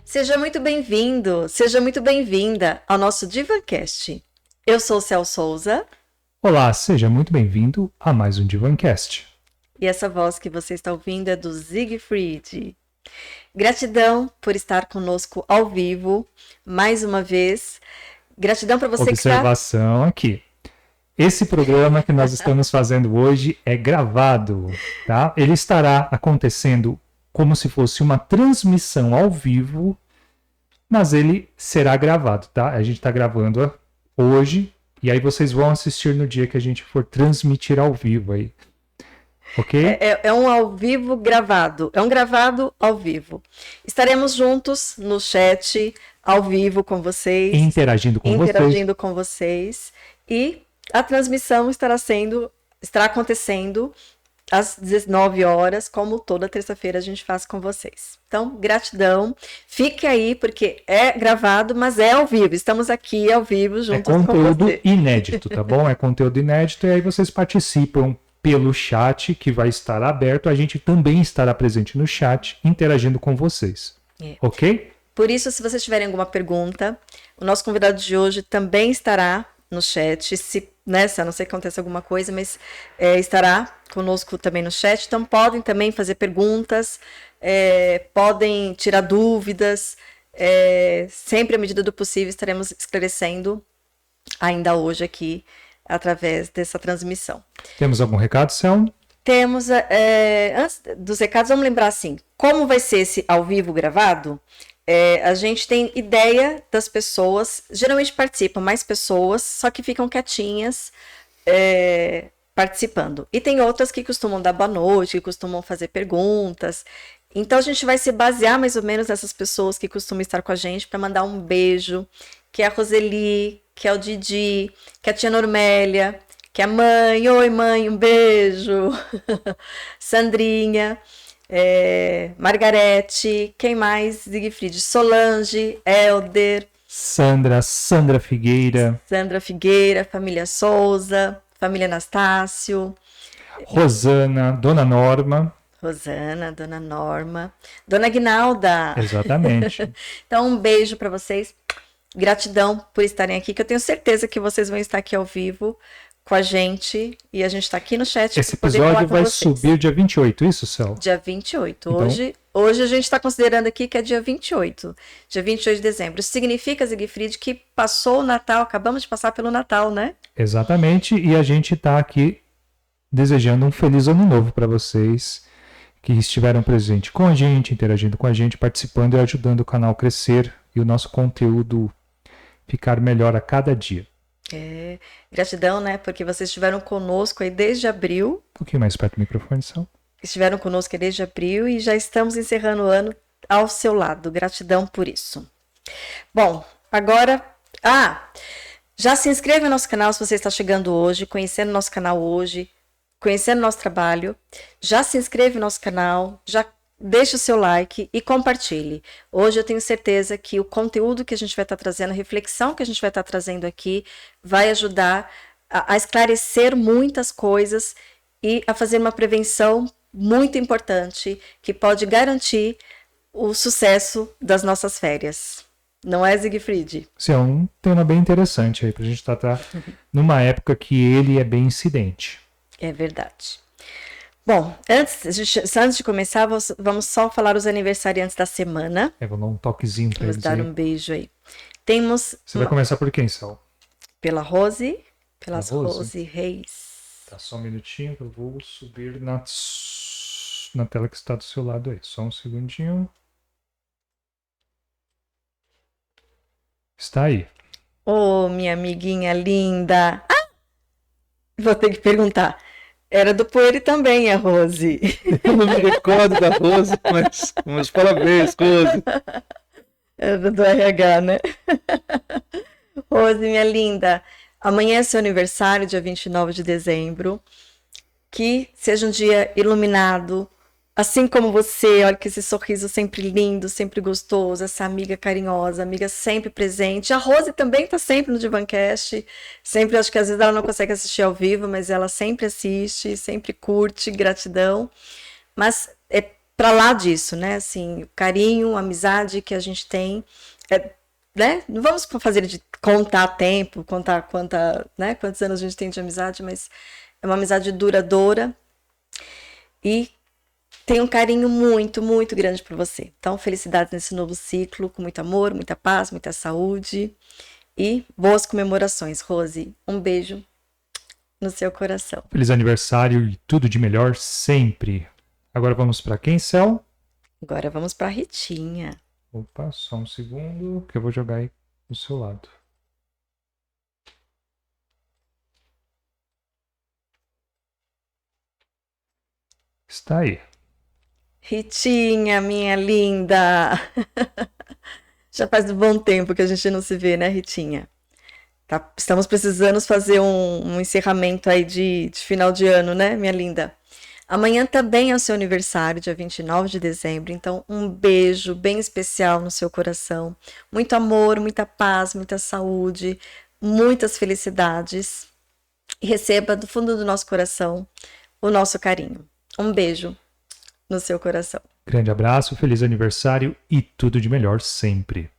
Seja muito bem-vindo, seja muito bem-vinda ao nosso Divancast. Eu sou o Cel Souza. Olá, seja muito bem-vindo a mais um Divancast. E essa voz que você está ouvindo é do Siegfried. Gratidão por estar conosco ao vivo, mais uma vez. Gratidão para você Observação aqui. Esse programa que nós estamos fazendo hoje é gravado, tá? Ele estará acontecendo como se fosse uma transmissão ao vivo, mas ele será gravado, tá? A gente está gravando hoje e aí vocês vão assistir no dia que a gente for transmitir ao vivo aí. Ok? É um ao vivo gravado, é um gravado ao vivo. Estaremos juntos no chat, ao vivo com vocês. Interagindo com vocês. E a transmissão estará acontecendo às 19 horas, como toda terça-feira a gente faz com vocês. Então, gratidão. Fique aí, porque é gravado, mas é ao vivo. Estamos aqui ao vivo juntos com você. É conteúdo inédito, tá bom? É conteúdo inédito e aí vocês participam pelo chat que vai estar aberto. A gente também estará presente no chat, interagindo com vocês. Ok? Por isso, se vocês tiverem alguma pergunta, o nosso convidado de hoje também estará no chat, se a não ser que aconteça alguma coisa, mas estará conosco também no chat. Então, podem também fazer perguntas, podem tirar dúvidas. Sempre, à medida do possível, estaremos esclarecendo ainda hoje aqui, através dessa transmissão. Temos algum recado, Cel? Temos, antes dos recados, vamos lembrar assim, como vai ser esse ao vivo gravado? A gente tem ideia das pessoas, geralmente participam mais pessoas, só que ficam quietinhas participando. E tem outras que costumam dar boa noite, que costumam fazer perguntas. Então a gente vai se basear mais ou menos nessas pessoas que costumam estar com a gente para mandar um beijo, que é a Roseli, que é o Didi, que é a tia Normélia, que é a mãe. Oi, mãe, um beijo. Sandrinha. Margarete, quem mais? Siegfried, Solange, Helder, Sandra Figueira, família Souza, família Anastácio, Rosana, Dona Norma, Dona Guinalda. Exatamente. Então, um beijo para vocês. Gratidão por estarem aqui, que eu tenho certeza que vocês vão estar aqui ao vivo com a gente, e a gente está aqui no chat. Esse episódio vai subir dia 28, isso, Cel? Dia 28. Então... Hoje a gente está considerando aqui que é dia 28 de dezembro. Isso significa, Siegfried, que passou o Natal, acabamos de passar pelo Natal, né? Exatamente, e a gente está aqui desejando um feliz ano novo para vocês que estiveram presentes com a gente, interagindo com a gente, participando e ajudando o canal a crescer e o nosso conteúdo ficar melhor a cada dia. Gratidão, né? Porque vocês estiveram conosco aí desde abril. Um pouquinho mais perto do microfone, Sal. Estiveram conosco aí desde abril e já estamos encerrando o ano ao seu lado. Gratidão por isso. Bom, agora... já se inscreve no nosso canal se você está chegando hoje, conhecendo nosso canal hoje, conhecendo nosso trabalho. Já se inscreve no nosso canal, já deixe o seu like e compartilhe. Hoje eu tenho certeza que o conteúdo que a gente vai estar trazendo, a reflexão que a gente vai estar trazendo aqui, vai ajudar a esclarecer muitas coisas e a fazer uma prevenção muito importante que pode garantir o sucesso das nossas férias. Não é, Siegfried? Sim, é um tema bem interessante aí pra gente tratar numa época que ele é bem incidente. É verdade. Bom, antes de começar, vamos só falar os aniversariantes da semana. Vou dar um toquezinho para eles. Vamos dar um beijo aí. Temos... Você vai começar por quem, Sal? Pela Rose, pelas Rose Reis. Tá, só um minutinho que eu vou subir na tela que está do seu lado aí. Só um segundinho. Está aí. Minha amiguinha linda. Vou ter que perguntar. Era do Poeira também, a Rose. Eu não me recordo da Rose, mas parabéns, Rose. Era do RH, né? Rose, minha linda, amanhã é seu aniversário, dia 29 de dezembro. Que seja um dia iluminado, assim como você, olha que esse sorriso sempre lindo, sempre gostoso, essa amiga carinhosa, amiga sempre presente. A Rose também está sempre no Divancast, sempre, acho que às vezes ela não consegue assistir ao vivo, mas ela sempre assiste, sempre curte, gratidão. Mas para lá disso, né? Assim, o carinho, a amizade que a gente tem, né? Não vamos fazer de contar tempo, contar quantos anos a gente tem de amizade, mas é uma amizade duradoura e tem um carinho muito, muito grande por você. Então, felicidades nesse novo ciclo, com muito amor, muita paz, muita saúde e boas comemorações, Rose. Um beijo no seu coração. Feliz aniversário e tudo de melhor sempre. Agora vamos para quem, Cel? Agora vamos para a Ritinha. Opa, só um segundo que eu vou jogar aí do seu lado. Está aí. Ritinha, minha linda! Já faz um bom tempo que a gente não se vê, né, Ritinha? Estamos precisando fazer um encerramento aí de final de ano, né, minha linda? Amanhã também é o seu aniversário, dia 29 de dezembro, então um beijo bem especial no seu coração. Muito amor, muita paz, muita saúde, muitas felicidades. E receba do fundo do nosso coração o nosso carinho. Um beijo no seu coração. Grande abraço, feliz aniversário e tudo de melhor sempre.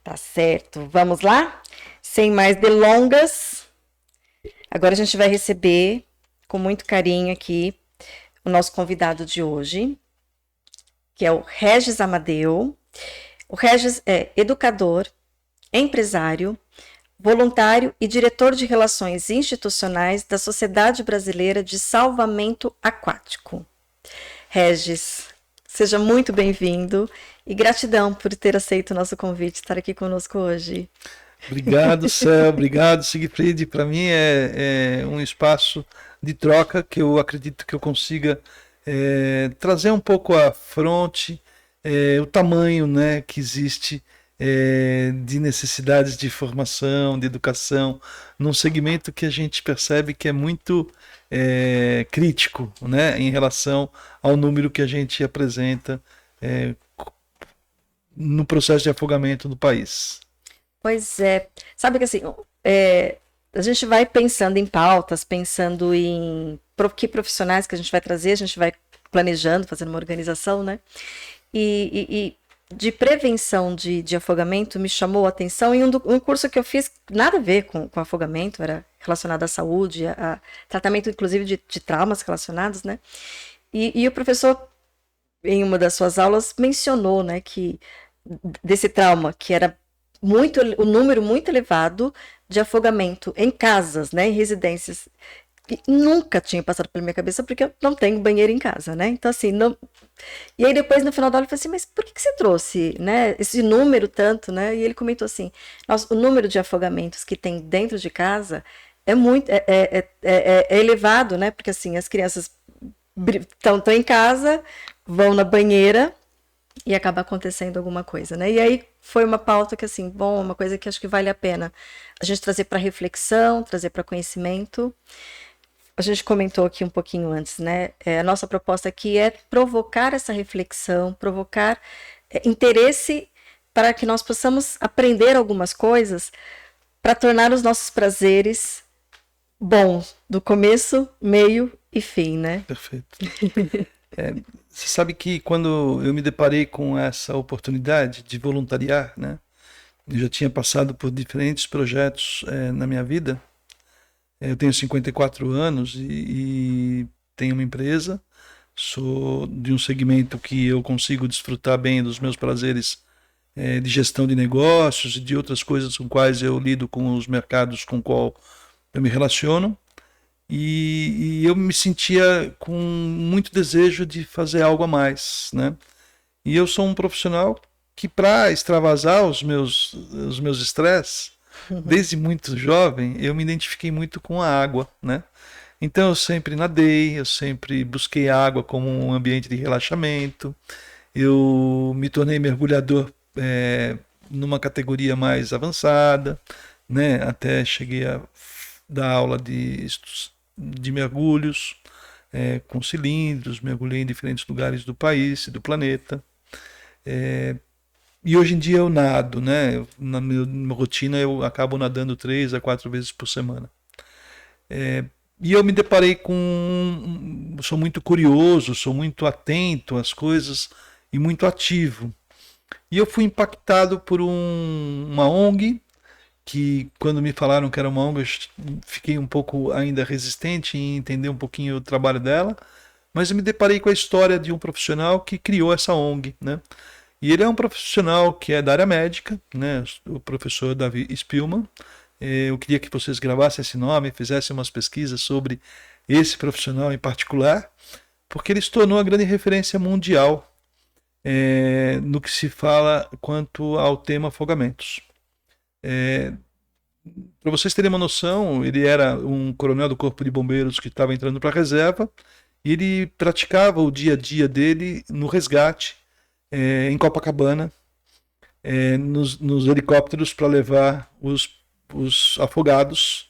Tá certo. Vamos lá? Sem mais delongas. Agora a gente vai receber com muito carinho aqui o nosso convidado de hoje, que é o Regis Amadeu. O Regis é educador, empresário, voluntário e diretor de relações institucionais da Sociedade Brasileira de Salvamento Aquático. Regis, seja muito bem-vindo e gratidão por ter aceito o nosso convite, estar aqui conosco hoje. Obrigado, Céu. Obrigado, Siegfried. Para mim é um espaço de troca que eu acredito que eu consiga trazer um pouco à fronte o tamanho, né, que existe de necessidades de formação, de educação, num segmento que a gente percebe que é muito crítico, né, em relação ao número que a gente apresenta no processo de afogamento do país. Pois é, sabe que assim, a gente vai pensando em pautas, pensando em que profissionais que a gente vai trazer, a gente vai planejando, fazendo uma organização, né? E de prevenção de afogamento me chamou a atenção em um curso que eu fiz, nada a ver com afogamento, era relacionado à saúde, a tratamento inclusive de traumas relacionados, né? E o professor, em uma das suas aulas, mencionou, né, que desse trauma, que era um número muito elevado de afogamento em casas, né, em residências. E nunca tinha passado pela minha cabeça, porque eu não tenho banheiro em casa, né? Então, assim, não... E aí depois, no final da aula, eu falei assim, mas por que você trouxe, né, esse número tanto, né? E ele comentou assim, nossa, o número de afogamentos que tem dentro de casa é muito, é elevado, né? Porque, assim, as crianças estão em casa, vão na banheira, e acaba acontecendo alguma coisa, né? E aí foi uma pauta que, assim, bom, uma coisa que acho que vale a pena a gente trazer para reflexão, trazer para conhecimento. A gente comentou aqui um pouquinho antes, né? A nossa proposta aqui é provocar essa reflexão, provocar interesse para que nós possamos aprender algumas coisas para tornar os nossos prazeres bons, do começo, meio e fim, né? Perfeito. Você sabe que quando eu me deparei com essa oportunidade de voluntariar, né? Eu já tinha passado por diferentes projetos na minha vida. Eu tenho 54 anos e tenho uma empresa. Sou de um segmento que eu consigo desfrutar bem dos meus prazeres de gestão de negócios e de outras coisas com quais eu lido com os mercados com qual eu me relaciono. E eu me sentia com muito desejo de fazer algo a mais, né? E eu sou um profissional que, para extravasar os meus estresses, desde muito jovem, eu me identifiquei muito com a água, né? Então eu sempre nadei, eu sempre busquei a água como um ambiente de relaxamento, eu me tornei mergulhador numa categoria mais avançada, né? Até cheguei a dar aula de mergulhos com cilindros, mergulhei em diferentes lugares do país e do planeta. E hoje em dia eu nado, né? Na minha rotina eu acabo nadando 3 a 4 vezes por semana. E eu me deparei sou muito curioso, sou muito atento às coisas e muito ativo. E eu fui impactado por uma ONG, que quando me falaram que era uma ONG, eu fiquei um pouco ainda resistente em entender um pouquinho o trabalho dela, mas eu me deparei com a história de um profissional que criou essa ONG, né? E ele é um profissional que é da área médica, né? O professor Davi Spillman. Eu queria que vocês gravassem esse nome, fizessem umas pesquisas sobre esse profissional em particular, porque ele se tornou a grande referência mundial no que se fala quanto ao tema afogamentos. Para vocês terem uma noção, ele era um coronel do Corpo de Bombeiros que estava entrando para a reserva e ele praticava o dia a dia dele no resgate em Copacabana, nos helicópteros para levar os afogados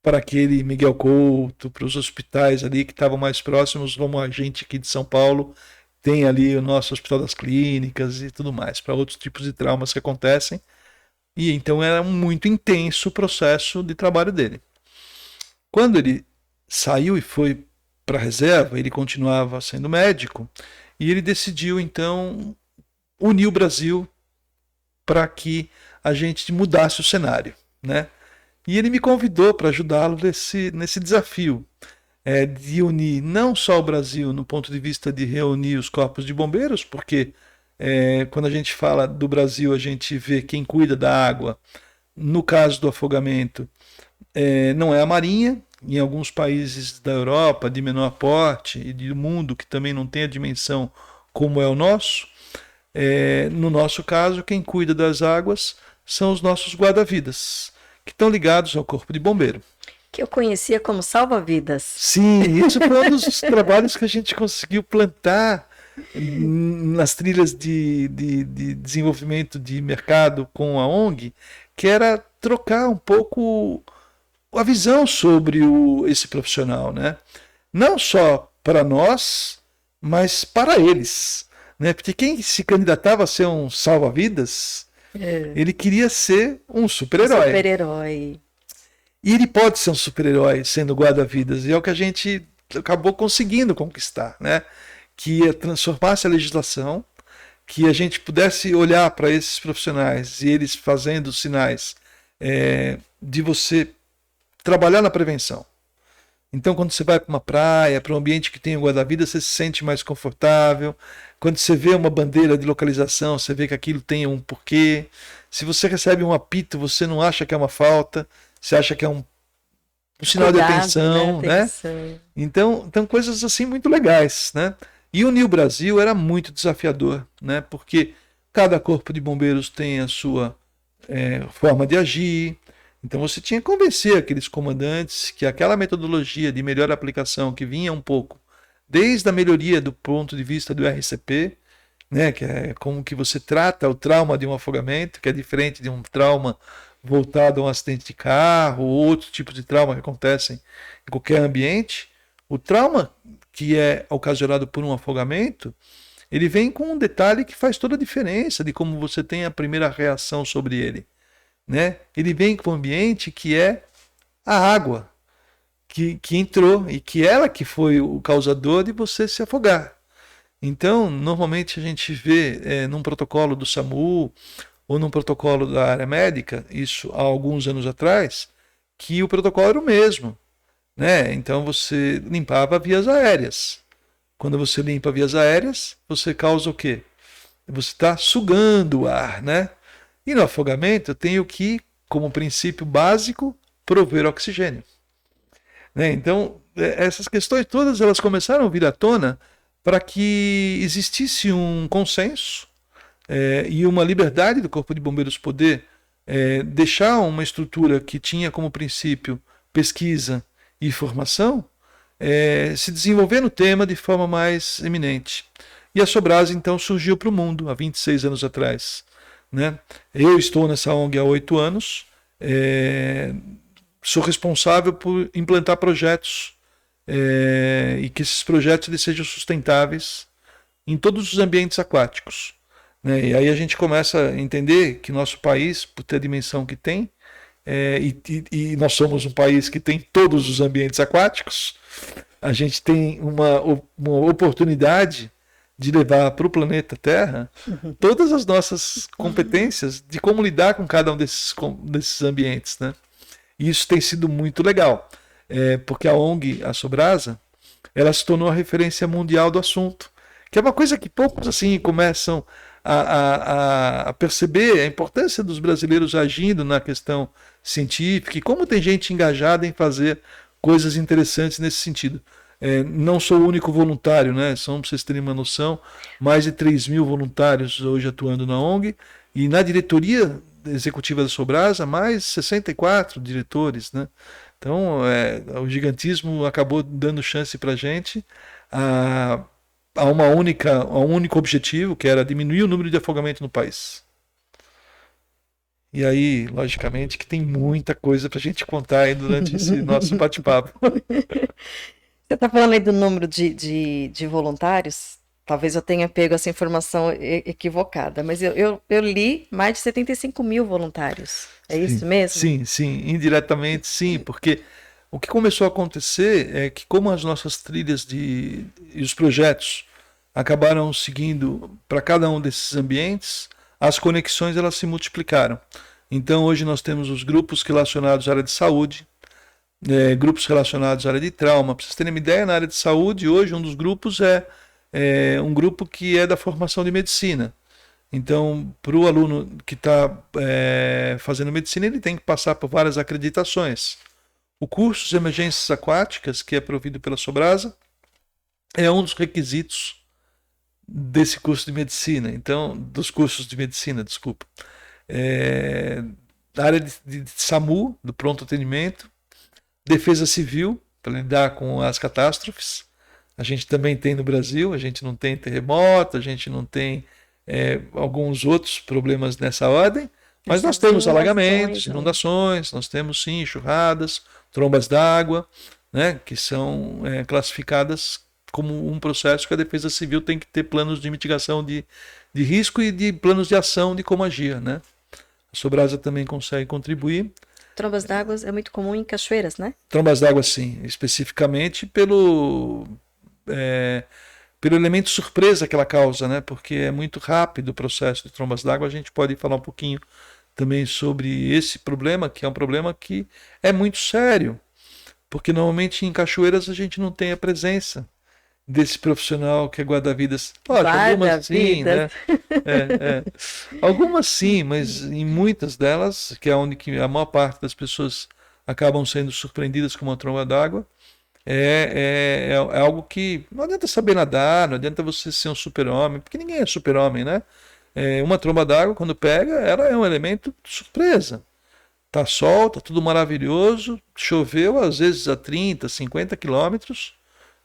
para aquele Miguel Couto, para os hospitais ali que estavam mais próximos, como a gente aqui de São Paulo tem ali o nosso Hospital das Clínicas e tudo mais, para outros tipos de traumas que acontecem. E então era muito intenso o processo de trabalho dele. Quando ele saiu e foi para a reserva, ele continuava sendo médico, e ele decidiu então unir o Brasil para que a gente mudasse o cenário, né? E ele me convidou para ajudá-lo nesse desafio de unir não só o Brasil no ponto de vista de reunir os corpos de bombeiros, porque quando a gente fala do Brasil, a gente vê quem cuida da água. No caso do afogamento, não é a Marinha. Em alguns países da Europa, de menor porte, e do mundo que também não tem a dimensão como é o nosso, no nosso caso, quem cuida das águas são os nossos guarda-vidas, que estão ligados ao Corpo de Bombeiro. Que eu conhecia como salva-vidas. Sim, isso foi um dos trabalhos que a gente conseguiu plantar nas trilhas de desenvolvimento de mercado com a ONG, que era trocar um pouco a visão sobre esse profissional, né? Não só para nós, mas para eles, né? Porque quem se candidatava a ser um salva-vidas, ele queria ser um super-herói. Super-herói. E ele pode ser um super-herói sendo guarda-vidas, e é o que a gente acabou conseguindo conquistar, né? Que transformasse a legislação, que a gente pudesse olhar para esses profissionais e eles fazendo sinais de você trabalhar na prevenção. Então, quando você vai para uma praia, para um ambiente que tem um guarda-vidas, você se sente mais confortável. Quando você vê uma bandeira de localização, você vê que aquilo tem um porquê. Se você recebe um apito, você não acha que é uma falta, você acha que é um sinal de atenção, né? Então, coisas assim muito legais, né? E unir o Brasil era muito desafiador, né? Porque cada corpo de bombeiros tem a sua forma de agir. Então você tinha que convencer aqueles comandantes que aquela metodologia de melhor aplicação que vinha um pouco desde a melhoria do ponto de vista do RCP, né, que é como que você trata o trauma de um afogamento, que é diferente de um trauma voltado a um acidente de carro ou outro tipo de trauma que acontecem em qualquer ambiente. O trauma que é ocasionado por um afogamento, ele vem com um detalhe que faz toda a diferença de como você tem a primeira reação sobre ele. Né? Ele vem com um ambiente que é a água que entrou e que ela que foi o causador de você se afogar. Então, normalmente a gente vê num protocolo do SAMU ou num protocolo da área médica, isso há alguns anos atrás, que o protocolo era o mesmo. Né? Então você limpava vias aéreas. Quando você limpa vias aéreas, você causa o quê? Você está sugando o ar, né? E no afogamento eu tenho que, como princípio básico, prover oxigênio. Né? Então, essas questões todas elas começaram a vir à tona para que existisse um consenso e uma liberdade do Corpo de Bombeiros poder deixar uma estrutura que tinha como princípio pesquisa e formação se desenvolver no tema de forma mais eminente. E a Sobrasa, então, surgiu para o mundo há 26 anos atrás. Né? Eu estou nessa ONG há 8 anos, sou responsável por implantar projetos e que esses projetos eles sejam sustentáveis em todos os ambientes aquáticos. Né? E aí a gente começa a entender que nosso país, por ter a dimensão que tem, e nós somos um país que tem todos os ambientes aquáticos, a gente tem uma oportunidade de levar para o planeta Terra todas as nossas competências de como lidar com cada um desses ambientes, né? E isso tem sido muito legal, porque a ONG, a Sobrasa, ela se tornou a referência mundial do assunto, que é uma coisa que poucos assim começam a perceber a importância dos brasileiros agindo na questão científica e como tem gente engajada em fazer coisas interessantes nesse sentido. Não sou o único voluntário, né? São, para vocês terem uma noção, mais de 3.000 voluntários hoje atuando na ONG, e na diretoria executiva da Sobrasa, mais 64 diretores, né? Então, o gigantismo acabou dando chance para a gente a um único objetivo, que era diminuir o número de afogamento no país. E aí, logicamente, que tem muita coisa para a gente contar aí durante esse nosso bate-papo. Você está falando aí do número de voluntários? Talvez eu tenha pego essa informação equivocada, mas eu li mais de 75 mil voluntários. É isso mesmo? Sim, indiretamente sim, porque o que começou a acontecer é que, como as nossas trilhas e os projetos acabaram seguindo para cada um desses ambientes, as conexões elas se multiplicaram. Então hoje nós temos os grupos relacionados à área de saúde, grupos relacionados à área de trauma. Para vocês terem uma ideia, na área de saúde, hoje um dos grupos é um grupo que é da formação de medicina. Então, para o aluno que está fazendo medicina, ele tem que passar por várias acreditações. O curso de emergências aquáticas, que é provido pela Sobrasa, é um dos requisitos desse curso de medicina. Então, dos cursos de medicina, desculpa. A área de SAMU, do pronto atendimento, defesa civil, para lidar com as catástrofes. A gente também tem no Brasil, a gente não tem terremoto, a gente não tem alguns outros problemas nessa ordem, mas nós temos alagamentos, inundações, nós temos sim enxurradas, trombas d'água, né, que são classificadas como um processo que a defesa civil tem que ter planos de mitigação de risco e de planos de ação de como agir, né? A Sobrasa também consegue contribuir. Trombas d'água é muito comum em cachoeiras, né? Trombas d'água, sim, especificamente pelo elemento surpresa que ela causa, né? Porque é muito rápido o processo de trombas d'água. A gente pode falar um pouquinho também sobre esse problema, que é um problema que é muito sério, porque normalmente em cachoeiras a gente não tem a presença desse profissional que é guarda-vidas. Algumas sim, né? Algumas sim, mas em muitas delas, que é onde a maior parte das pessoas acabam sendo surpreendidas com uma tromba d'água, é algo que não adianta saber nadar, não adianta você ser um super-homem, porque ninguém é super-homem, né? Uma tromba d'água, quando pega, ela é um elemento de surpresa. Tá sol, tá tudo maravilhoso, choveu às vezes a 30, 50 quilômetros,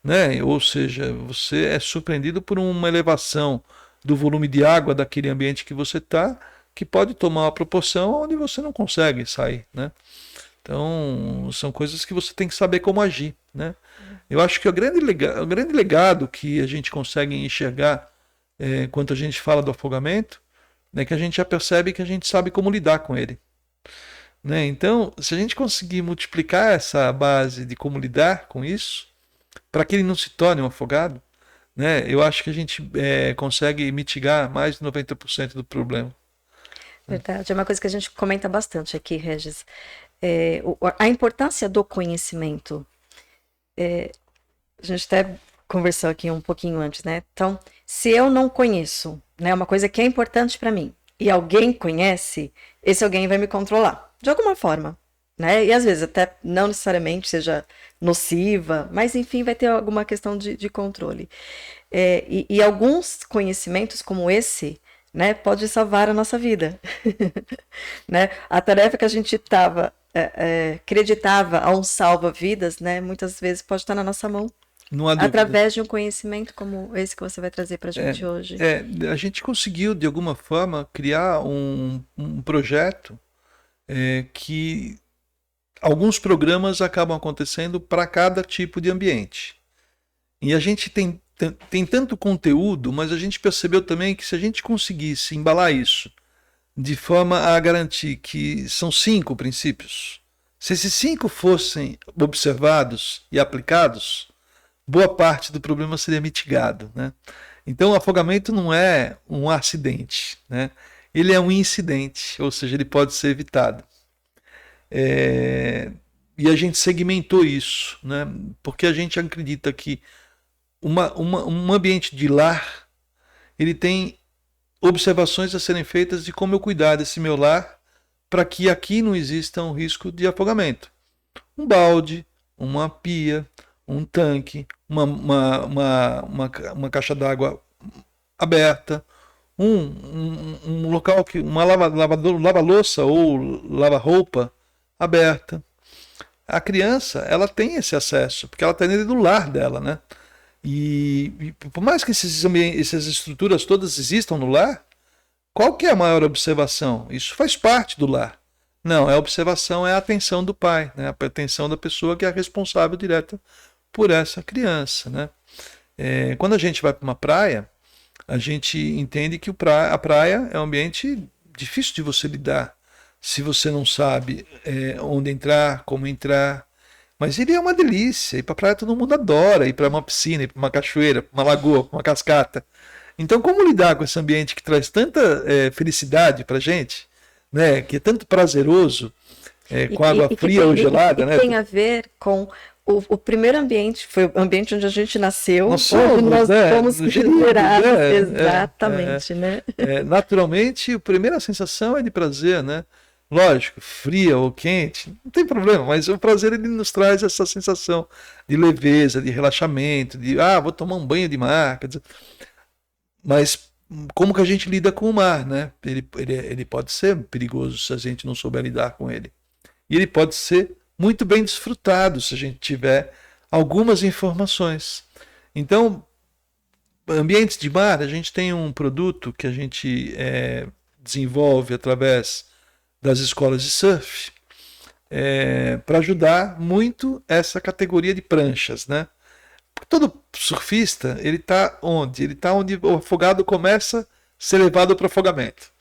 né? Ou seja, você é surpreendido por uma elevação do volume de água daquele ambiente que você está, que pode tomar uma proporção onde você não consegue sair, né? Então, são coisas que você tem que saber como agir, né? Eu acho que o grande legado que a gente consegue enxergar quando a gente fala do afogamento é que a gente já percebe que a gente sabe como lidar com ele, né? Então, se a gente conseguir multiplicar essa base de como lidar com isso, para que ele não se torne um afogado, né? Eu acho que a gente consegue mitigar mais de 90% do problema. Verdade, é uma coisa que a gente comenta bastante aqui, Regis. A importância do conhecimento. A gente até conversou aqui um pouquinho antes, né? Então, se eu não conheço, né, uma coisa que é importante para mim, e alguém conhece, esse alguém vai me controlar, de alguma forma, né? E às vezes até não necessariamente seja nociva, mas enfim, vai ter alguma questão de controle. E alguns conhecimentos como esse, né, pode salvar a nossa vida. Né? A tarefa que a gente acreditava a um salva-vidas, né, muitas vezes pode estar na nossa mão. Não há dúvida. Através de um conhecimento como esse que você vai trazer para a gente hoje. A gente conseguiu, de alguma forma, criar um projeto que alguns programas acabam acontecendo para cada tipo de ambiente. E a gente tem tanto conteúdo, mas a gente percebeu também que se a gente conseguisse embalar isso de forma a garantir que são 5 princípios. Se esses 5 fossem observados e aplicados, boa parte do problema seria mitigado, né? Então, o afogamento não é um acidente, né? Ele é um incidente, ou seja, ele pode ser evitado. E a gente segmentou isso, né? Porque a gente acredita que um ambiente de lar, ele tem observações a serem feitas de como eu cuidar desse meu lar para que aqui não exista um risco de afogamento. Um balde, uma pia, um tanque, uma caixa d'água aberta, um local, uma lava-louça ou lava-roupa aberta. A criança, ela tem esse acesso, porque ela está dentro do lar dela, né? E por mais que essas estruturas todas existam no lar, qual que é a maior observação? Isso faz parte do lar. Não, a observação é a atenção do pai, né? A atenção da pessoa que é a responsável direta por essa criança, né? Quando a gente vai para uma praia, a gente entende que a praia é um ambiente difícil de você lidar, se você não sabe onde entrar, como entrar. Mas ele é uma delícia. Ir para a praia todo mundo adora. Ir para uma piscina, ir para uma cachoeira, para uma lagoa, para uma cascata. Então, como lidar com esse ambiente que traz tanta felicidade para a gente, né? Que é tanto prazeroso, com água fria ou gelada, né? Tem a ver com o primeiro ambiente, foi o ambiente onde a gente nasceu, nós fomos gerados, exatamente, né? Naturalmente, a primeira sensação é de prazer, né? Lógico, fria ou quente, não tem problema, mas o prazer ele nos traz essa sensação de leveza, de relaxamento, de vou tomar um banho de mar. Quer dizer, mas como que a gente lida com o mar, né? Ele pode ser perigoso se a gente não souber lidar com ele. E ele pode ser muito bem desfrutado se a gente tiver algumas informações. Então, ambientes de mar, a gente tem um produto que a gente desenvolve através das escolas de surf, para ajudar muito essa categoria de pranchas, né? Porque todo surfista, ele está onde? Ele está onde o afogado começa a ser levado para o afogamento,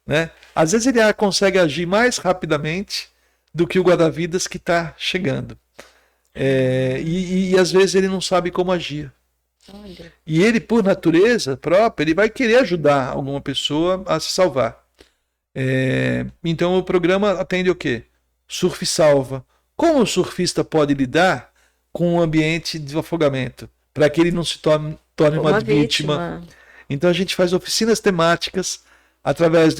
né? Às vezes ele consegue agir mais rapidamente do que o guarda-vidas que está chegando. E às vezes ele não sabe como agir. Olha. E ele, por natureza própria, ele vai querer ajudar alguma pessoa a se salvar. Então o programa atende o quê? Surf salva. Como o surfista pode lidar com um ambiente de afogamento para que ele não se torne uma vítima? Então a gente faz oficinas temáticas através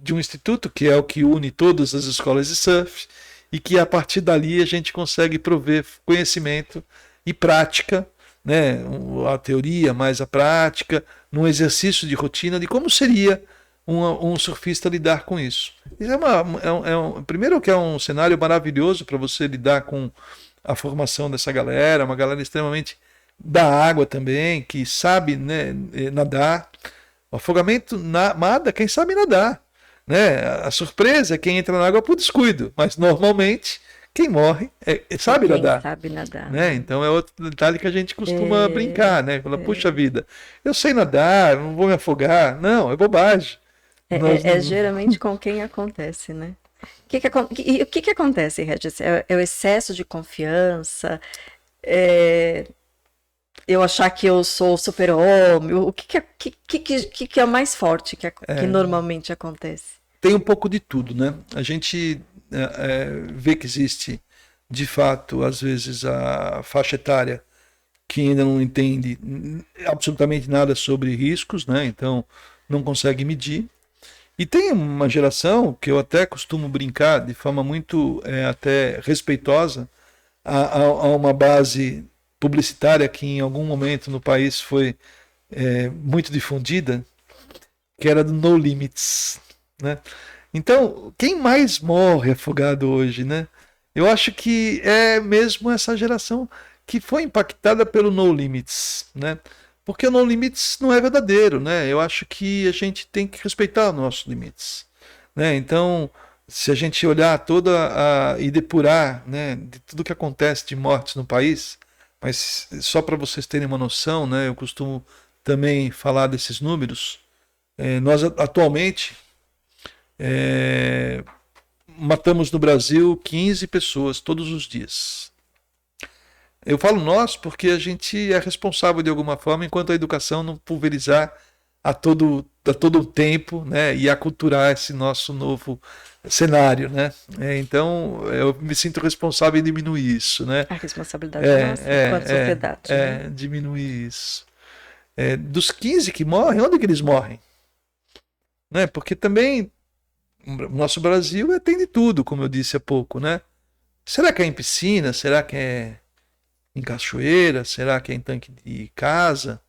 de um instituto que é o que une todas as escolas de surf e que a partir dali a gente consegue prover conhecimento e prática, né? A teoria mais a prática, num exercício de rotina de como seria um surfista lidar com isso. Isso primeiro que é um cenário maravilhoso para você lidar com a formação dessa galera, uma galera extremamente da água também, que sabe, né, nadar. O afogamento nada quem sabe nadar, né? A surpresa é quem entra na água por descuido, mas normalmente quem morre sabe nadar. Sabe nadar. Né? Então é outro detalhe que a gente costuma brincar, né? Fala, puxa vida, eu sei nadar, não vou me afogar. Não, é bobagem. Geralmente com quem acontece, né? O que acontece, Regis? É o excesso de confiança? Eu achar que eu sou super-homem? O que é o mais forte que normalmente acontece? Tem um pouco de tudo, né? A gente vê que existe, de fato, às vezes, a faixa etária que ainda não entende absolutamente nada sobre riscos, né? Então não consegue medir. E tem uma geração que eu até costumo brincar de forma muito até respeitosa a uma base publicitária que em algum momento no país foi muito difundida, que era do No Limits, né? Então, quem mais morre afogado hoje, né? Eu acho que é mesmo essa geração que foi impactada pelo No Limits, né? Porque o No Limits não é verdadeiro, né? Eu acho que a gente tem que respeitar os nossos limites, né? Então, se a gente olhar e depurar, né, de tudo que acontece de mortes no país, mas só para vocês terem uma noção, né, eu costumo também falar desses números. Nós atualmente matamos no Brasil 15 pessoas todos os dias. Eu falo nós porque a gente é responsável de alguma forma, enquanto a educação não pulverizar a todo o tempo, né, e aculturar esse nosso novo cenário, né? Então eu me sinto responsável em diminuir isso, né? A responsabilidade nossa enquanto sociedade. Né? Diminuir isso. Dos 15 que morrem, onde que eles morrem? Né? Porque também o nosso Brasil tem de tudo, como eu disse há pouco, né? Será que é em piscina? Será que é em cachoeira? Será que é em tanque de casa?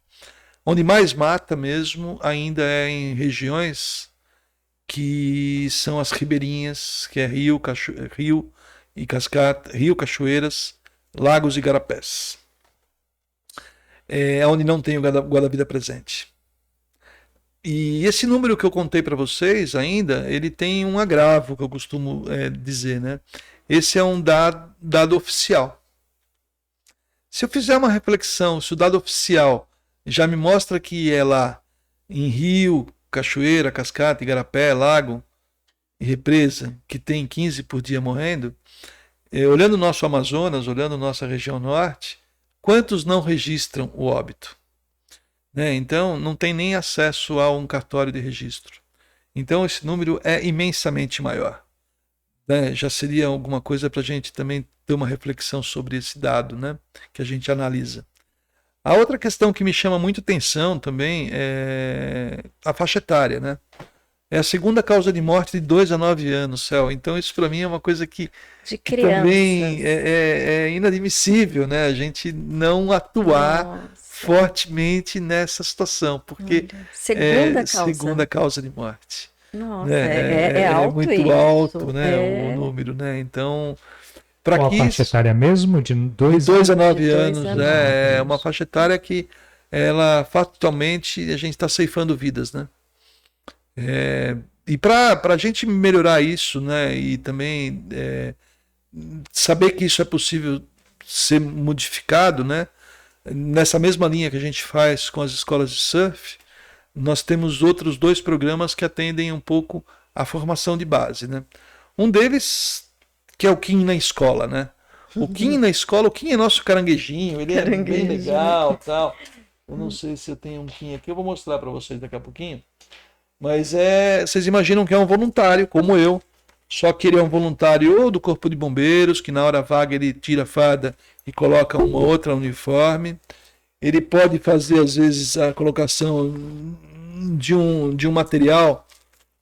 Onde mais mata mesmo ainda é em regiões que são as ribeirinhas, que é rio e cascata, rio, cachoeiras, lagos e garapés. É onde não tem o guarda-vida presente. E esse número que eu contei para vocês ainda, ele tem um agravo que eu costumo dizer, né? Esse é um dado oficial. Se eu fizer uma reflexão, se o dado oficial já me mostra que é lá em rio, cachoeira, cascata, igarapé, lago e represa, que tem 15 por dia morrendo, olhando o nosso Amazonas, olhando nossa região norte, quantos não registram o óbito? Né? Então, não tem nem acesso a um cartório de registro. Então, esse número é imensamente maior. Né? Já seria alguma coisa para a gente também ter uma reflexão sobre esse dado, né? Que a gente analisa. A outra questão que me chama muito atenção também é a faixa etária, né? É a segunda causa de morte de 2 a 9 anos, Céu. Então isso para mim é uma coisa que também é inadmissível, né? A gente não atuar fortemente nessa situação, porque segunda causa de morte. Nossa, é alto muito isso. Alto, né? O número, né? Então... Qual a faixa etária mesmo? De 2 a 9 anos. É uma faixa etária que ela fatalmente a gente está ceifando vidas, né? E para a gente melhorar isso, né? E também saber que isso é possível ser modificado, né? Nessa mesma linha que a gente faz com as escolas de surf, nós temos outros 2 programas que atendem um pouco a formação de base, né? Um deles que é o Kim na escola, né? O Kim na escola, o Kim é nosso caranguejinho, ele é bem legal, tal. Eu não sei se eu tenho um Kim aqui, eu vou mostrar para vocês daqui a pouquinho. Mas vocês imaginam que é um voluntário, como eu. Só que ele é um voluntário do Corpo de Bombeiros, que na hora vaga ele tira a farda e coloca uma outra uniforme. Ele pode fazer, às vezes, a colocação de um material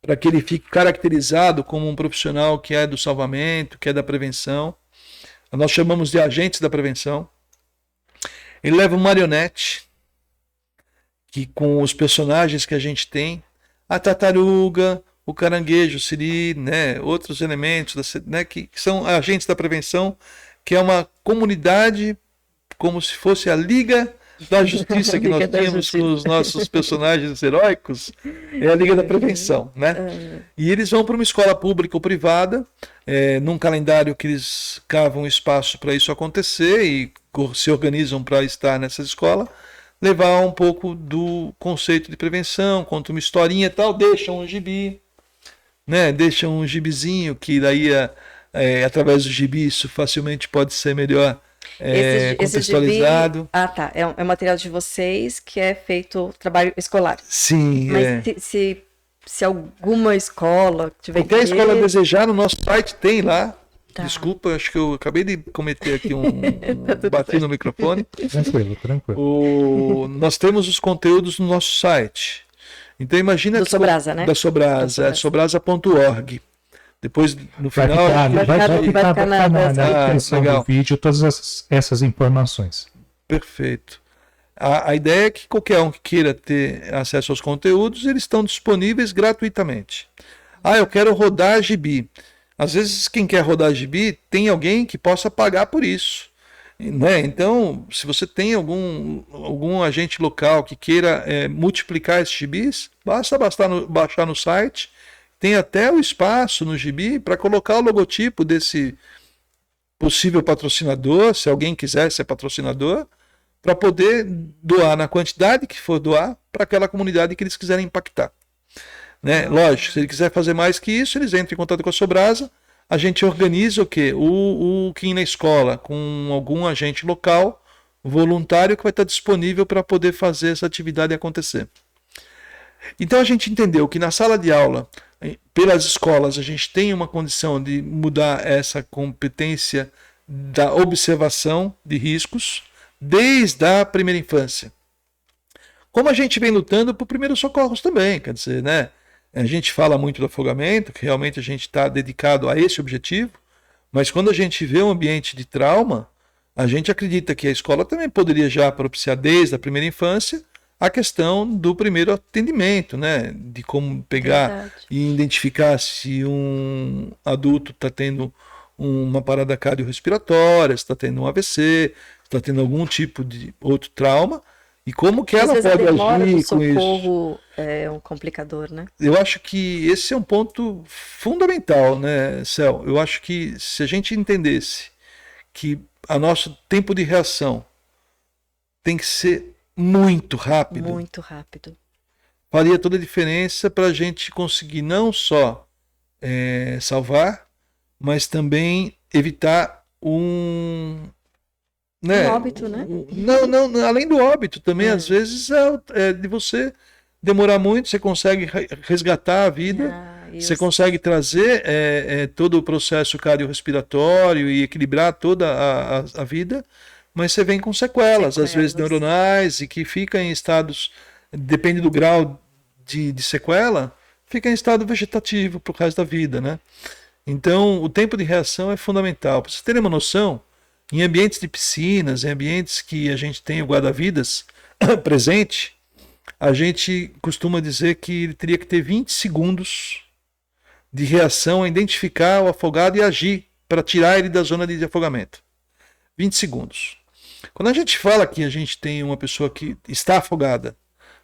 para que ele fique caracterizado como um profissional que é do salvamento, que é da prevenção. Nós chamamos de agentes da prevenção. Ele leva um marionete, que com os personagens que a gente tem, a tartaruga, o caranguejo, o siri, né, outros elementos, né, que são agentes da prevenção, que é uma comunidade como se fosse a Liga da Justiça que nós tínhamos com os nossos personagens heróicos, é a Liga da Prevenção, né? E eles vão para uma escola pública ou privada, num calendário que eles cavam espaço para isso acontecer e se organizam para estar nessa escola, levar um pouco do conceito de prevenção, conta uma historinha e tal, deixam um gibi, né? Deixam um gibizinho que daí, através do gibi, isso facilmente pode ser melhor contextualizado. Esse gibi, tá. É um material de vocês que é feito trabalho escolar. Sim. Mas se alguma escola tiver qualquer escola desejar, no nosso site tem lá. Tá. Desculpa, acho que eu acabei de cometer aqui bati no microfone. Tranquilo. Nós temos os conteúdos no nosso site. Então imagina do Sobrasa, né? Da Sobrasa, sobrasa.org. Depois, no final... Vai ficar na descrição do vídeo todas essas informações. Perfeito. A ideia é que qualquer um que queira ter acesso aos conteúdos, eles estão disponíveis gratuitamente. Eu quero rodar gibi. Às vezes, quem quer rodar gibi, tem alguém que possa pagar por isso. Né? Então, se você tem algum agente local que queira multiplicar esses gibis, basta baixar no site. Tem até o espaço no gibi para colocar o logotipo desse possível patrocinador, se alguém quiser ser patrocinador, para poder doar na quantidade que for doar para aquela comunidade que eles quiserem impactar. né? Lógico, se ele quiser fazer mais que isso, eles entram em contato com a Sobrasa, a gente organiza o quê? O Kim na escola, com algum agente local, voluntário, que vai estar disponível para poder fazer essa atividade acontecer. Então a gente entendeu que na sala de aula, pelas escolas, a gente tem uma condição de mudar essa competência da observação de riscos desde a primeira infância. Como a gente vem lutando por primeiros socorros também, quer dizer, né? A gente fala muito do afogamento, que realmente a gente está dedicado a esse objetivo, mas quando a gente vê um ambiente de trauma, a gente acredita que a escola também poderia já propiciar desde a primeira infância a questão do primeiro atendimento, né? De como pegar e identificar se um adulto está tendo uma parada cardiorrespiratória, se está tendo um AVC, se está tendo algum tipo de outro trauma, e como que ela pode agir com isso. Socorro é um complicador, né? Eu acho que esse é um ponto fundamental, né, Cel? Eu acho que se a gente entendesse que o nosso tempo de reação tem que ser muito rápido, faria toda a diferença para a gente conseguir não só salvar, mas também evitar um óbito, né? Não, além do óbito, também às vezes é de você demorar muito, você consegue resgatar a vida, você consegue trazer todo o processo cardiorrespiratório e equilibrar toda a vida, mas você vem com sequelas, às vezes neuronais, e que fica em estados, depende do grau de sequela, fica em estado vegetativo pro resto da vida, né? Então, o tempo de reação é fundamental. Para vocês terem uma noção, em ambientes de piscinas, em ambientes que a gente tem o guarda-vidas presente, a gente costuma dizer que ele teria que ter 20 segundos de reação a identificar o afogado e agir para tirar ele da zona de afogamento. 20 segundos. Quando a gente fala que a gente tem uma pessoa que está afogada,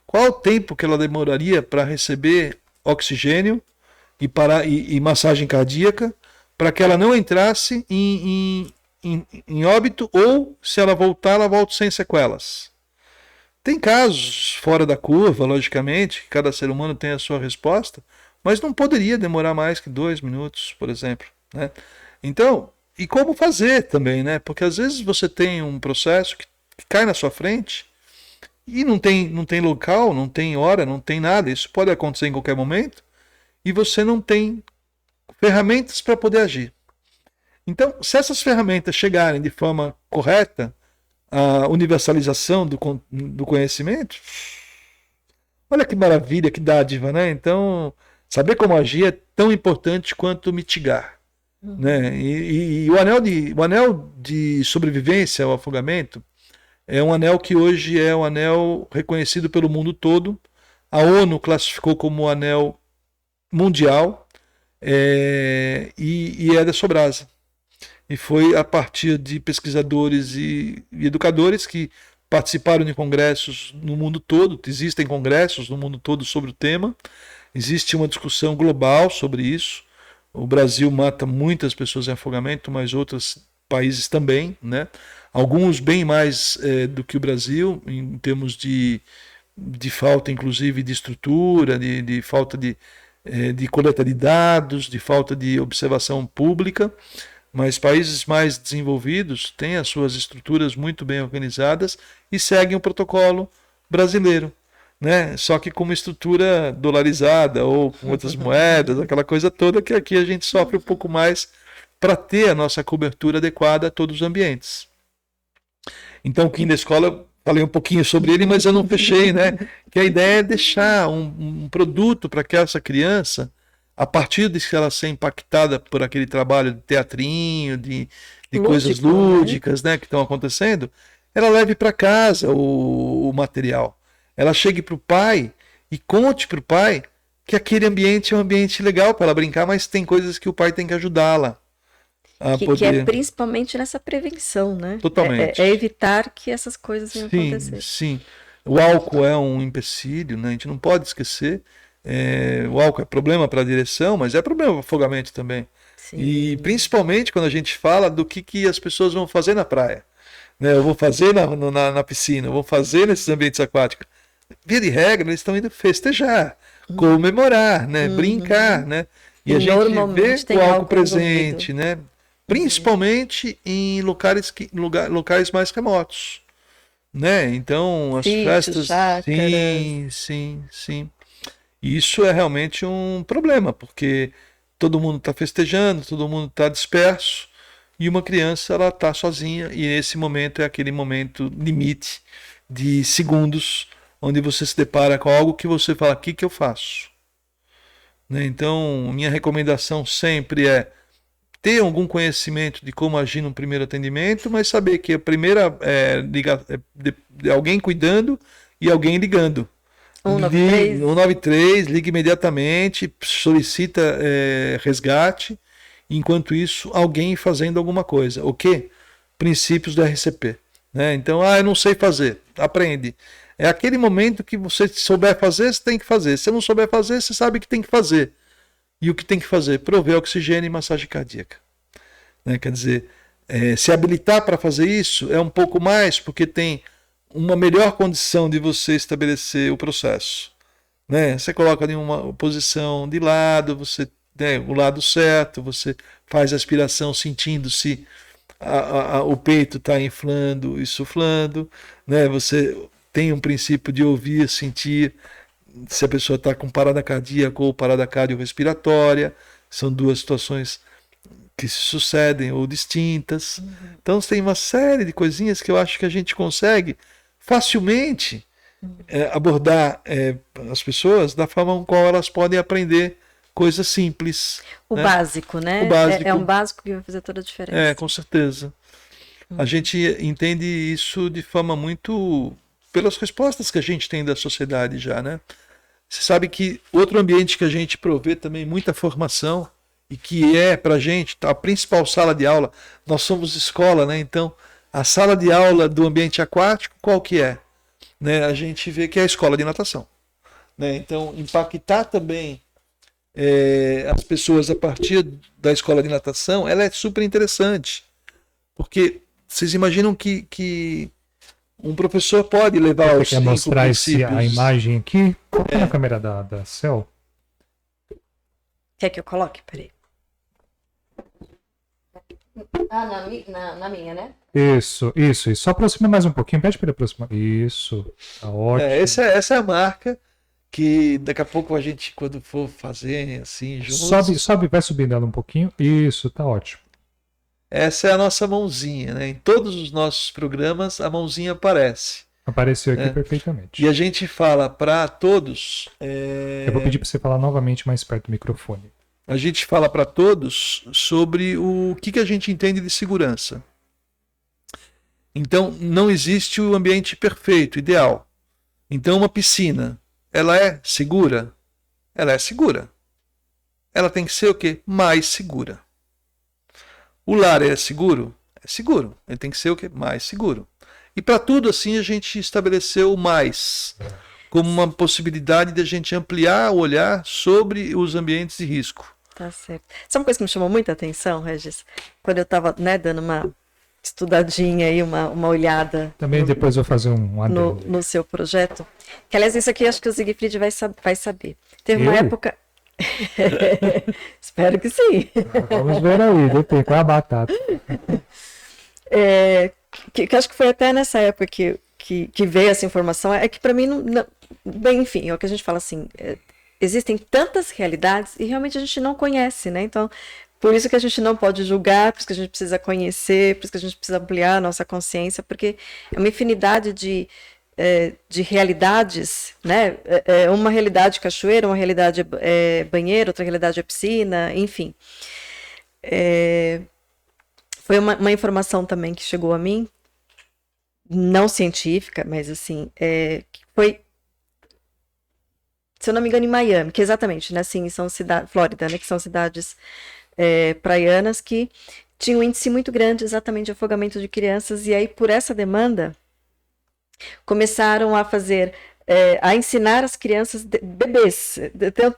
qual o tempo que ela demoraria para receber oxigênio e massagem cardíaca para que ela não entrasse em óbito, ou se ela voltar, ela volta sem sequelas? Tem casos fora da curva, logicamente, que cada ser humano tem a sua resposta, mas não poderia demorar mais que 2 minutos, por exemplo, né? Então, e como fazer também, né? Porque às vezes você tem um processo que cai na sua frente e não tem local, não tem hora, não tem nada. Isso pode acontecer em qualquer momento e você não tem ferramentas para poder agir. Então, se essas ferramentas chegarem de forma correta, a universalização do conhecimento, olha que maravilha, que dádiva, né? Então, saber como agir é tão importante quanto mitigar. Né? E o anel de sobrevivência ao afogamento é um anel que hoje é um anel reconhecido pelo mundo todo. A ONU classificou como um anel mundial e é da Sobrasa. E foi a partir de pesquisadores e educadores que participaram de congressos no mundo todo. Existem congressos no mundo todo sobre o tema. Existe uma discussão global sobre isso. O Brasil mata muitas pessoas em afogamento, mas outros países também, né? Alguns bem mais do que o Brasil, em termos de falta, inclusive, de estrutura, de falta de coleta de dados, de falta de observação pública. Mas países mais desenvolvidos têm as suas estruturas muito bem organizadas e seguem o protocolo brasileiro, né? Só que com uma estrutura dolarizada ou com outras moedas, aquela coisa toda, que aqui a gente sofre um pouco mais para ter a nossa cobertura adequada a todos os ambientes. Então, o Kim da escola, eu falei um pouquinho sobre ele, mas eu não fechei, né? Que a ideia é deixar um produto para que essa criança, a partir de ela ser impactada por aquele trabalho de teatrinho, de coisas lúdicas, né, que estão acontecendo, ela leve para casa o material. Ela chegue para o pai e conte para o pai que aquele ambiente é um ambiente legal para ela brincar, mas tem coisas que o pai tem que ajudá-la a poder... Que é principalmente nessa prevenção, né? Totalmente. É evitar que essas coisas venham acontecer. Sim. O álcool é um empecilho, né? A gente não pode esquecer. O álcool é problema para a direção, mas é problema para o afogamento também. Sim. E principalmente quando a gente fala do que as pessoas vão fazer na praia. Né? Eu vou fazer na piscina, eu vou fazer nesses ambientes aquáticos. Via de regra, eles estão indo festejar. comemorar, né? Brincar, né? E a gente vê o álcool presente, né? Principalmente em locais mais remotos, né? Então, as festas... Sim. Isso é realmente um problema, porque todo mundo está festejando, todo mundo está disperso, e uma criança ela está sozinha, e esse momento é aquele momento limite de segundos, onde você se depara com algo que você fala, o que eu faço? Né? Então, minha recomendação sempre é ter algum conhecimento de como agir no primeiro atendimento, mas saber que a primeira é de alguém cuidando e alguém ligando. 193, liga imediatamente, solicita resgate, enquanto isso, alguém fazendo alguma coisa. O quê? Princípios do RCP. Né? Então, eu não sei fazer, aprende. É aquele momento que você souber fazer, você tem que fazer. Se você não souber fazer, você sabe que tem que fazer. E o que tem que fazer? Prover oxigênio e massagem cardíaca. Né? Quer dizer, se habilitar para fazer isso é um pouco mais, porque tem uma melhor condição de você estabelecer o processo. Né? Você coloca em uma posição de lado, você o lado certo, você faz a aspiração sentindo se o peito está inflando e suflando, né? Você tem um princípio de ouvir, sentir se a pessoa está com parada cardíaca ou parada cardiorrespiratória. São duas situações que se sucedem ou distintas. Então tem uma série de coisinhas que eu acho que a gente consegue facilmente abordar as pessoas da forma com qual elas podem aprender coisas simples. O básico, né? O básico. É um básico que vai fazer toda a diferença. Com certeza. A gente entende isso de forma muito... pelas respostas que a gente tem da sociedade já, né? Você sabe que outro ambiente que a gente provê também muita formação e que é pra gente a principal sala de aula, nós somos escola, né? Então, a sala de aula do ambiente aquático, qual que é? Né? A gente vê que é a escola de natação. Né? Então, impactar também as pessoas a partir da escola de natação, ela é super interessante. Porque vocês imaginam que um professor pode levar os 5 mostrar princípios... a imagem aqui? Coloca na câmera da Cel. Quer que eu coloque? Peraí. Na minha, né? Isso. Só aproxima mais um pouquinho. Pede para ele aproximar. Isso. Tá ótimo. Essa é a marca que daqui a pouco a gente, quando for fazer assim, juntos... Sobe, vai subindo ela um pouquinho. Isso, tá ótimo. Essa é a nossa mãozinha, né? Em todos os nossos programas, a mãozinha aparece. Apareceu aqui perfeitamente. E a gente fala para todos... Eu vou pedir para você falar novamente mais perto do microfone. A gente fala para todos sobre o que a gente entende de segurança. Então, não existe o ambiente perfeito, ideal. Então, uma piscina, ela é segura? Ela é segura. Ela tem que ser o quê? Mais segura. O lar é seguro? É seguro. Ele tem que ser o quê? Mais seguro. E para tudo assim a gente estabeleceu o mais como uma possibilidade de a gente ampliar o olhar sobre os ambientes de risco. Tá certo. Sabe uma coisa que me chamou muita atenção, Regis? Quando eu estava dando uma estudadinha aí, uma olhada... Também depois eu vou fazer no seu projeto. Que, aliás, isso aqui acho que o Siegfried vai saber. Teve uma época... Espero que sim. Vamos ver aí, depende qual é a batata. Que acho que foi até nessa época que veio essa informação. É que para mim, bem, enfim, é o que a gente fala assim, existem tantas realidades e realmente a gente não conhece, né? Então, por isso que a gente não pode julgar, por isso que a gente precisa conhecer, por isso que a gente precisa ampliar a nossa consciência, porque é uma infinidade de realidades, né? Uma realidade cachoeira, uma realidade banheiro, outra realidade é piscina, enfim. Foi uma informação também que chegou a mim, não científica, mas assim, que foi, se eu não me engano, em Miami, que exatamente, né? Assim, são cidades, Flórida, né? Que são cidades praianas que tinham um índice muito grande exatamente de afogamento de crianças, e aí por essa demanda começaram a fazer, a ensinar as crianças, bebês.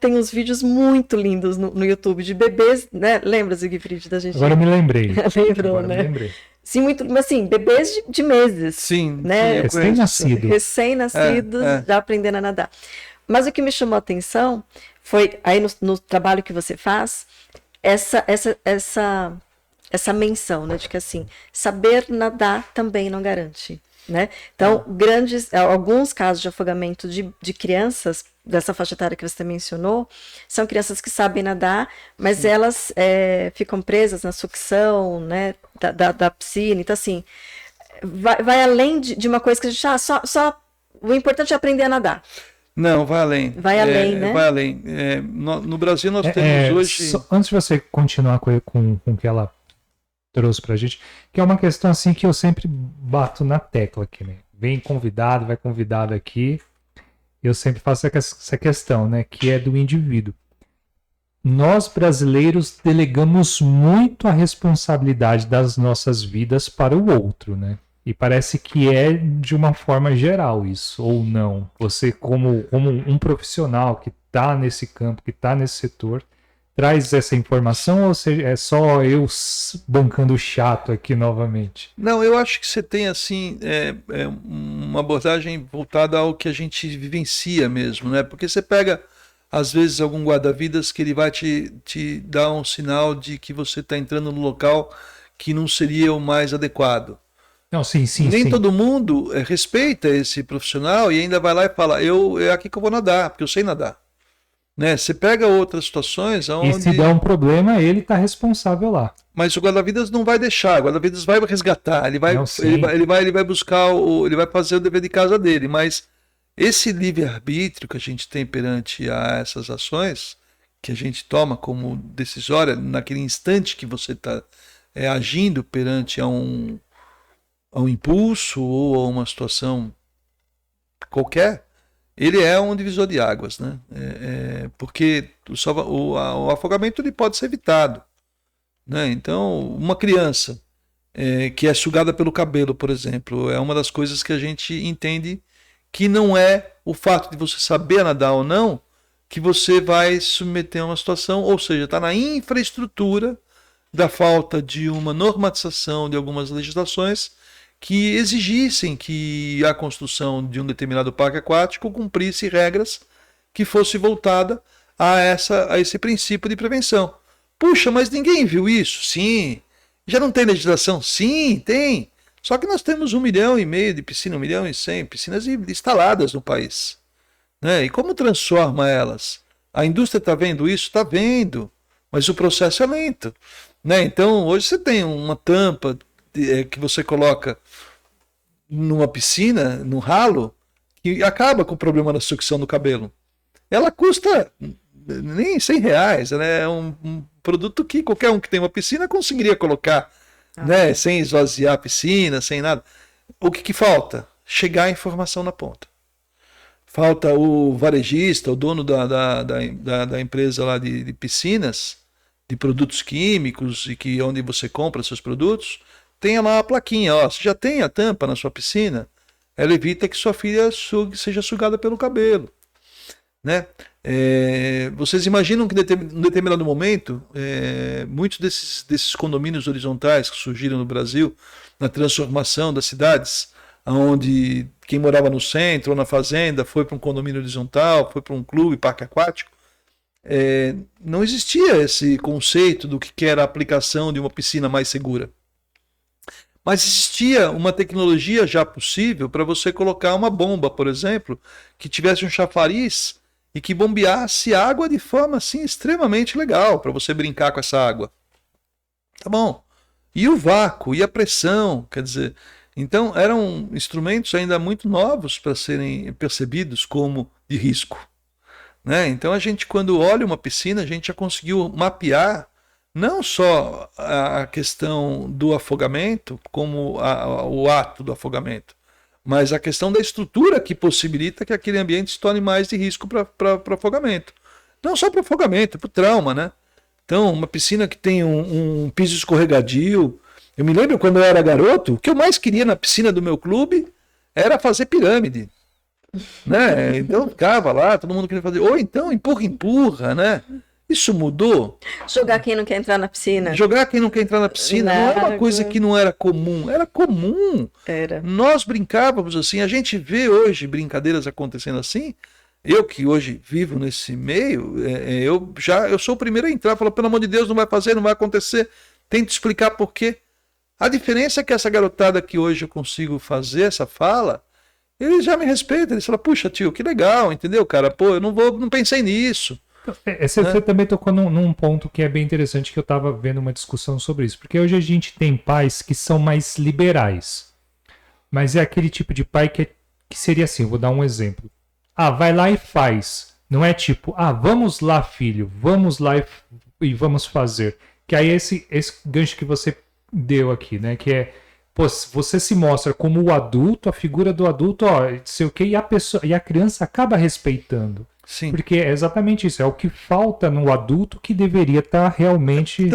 Tem uns vídeos muito lindos no YouTube de bebês, né? Lembra, Siegfried, da gente? Agora eu me lembrei. Lembrou, né? Me lembrei. Sim, muito, assim, bebês de meses. Sim, né? Recém-nascido. Recém-nascidos, já aprendendo a nadar. Mas o que me chamou a atenção foi, aí no trabalho que você faz, essa menção, né, de que assim, saber nadar também não garante, né? Então, alguns casos de afogamento de crianças dessa faixa etária que você mencionou, são crianças que sabem nadar, mas elas ficam presas na sucção, né, da piscina. Então, assim, vai além de uma coisa que a gente o importante é aprender a nadar. Não, vai além. Vai além, né? Vai além. No Brasil nós temos hoje... Antes de você continuar com o que ela trouxe pra gente, que é uma questão assim que eu sempre bato na tecla aqui, né? Vem convidado, vai convidado aqui, eu sempre faço essa questão, né? Que é do indivíduo. Nós brasileiros delegamos muito a responsabilidade das nossas vidas para o outro, né? E parece que é de uma forma geral isso, ou não. Você, como um profissional que está nesse campo, que está nesse setor, traz essa informação ou seja, é só eu bancando o chato aqui novamente? Não, eu acho que você tem assim uma abordagem voltada ao que a gente vivencia mesmo, né? Porque você pega, às vezes, algum guarda-vidas que ele vai te dar um sinal de que você está entrando no local que não seria o mais adequado. Não, sim. Nem todo mundo respeita esse profissional e ainda vai lá e fala, é aqui que eu vou nadar, porque eu sei nadar. Né? Você pega outras situações onde... E se der um problema, ele está responsável lá. Mas o guarda-vidas não vai deixar, o guarda-vidas vai resgatar, ele vai buscar, ele vai fazer o dever de casa dele, mas esse livre-arbítrio que a gente tem perante a essas ações, que a gente toma como decisória, naquele instante que você está agindo perante a um impulso ou a uma situação qualquer, ele é um divisor de águas, né? Porque o afogamento ele pode ser evitado, né? Então, uma criança que é sugada pelo cabelo, por exemplo, é uma das coisas que a gente entende que não é o fato de você saber nadar ou não que você vai submeter a uma situação, ou seja, está na infraestrutura da falta de uma normatização de algumas legislações que exigissem que a construção de um determinado parque aquático cumprisse regras que fosse voltada a esse princípio de prevenção. Puxa, mas ninguém viu isso? Sim. Já não tem legislação? Sim, tem. Só que nós temos 1,5 milhão de piscinas, 1.100.000 piscinas instaladas no país. Né? E como transforma elas? A indústria está vendo isso? Está vendo. Mas o processo é lento. Né? Então, hoje você tem uma tampa que você coloca numa piscina, no ralo, que acaba com o problema da sucção do cabelo. Ela custa nem R$100, ela é um produto que qualquer um que tem uma piscina conseguiria colocar, né, sem esvaziar a piscina, sem nada. O que falta? Chegar a informação na ponta. Falta o varejista, o dono da empresa lá de piscinas, de produtos químicos, e onde você compra seus produtos, tenha lá a plaquinha, você já tem a tampa na sua piscina, ela evita que sua filha seja sugada pelo cabelo. Né? Vocês imaginam que em determinado momento, muitos desses condomínios horizontais que surgiram no Brasil, na transformação das cidades, onde quem morava no centro ou na fazenda foi para um condomínio horizontal, foi para um clube, parque aquático, não existia esse conceito do que era a aplicação de uma piscina mais segura. Mas existia uma tecnologia já possível para você colocar uma bomba, por exemplo, que tivesse um chafariz e que bombeasse água de forma assim extremamente legal para você brincar com essa água. Tá bom. E o vácuo, e a pressão, quer dizer, então eram instrumentos ainda muito novos para serem percebidos como de risco. Né? Então a gente, quando olha uma piscina, a gente já conseguiu mapear não só a questão do afogamento, como o ato do afogamento, mas a questão da estrutura que possibilita que aquele ambiente se torne mais de risco para afogamento. Não só para afogamento, para o trauma, né? Então, uma piscina que tem um piso escorregadio. Eu me lembro quando eu era garoto, o que eu mais queria na piscina do meu clube era fazer pirâmide. Né? Então eu ficava lá, todo mundo queria fazer. Ou então empurra, né? Isso mudou. Jogar quem não quer entrar na piscina. Jogar quem não quer entrar na piscina não era uma coisa que não era comum. Era comum. Era. Nós brincávamos assim. A gente vê hoje brincadeiras acontecendo assim. Eu que hoje vivo nesse meio, eu sou o primeiro a entrar, falo, pelo amor de Deus, não vai fazer, não vai acontecer. Tento explicar por quê. A diferença é que essa garotada que hoje eu consigo fazer essa fala, eles já me respeitam, eles falam, puxa tio, que legal, entendeu, cara? Pô, eu não pensei nisso. Você também tocou num ponto que é bem interessante, que eu estava vendo uma discussão sobre isso. Porque hoje a gente tem pais que são mais liberais. Mas é aquele tipo de pai que seria assim, vou dar um exemplo. Vai lá e faz. Não é tipo, vamos lá, filho, vamos lá e vamos fazer. Que aí esse gancho que você deu aqui, né? Que é, pô, você se mostra como o adulto, a figura do adulto, sei o quê, e a criança acaba respeitando. Sim. Porque é exatamente isso, é o que falta no adulto que deveria estar realmente...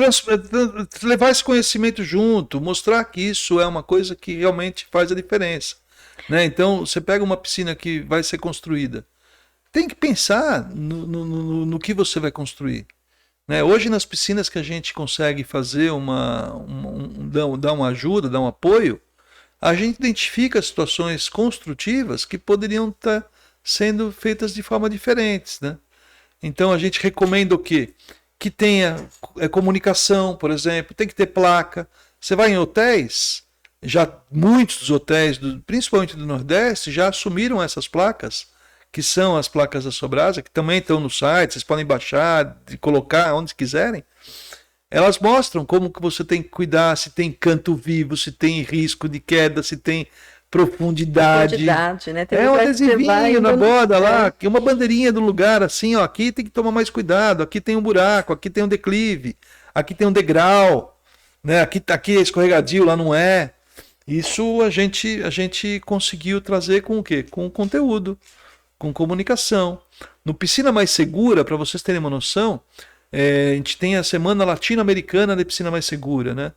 Levar esse conhecimento junto, mostrar que isso é uma coisa que realmente faz a diferença. Né? Então, você pega uma piscina que vai ser construída, tem que pensar no que você vai construir. Né? Hoje, nas piscinas que a gente consegue fazer dar uma ajuda, dar um apoio, a gente identifica situações construtivas que poderiam estar sendo feitas de forma diferentes, né? Então a gente recomenda o quê? Que tenha comunicação, por exemplo, tem que ter placa. Você vai em hotéis, já muitos dos hotéis, principalmente do Nordeste, já assumiram essas placas, que são as placas da Sobrasa, que também estão no site, vocês podem baixar e colocar onde quiserem. Elas mostram como que você tem que cuidar, se tem canto vivo, se tem risco de queda, se tem profundidade, né? Tem um adesivinho na borda lá, que é uma bandeirinha do lugar, assim, ó, aqui tem que tomar mais cuidado, aqui tem um buraco, aqui tem um declive, aqui tem um degrau, né? Aqui é escorregadio, lá não é. Isso a gente conseguiu trazer com o quê? Com conteúdo, com comunicação. No Piscina Mais Segura, para vocês terem uma noção, a gente tem a Semana Latino-Americana de Piscina Mais Segura, né?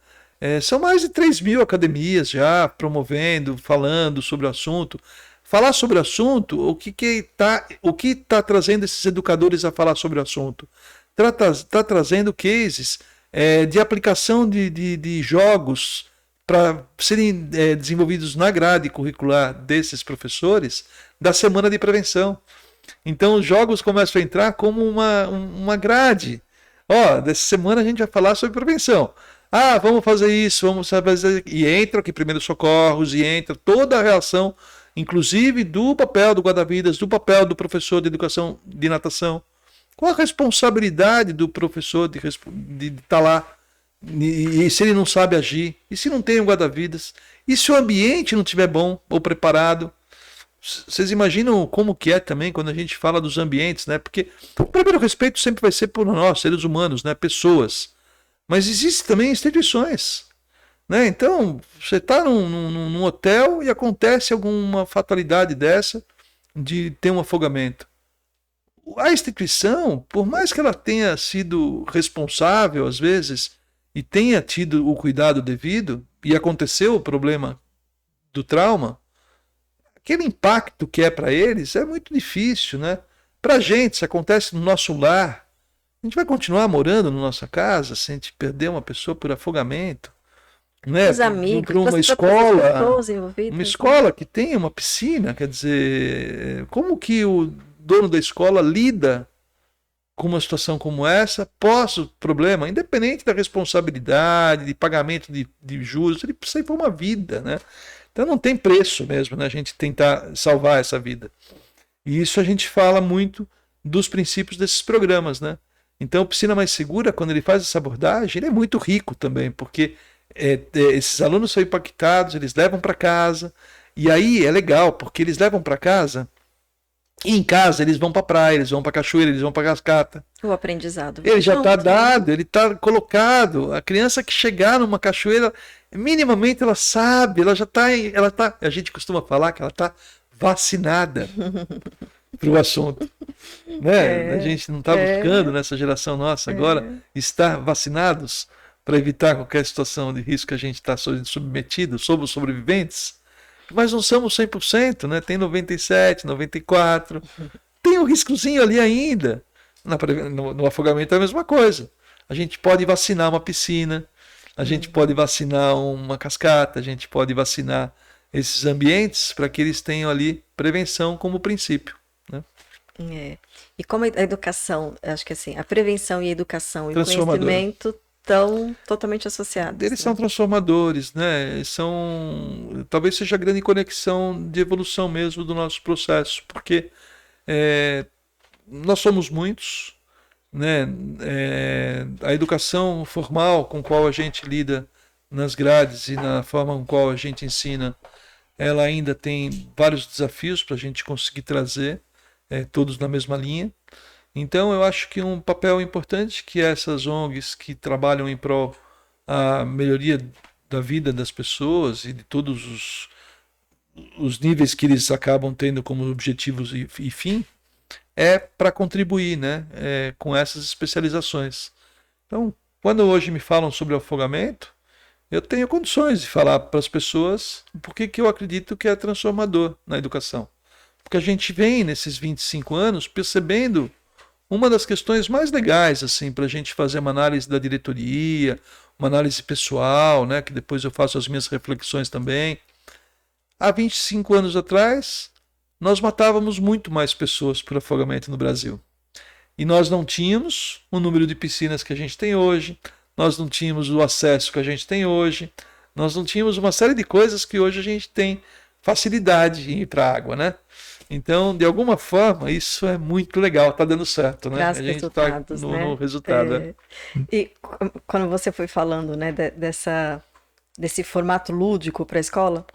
São mais de 3.000 academias já promovendo, falando sobre o assunto. Falar sobre o assunto, o que está trazendo esses educadores a falar sobre o assunto? Está trazendo cases de aplicação de jogos para serem desenvolvidos na grade curricular desses professores da Semana de Prevenção. Então os jogos começam a entrar como uma grade. Dessa semana a gente vai falar sobre prevenção. Vamos fazer isso, vamos fazer... E entra aqui primeiros socorros, e entra toda a relação, inclusive do papel do guarda-vidas, do papel do professor de educação de natação. Qual a responsabilidade do professor de estar lá? E se ele não sabe agir? E se não tem um guarda-vidas? E se o ambiente não estiver bom ou preparado? Vocês imaginam como que é também quando a gente fala dos ambientes, né? Porque o primeiro respeito sempre vai ser por nós, seres humanos, né? Pessoas. Mas existem também instituições, né? Então, você está num hotel e acontece alguma fatalidade dessa de ter um afogamento. A instituição, por mais que ela tenha sido responsável às vezes e tenha tido o cuidado devido e aconteceu o problema do trauma, aquele impacto que é para eles é muito difícil, né? Para a gente, se acontece no nosso lar, a gente vai continuar morando na nossa casa se a gente perder uma pessoa por afogamento, né? Os amigos, para uma escola que tem uma piscina, quer dizer, como que o dono da escola lida com uma situação como essa, pós o problema, independente da responsabilidade, de pagamento de juros, ele precisa ir para uma vida, né? Então não tem preço mesmo, né? A gente tentar salvar essa vida. E isso a gente fala muito dos princípios desses programas, né? Então, Piscina Mais Segura, quando ele faz essa abordagem, ele é muito rico também, porque esses alunos são impactados, eles levam para casa, e aí é legal, porque eles levam para casa, e em casa eles vão para praia, eles vão para cachoeira, eles vão para cascata. O aprendizado. Ele já está dado, ele está colocado. A criança que chegar numa cachoeira, minimamente ela sabe, ela tá, a gente costuma falar que ela está vacinada para o assunto. Né? A gente não está buscando nessa geração nossa agora estar vacinados para evitar qualquer situação de risco que a gente está submetido, somos sobreviventes, mas não somos 100%, né? Tem 97%, 94%, tem um riscozinho ali ainda. No afogamento é a mesma coisa. A gente pode vacinar uma piscina, a gente pode vacinar uma cascata, a gente pode vacinar esses ambientes para que eles tenham ali prevenção como princípio. Né? E como a educação, acho que assim, a prevenção e a educação e o Transformador. conhecimento estão totalmente associados. Eles são transformadores, né? Talvez seja a grande conexão de evolução mesmo do nosso processo, porque nós somos muitos, né? A educação formal com qual a gente lida nas grades e na forma com qual a gente ensina, ela ainda tem vários desafios para a gente conseguir trazer todos na mesma linha. Então eu acho que um papel importante que essas ONGs que trabalham em prol a melhoria da vida das pessoas e de todos os níveis que eles acabam tendo como objetivos e fim, é para contribuir, né, com essas especializações. Então, quando hoje me falam sobre afogamento, eu tenho condições de falar para as pessoas porque que eu acredito que é transformador na educação. Porque a gente vem nesses 25 anos percebendo uma das questões mais legais assim, para a gente fazer uma análise da diretoria, uma análise pessoal, né, que depois eu faço as minhas reflexões também. Há 25 anos atrás, nós matávamos muito mais pessoas por afogamento no Brasil. E nós não tínhamos o número de piscinas que a gente tem hoje, nós não tínhamos o acesso que a gente tem hoje, nós não tínhamos uma série de coisas que hoje a gente tem facilidade em ir para a água, né? Então, de alguma forma, isso é muito legal, tá dando certo, né? Traz a gente resultados, tá né? no resultado. E quando você foi falando, né, desse formato lúdico para a escola,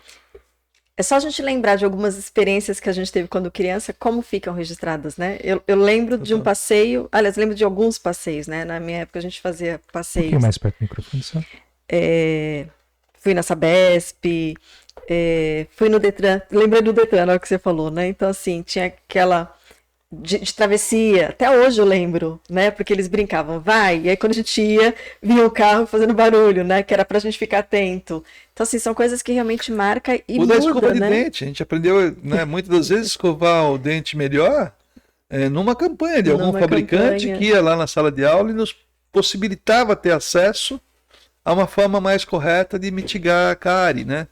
é só a gente lembrar de algumas experiências que a gente teve quando criança, como ficam registradas, né? Eu lembro de um passeio, aliás, lembro de alguns passeios, né? Na minha época a gente fazia passeios. Um pouquinho mais perto do microfone, só. Fui na Sabesp, fui no Detran, lembrei do Detran na hora que você falou, né? Então, assim, tinha aquela de travessia, até hoje eu lembro, né? Porque eles brincavam, vai, e aí quando a gente ia, vinha o carro fazendo barulho, né? Que era pra gente ficar atento. Então, assim, são coisas que realmente marcam e O da escova muda, de né? dente, a gente aprendeu, né, muitas das vezes escovar o dente melhor numa campanha de algum Numa fabricante campanha. que ia lá na sala de aula e nos possibilitava ter acesso a uma forma mais correta de mitigar a cárie, né?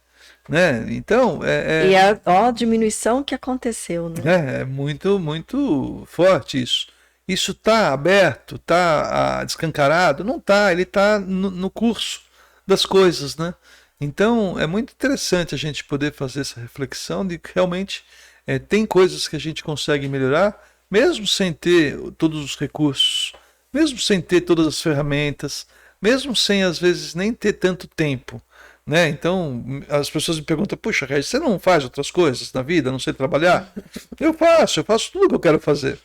Então, E a diminuição que aconteceu, né? é muito, muito forte isso. Isso está aberto, está descancarado? Não está, ele está no curso das coisas, né? Então, é muito interessante a gente poder fazer essa reflexão de que realmente tem coisas que a gente consegue melhorar, mesmo sem ter todos os recursos, mesmo sem ter todas as ferramentas, mesmo sem, às vezes, nem ter tanto tempo. Né? Então, as pessoas me perguntam, puxa, Regis, você não faz outras coisas na vida, não sei trabalhar? Eu faço tudo o que eu quero fazer.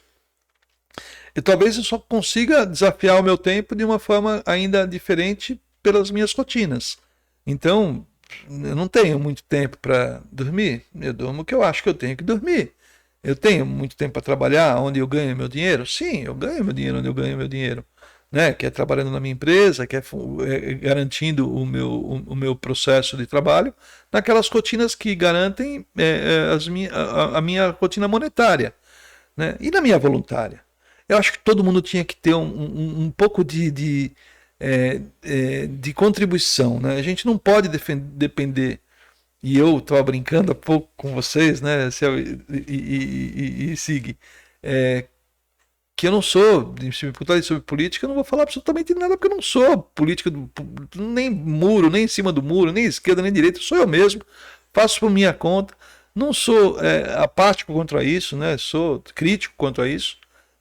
E talvez eu só consiga desafiar o meu tempo de uma forma ainda diferente pelas minhas rotinas. Então, eu não tenho muito tempo para dormir, eu durmo o que eu acho que eu tenho que dormir. Eu tenho muito tempo para trabalhar onde eu ganho meu dinheiro? Sim, eu ganho meu dinheiro onde eu ganho meu dinheiro. Né, que é trabalhando na minha empresa, que é garantindo o meu processo de trabalho, naquelas rotinas que garantem a minha rotina monetária. Né? E na minha voluntária. Eu acho que todo mundo tinha que ter um pouco de contribuição. Né? A gente não pode depender, e eu estava brincando há pouco com vocês, né, e Sig, que eu não sou, se me perguntarem sobre política, eu não vou falar absolutamente nada, porque eu não sou política, nem muro, nem em cima do muro, nem esquerda, nem direita, sou eu mesmo, faço por minha conta, não sou apático contra isso, né? Sou crítico quanto a isso,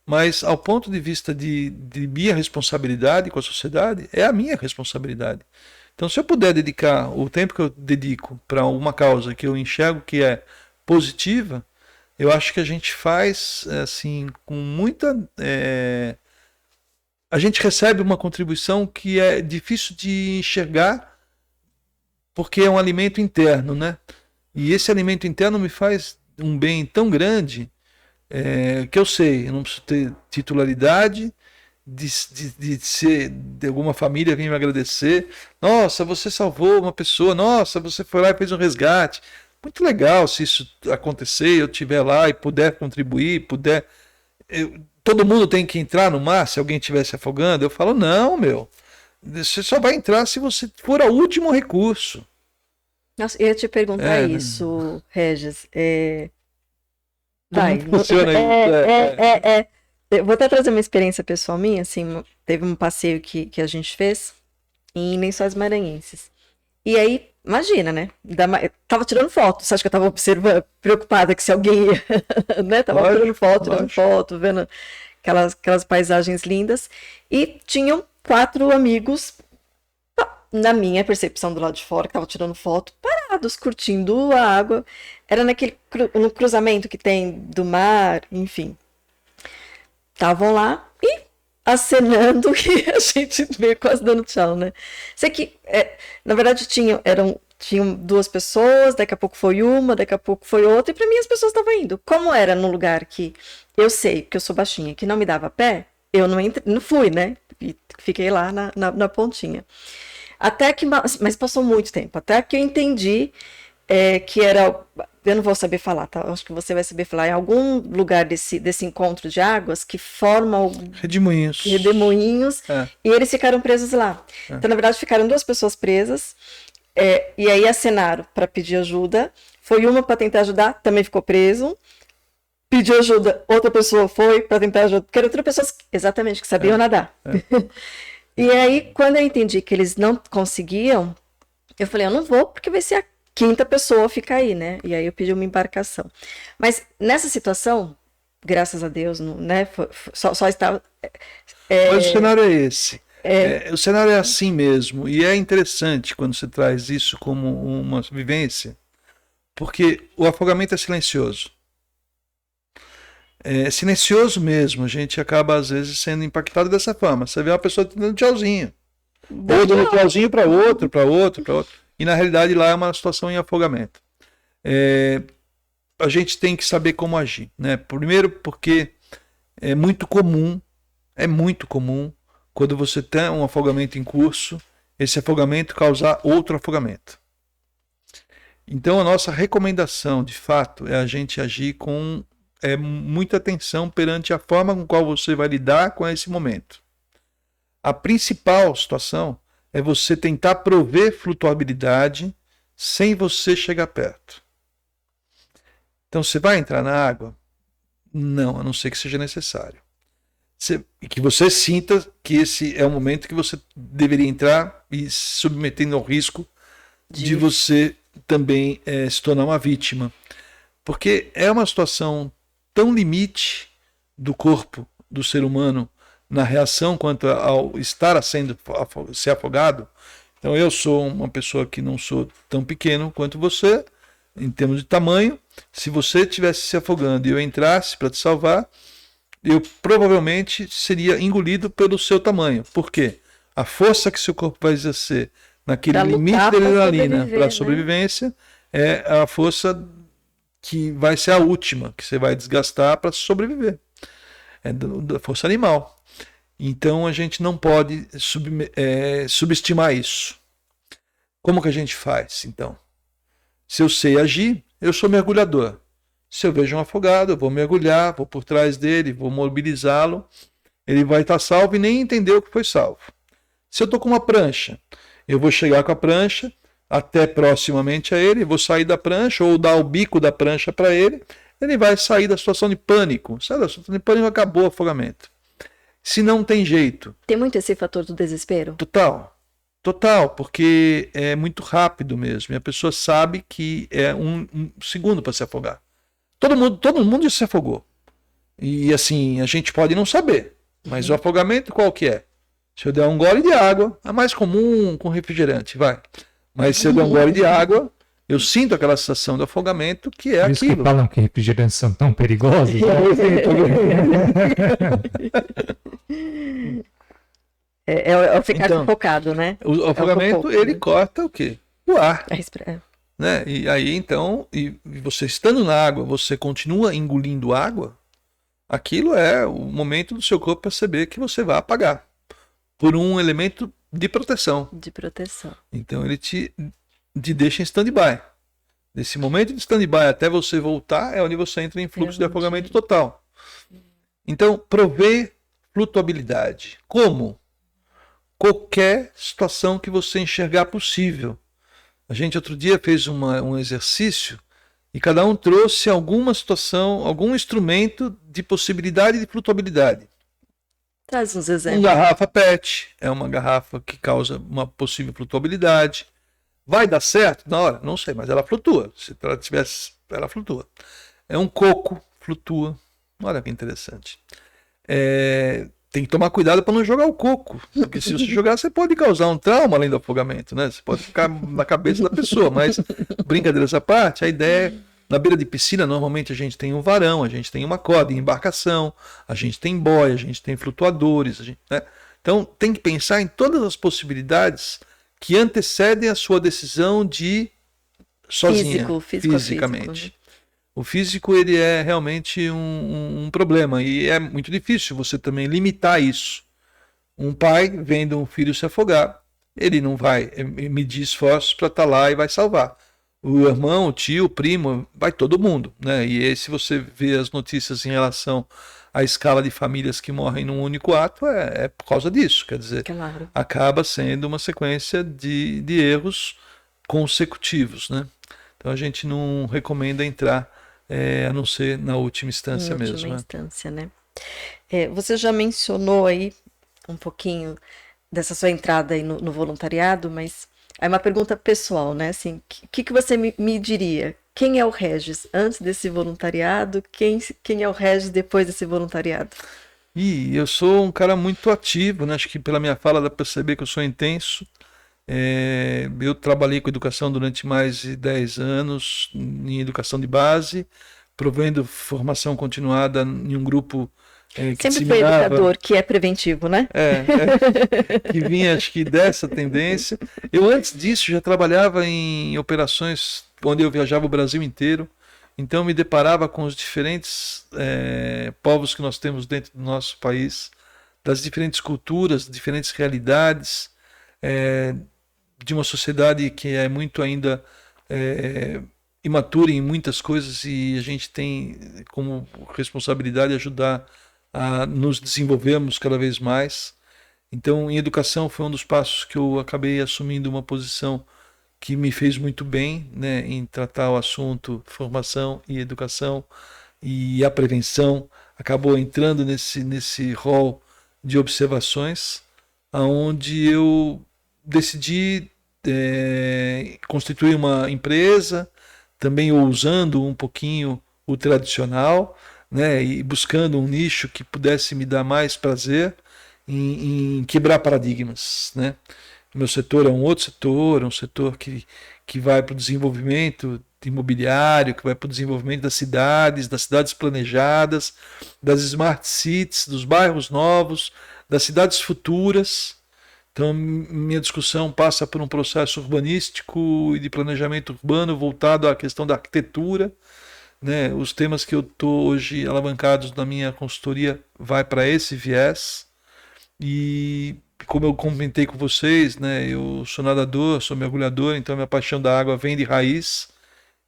mas ao ponto de vista de minha responsabilidade com a sociedade, é a minha responsabilidade. Então, se eu puder dedicar o tempo que eu dedico para uma causa que eu enxergo que é positiva, eu acho que a gente faz assim com muita. A gente recebe uma contribuição que é difícil de enxergar porque é um alimento interno, né? E esse alimento interno me faz um bem tão grande que eu sei, eu não preciso ter titularidade de ser de alguma família vir me agradecer. Nossa, você salvou uma pessoa. Nossa, você foi lá e fez um resgate. Muito legal se isso acontecer, eu estiver lá e puder contribuir, todo mundo tem que entrar no mar se alguém estiver se afogando. Eu falo, não, meu. Você só vai entrar se você for o último recurso. Nossa, eu ia te perguntar isso, Regis. Vai. Como funciona isso? Eu vou até trazer uma experiência pessoal minha, assim, teve um passeio que a gente fez em Lençóis Maranhenses. E aí, imagina, né? Tava tirando foto. Você acha que eu tava observando, preocupada que se alguém ia, né? Tava tirando foto, vendo aquelas paisagens lindas. E tinham 4 amigos, na minha percepção do lado de fora, que estavam tirando foto, parados, curtindo a água. Era no cruzamento que tem do mar, enfim. Estavam lá e acenando e a gente veio quase dando tchau, né? Sei que, na verdade, tinham 2 pessoas, daqui a pouco foi uma, daqui a pouco foi outra, e para mim as pessoas estavam indo. Como era num lugar que eu sei, porque eu sou baixinha, que não me dava pé, eu não fui, né? E fiquei lá na pontinha. Mas passou muito tempo, até que eu entendi que era... Eu não vou saber falar, tá? Acho que você vai saber falar. Em algum lugar desse encontro de águas que formam redemoinhos e eles ficaram presos lá. Então, na verdade, ficaram 2 pessoas presas e aí acenaram para pedir ajuda. Foi uma para tentar ajudar, também ficou preso. Pediu ajuda, outra pessoa foi para tentar ajudar, porque eram 3 pessoas exatamente que sabiam nadar. E aí, quando eu entendi que eles não conseguiam, eu falei, eu não vou, porque vai ser a 5ª pessoa a ficar aí, né? E aí eu pedi uma embarcação. Mas nessa situação, graças a Deus, né? Só estava... Mas o cenário é esse. O cenário é assim mesmo. E é interessante quando você traz isso como uma vivência, porque o afogamento é silencioso. É silencioso mesmo. A gente acaba, às vezes, sendo impactado dessa forma. Você vê uma pessoa dando tchauzinho. Ou dando tchauzinho para outro. E na realidade lá é uma situação em afogamento. A gente tem que saber como agir, né? Primeiro porque é muito comum quando você tem um afogamento em curso, esse afogamento causar outro afogamento. Então a nossa recomendação, de fato, é a gente agir com muita atenção perante a forma com qual você vai lidar com esse momento. A principal situação é você tentar prover flutuabilidade sem você chegar perto. Então, você vai entrar na água? Não, a não ser que seja necessário. E que você sinta que esse é o momento que você deveria entrar e se submetendo ao risco de você também se tornar uma vítima. Porque é uma situação tão limite do corpo do ser humano na reação quanto ao estar ser afogado. Então eu sou uma pessoa que não sou tão pequeno quanto você, em termos de tamanho. Se você estivesse se afogando e eu entrasse para te salvar, eu provavelmente seria engolido pelo seu tamanho. Por quê? A força que seu corpo vai exercer naquele limite de adrenalina para a sobrevivência é a força que vai ser a última que você vai desgastar para sobreviver. É da força animal. Então a gente não pode subestimar isso. Como que a gente faz, então? Se eu sei agir, eu sou mergulhador. Se eu vejo um afogado, eu vou mergulhar, vou por trás dele, vou mobilizá-lo. Ele vai estar salvo e nem entender o que foi salvo. Se eu estou com uma prancha, eu vou chegar com a prancha até proximamente a ele, vou sair da prancha ou dar o bico da prancha para ele, ele vai sair da situação de pânico. Sai da situação de pânico, acabou o afogamento. Se não tem jeito. Tem muito esse fator do desespero? Total, porque é muito rápido mesmo. E a pessoa sabe que é um segundo para se afogar. Todo mundo já se afogou. E assim, a gente pode não saber. Mas o afogamento qual que é? Se eu der um gole de água, é mais comum com refrigerante, vai. Mas se eu der um gole de água, eu sinto aquela sensação de afogamento que é por isso aquilo. Que falam que refrigerantes são tão perigosos. É ficar sufocado, né? O afogamento, ele corta o quê? O ar. Né? E aí, então, e você estando na água, você continua engolindo água, aquilo é o momento do seu corpo perceber que você vai apagar. Por um elemento de proteção. Então, ele te deixa em stand-by. Nesse momento de stand-by até você voltar, é onde você entra em fluxo de afogamento total. Então, prover flutuabilidade. Como? Qualquer situação que você enxergar possível. A gente outro dia fez um exercício E cada um trouxe alguma situação, algum instrumento de possibilidade de flutuabilidade. Traz uns exemplos. Uma garrafa PET é uma garrafa que causa uma possível flutuabilidade. Vai dar certo na hora? Não sei, mas ela flutua. Se ela tivesse, ela flutua. É um coco, flutua. Olha que interessante. Tem que tomar cuidado para não jogar o coco, porque se você jogar, você pode causar um trauma além do afogamento, né? Você pode ficar na cabeça da pessoa, mas brincadeiras à parte, a ideia é, na beira de piscina, normalmente a gente tem um varão, a gente tem uma corda em embarcação, a gente tem boia, a gente tem flutuadores, né? Então tem que pensar em todas as possibilidades que antecedem a sua decisão de ir sozinha, fisicamente. O físico, ele é realmente um problema, e é muito difícil você também limitar isso. Um pai vendo um filho se afogar, ele não vai medir esforços para estar lá e vai salvar. O irmão, o tio, o primo, vai todo mundo, né? E aí, se você vê as notícias em relação à escala de famílias que morrem num único ato, é por causa disso, quer dizer, Claro. acaba sendo uma sequência de erros consecutivos, né? Então a gente não recomenda entrar a não ser na última instância mesmo. Na última instância, né? Você já mencionou aí um pouquinho dessa sua entrada aí no voluntariado, mas é uma pergunta pessoal, né? Assim, o que você me diria? Quem é o Regis antes desse voluntariado? Quem é o Regis depois desse voluntariado? Eu sou um cara muito ativo, né? Acho que pela minha fala dá para perceber que eu sou intenso. Eu trabalhei com educação durante mais de 10 anos em educação de base, provendo formação continuada em um grupo que sempre foi educador, que é preventivo, né? Que vinha, acho que dessa tendência. Eu antes disso já trabalhava em operações onde eu viajava o Brasil inteiro, então me deparava com os diferentes povos que nós temos dentro do nosso país, das diferentes culturas, diferentes realidades, de uma sociedade que é muito ainda imatura em muitas coisas, e a gente tem como responsabilidade ajudar a nos desenvolvermos cada vez mais. Então, em educação foi um dos passos que eu acabei assumindo uma posição que me fez muito bem, né, em tratar o assunto formação e educação, e a prevenção acabou entrando nesse rol de observações, aonde eu decidi constituir uma empresa, também usando um pouquinho o tradicional, né, e buscando um nicho que pudesse me dar mais prazer em quebrar paradigmas, né? O meu setor é um outro setor, é um setor que vai para o desenvolvimento imobiliário, que vai para o desenvolvimento das cidades planejadas, das smart cities, dos bairros novos, das cidades futuras. Então, minha discussão passa por um processo urbanístico e de planejamento urbano voltado à questão da arquitetura, né? Os temas que eu estou hoje alavancados na minha consultoria vai para esse viés. E como eu comentei com vocês, né, eu sou nadador, sou mergulhador, então minha paixão da água vem de raiz.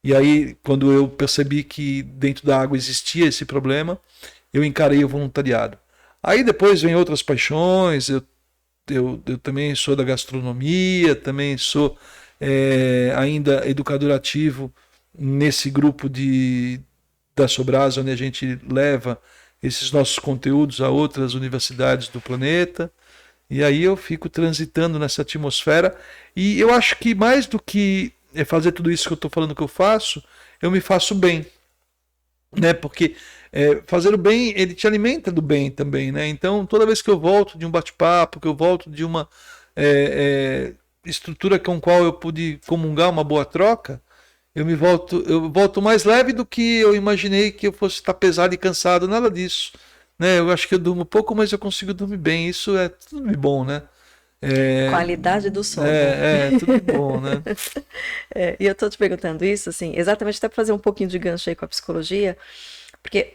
E aí, quando eu percebi que dentro da água existia esse problema, eu encarei o voluntariado. Aí depois vem outras paixões, eu também sou da gastronomia, também sou ainda educador ativo nesse grupo da Sobrasa, onde a gente leva esses nossos conteúdos a outras universidades do planeta. E aí eu fico transitando nessa atmosfera, e eu acho que mais do que fazer tudo isso que eu estou falando que eu faço, eu me faço bem, né? Porque fazer o bem, ele te alimenta do bem também, né? Então toda vez que eu volto de um bate-papo, que eu volto de uma estrutura com a qual eu pude comungar uma boa troca, eu volto mais leve do que eu imaginei que eu fosse estar pesado e cansado, nada disso, né? Eu acho que eu durmo pouco, mas eu consigo dormir bem, isso é tudo de bom, né? Qualidade do sono. Tudo de bom, né? E eu estou te perguntando isso, assim, exatamente até para fazer um pouquinho de gancho aí com a psicologia, porque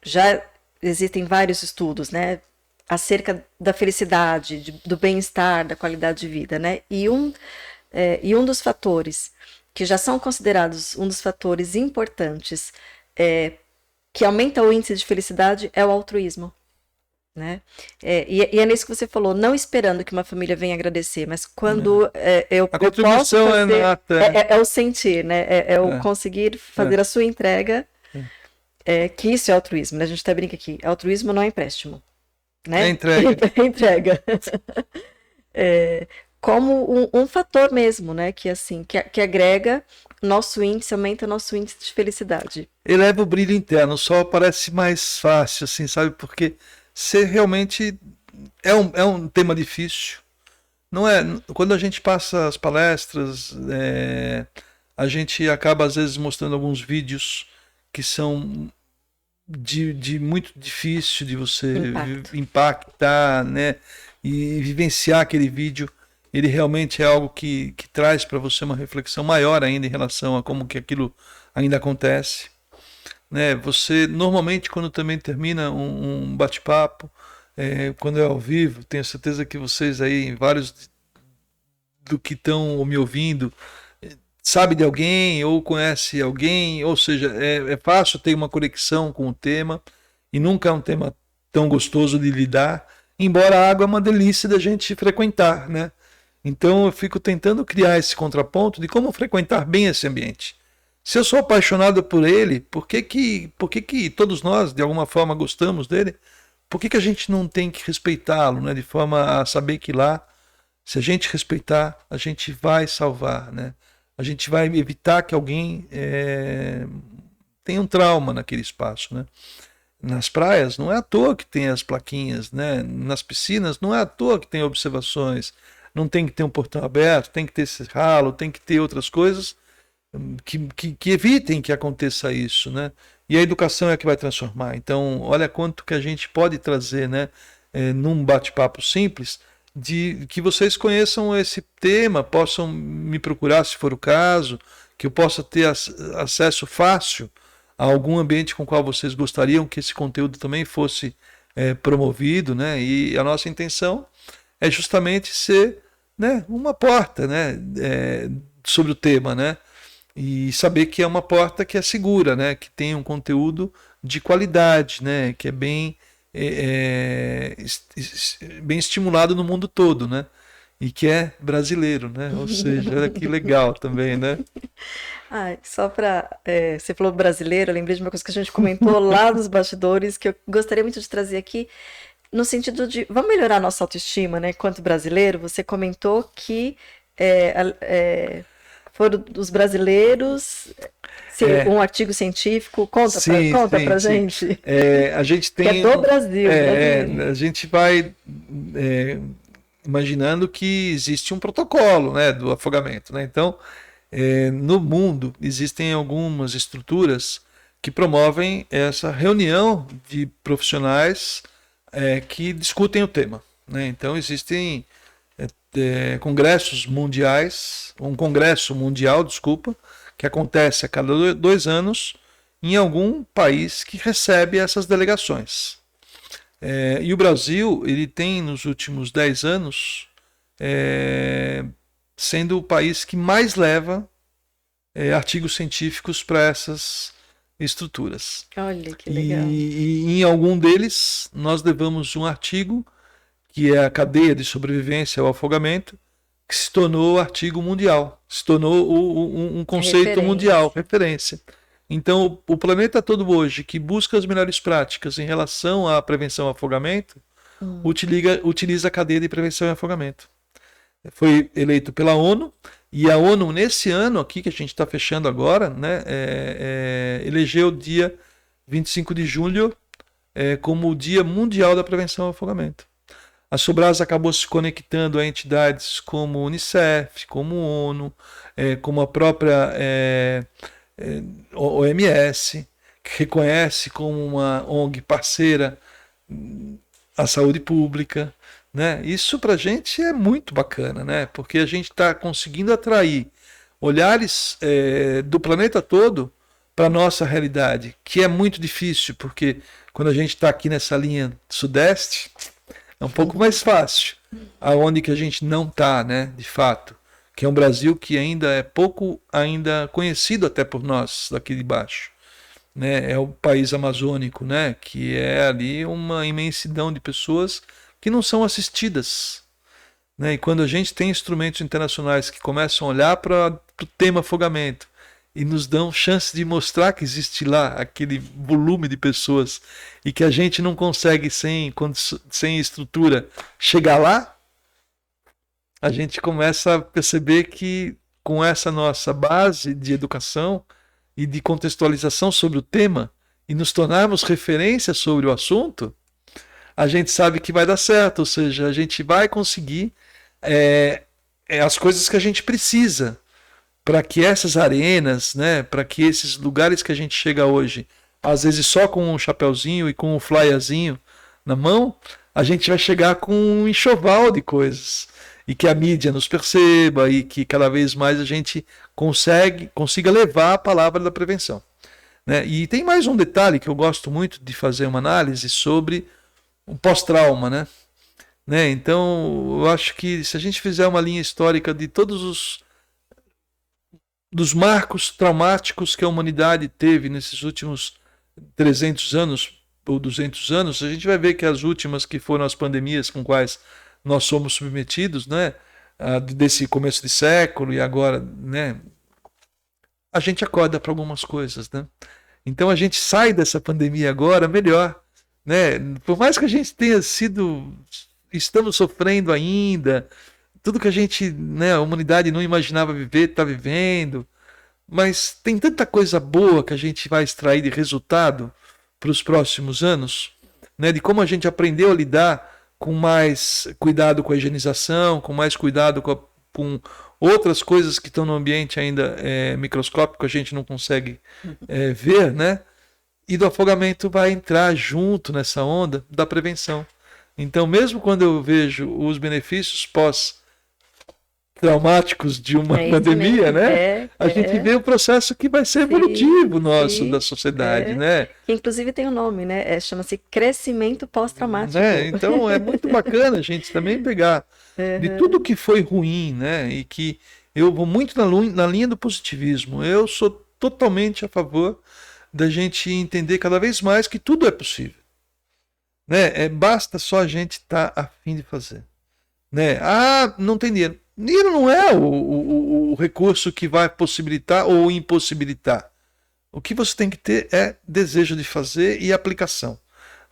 já existem vários estudos, né, acerca da felicidade, do bem-estar, da qualidade de vida, né? E um dos fatores que já são considerados um dos fatores importantes que aumenta o índice de felicidade é o altruísmo, né? E é nisso que você falou, não esperando que uma família venha agradecer, mas quando eu A posso contribuição fazer, é nata. é o sentir, né? É o conseguir fazer a sua entrega, que isso é altruísmo, né? A gente até brinca aqui, altruísmo não é empréstimo, né? É entrega. É entrega. Como um fator mesmo, né? Que assim, que agrega nosso índice, aumenta nosso índice de felicidade. Eleva o brilho interno, só parece mais fácil, assim, sabe? Porque ser realmente é um tema difícil. Não é? Quando a gente passa as palestras, a gente acaba às vezes mostrando alguns vídeos que são de muito difícil de você impactar, né? E vivenciar aquele vídeo. Ele realmente é algo que traz para você uma reflexão maior ainda em relação a como que aquilo ainda acontece, né? Você normalmente quando também termina um bate-papo, quando é ao vivo, tenho certeza que vocês aí, vários do que estão me ouvindo, sabe de alguém ou conhece alguém, ou seja, é fácil ter uma conexão com o tema e nunca é um tema tão gostoso de lidar, embora a água é uma delícia da gente frequentar, né? Então eu fico tentando criar esse contraponto de como frequentar bem esse ambiente. Se eu sou apaixonado por ele, por que todos nós de alguma forma gostamos dele? Por que a gente não tem que respeitá-lo, né? De forma a saber que lá, se a gente respeitar, a gente vai salvar, né? A gente vai evitar que alguém tenha um trauma naquele espaço, né? Nas praias não é à toa que tem as plaquinhas, né? Nas piscinas não é à toa que tem observações. Não tem que ter um portão aberto, tem que ter esse ralo, tem que ter outras coisas que evitem que aconteça isso, né? E a educação é a que vai transformar. Então, olha quanto que a gente pode trazer, né? Num bate-papo simples, de que vocês conheçam esse tema, possam me procurar se for o caso, que eu possa ter acesso fácil a algum ambiente com o qual vocês gostariam que esse conteúdo também fosse promovido, né? E a nossa intenção é justamente ser, né, uma porta, né, sobre o tema, né? E saber que é uma porta que é segura, né? Que tem um conteúdo de qualidade, né? Que é bem estimulado no mundo todo, né? E que é brasileiro, né? Ou seja, olha que legal também, né? Só para. Você falou brasileiro, eu lembrei de uma coisa que a gente comentou lá nos bastidores, que eu gostaria muito de trazer aqui, no sentido de. Vamos melhorar a nossa autoestima, né? Enquanto brasileiro, você comentou que foram os brasileiros. Um artigo científico, conta pra gente. A gente tem. Que é do Brasil. A gente vai imaginando que existe um protocolo, né, do afogamento, né? Então, no mundo existem algumas estruturas que promovem essa reunião de profissionais que discutem o tema, né? Então existem congressos mundiais, um congresso mundial, desculpa, que acontece a cada 2 anos em algum país que recebe essas delegações. E o Brasil, ele tem nos últimos 10 anos sendo o país que mais leva artigos científicos para essas estruturas. Olha que legal. E em algum deles nós levamos um artigo que é a cadeia de sobrevivência ao afogamento, que se tornou artigo mundial, se tornou um conceito mundial, referência. Então, o planeta todo hoje que busca as melhores práticas em relação à prevenção ao afogamento, utiliza a cadeia de prevenção e afogamento. Foi eleito pela ONU, e a ONU, nesse ano aqui, que a gente está fechando agora, né, elegeu o dia 25 de julho como o Dia Mundial da Prevenção ao Afogamento. A Sobrasa acabou se conectando a entidades como o Unicef, como a ONU, como a própria OMS, que reconhece como uma ONG parceira a saúde pública, né? Isso para a gente é muito bacana, né? Porque a gente está conseguindo atrair olhares do planeta todo para a nossa realidade, que é muito difícil, porque quando a gente está aqui nessa linha sudeste, é um pouco mais fácil, aonde que a gente não está, né, de fato, que é um Brasil que ainda é pouco conhecido até por nós daqui de baixo. né? É o país amazônico, né? Que é ali uma imensidão de pessoas que não são assistidas, né? E quando a gente tem instrumentos internacionais que começam a olhar para o tema afogamento e nos dão chance de mostrar que existe lá aquele volume de pessoas e que a gente não consegue sem estrutura chegar lá, a gente começa a perceber que com essa nossa base de educação e de contextualização sobre o tema e nos tornarmos referência sobre o assunto, a gente sabe que vai dar certo, ou seja, a gente vai conseguir as coisas que a gente precisa para que essas arenas, né, para que esses lugares que a gente chega hoje, às vezes só com um chapeuzinho e com um flyerzinho na mão, a gente vai chegar com um enxoval de coisas. E que a mídia nos perceba e que cada vez mais a gente consiga levar a palavra da prevenção, né? E tem mais um detalhe que eu gosto muito de fazer uma análise sobre o pós-trauma, né? Então, eu acho que se a gente fizer uma linha histórica de todos dos marcos traumáticos que a humanidade teve nesses últimos 300 anos ou 200 anos, a gente vai ver que as últimas, que foram as pandemias com quais nós somos submetidos, né, desse começo de século e agora, né, a gente acorda para algumas coisas, né? Então a gente sai dessa pandemia agora melhor, né? Por mais que a gente estamos sofrendo ainda, tudo que a gente, né, a humanidade não imaginava viver, está vivendo, mas tem tanta coisa boa que a gente vai extrair de resultado para os próximos anos, né, de como a gente aprendeu a lidar com mais cuidado com a higienização, com mais cuidado com outras coisas que estão no ambiente ainda microscópico, a gente não consegue ver, né? E do afogamento vai entrar junto nessa onda da prevenção. Então, mesmo quando eu vejo os benefícios pós-traumáticos de uma pandemia, né? A gente vê o processo que vai ser evolutivo da sociedade, né? Que inclusive tem um nome, né? Chama-se crescimento pós-traumático. Então é muito bacana a gente também pegar de tudo que foi ruim, né? E que eu vou muito na linha do positivismo. Eu sou totalmente a favor da gente entender cada vez mais que tudo é possível, né? Basta só a gente estar a fim de fazer, né? Não tem dinheiro. Dinheiro não é o recurso que vai possibilitar ou impossibilitar. O que você tem que ter é desejo de fazer e aplicação.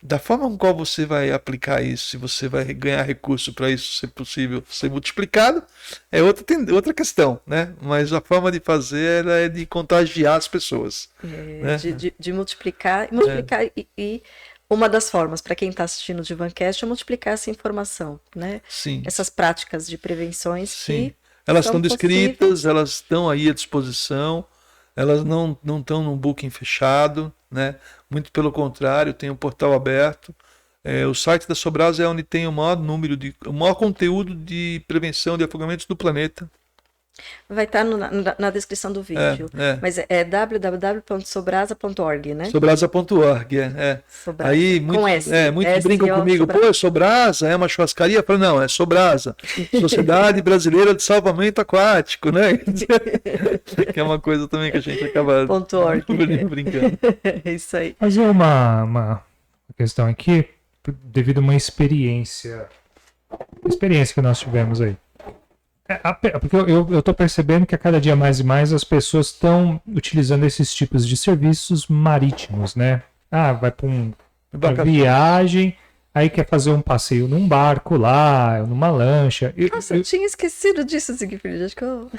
Da forma com qual você vai aplicar isso, se você vai ganhar recurso para isso ser possível ser multiplicado, é outra questão, né? Mas a forma de fazer é de contagiar as pessoas. Né? De multiplicar e uma das formas, para quem está assistindo o Divancast, é multiplicar essa informação, né? Sim. Essas práticas de prevenções. Sim. Elas estão descritas, elas estão aí à disposição, elas não estão num booking fechado, né? Muito pelo contrário, tem um portal aberto. O site da Sobrasa é onde tem o maior conteúdo de prevenção de afogamentos do planeta. Vai estar na descrição do vídeo. Mas é www.sobrasa.org, né? Sobrasa.org, Sobrasa. Aí muitos brincam comigo, Sobrasa. Pô, Sobrasa é uma churrascaria? Eu falo, não, é Sobrasa, Sociedade Brasileira de Salvamento Aquático, né? Que é uma coisa também que a gente acaba .org. brincando. É isso aí. Mas uma questão aqui, devido a uma experiência que nós tivemos aí. Porque eu estou percebendo que a cada dia mais e mais as pessoas estão utilizando esses tipos de serviços marítimos, né? Vai para uma viagem, aí quer fazer um passeio num barco lá, numa lancha. Nossa, eu tinha esquecido disso, Siegfried. Acho que eu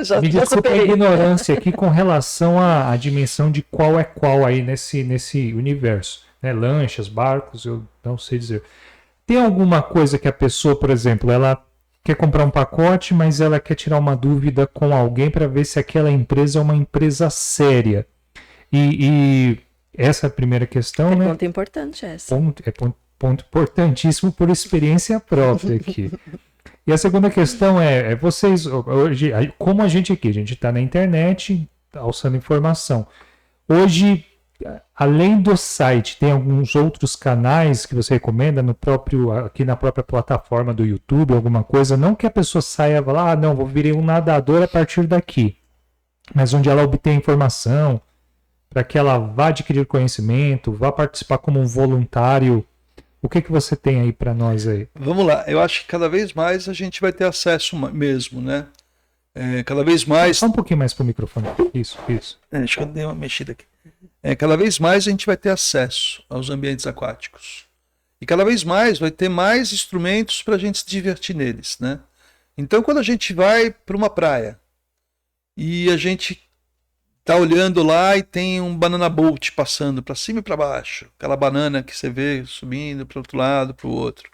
já me desculpa a ignorância aqui com relação à dimensão de qual é qual aí nesse universo, né? Lanchas, barcos, eu não sei dizer. Tem alguma coisa que a pessoa, por exemplo, ela quer comprar um pacote, mas ela quer tirar uma dúvida com alguém para ver se aquela empresa é uma empresa séria. E essa é a primeira questão, né? Ponto importante essa. Ponto importantíssimo por experiência própria aqui. E a segunda questão é vocês, hoje, como a gente está na internet, alçando informação. Hoje, além do site, tem alguns outros canais que você recomenda aqui na própria plataforma do YouTube, alguma coisa? Não que a pessoa saia e fale, não, vou virar um nadador a partir daqui. Mas onde ela obtém informação, para que ela vá adquirir conhecimento, vá participar como um voluntário? O que você tem aí para nós aí? Vamos lá, eu acho que cada vez mais a gente vai ter acesso mesmo, né? Cada vez mais. Só um pouquinho mais para o microfone. Isso. Acho que eu dei uma mexida aqui. Cada vez mais a gente vai ter acesso aos ambientes aquáticos. E cada vez mais vai ter mais instrumentos para a gente se divertir neles, né? Então, quando a gente vai para uma praia e a gente tá olhando lá e tem um banana boat passando para cima e para baixo, aquela banana que você vê subindo para o outro lado, para o outro,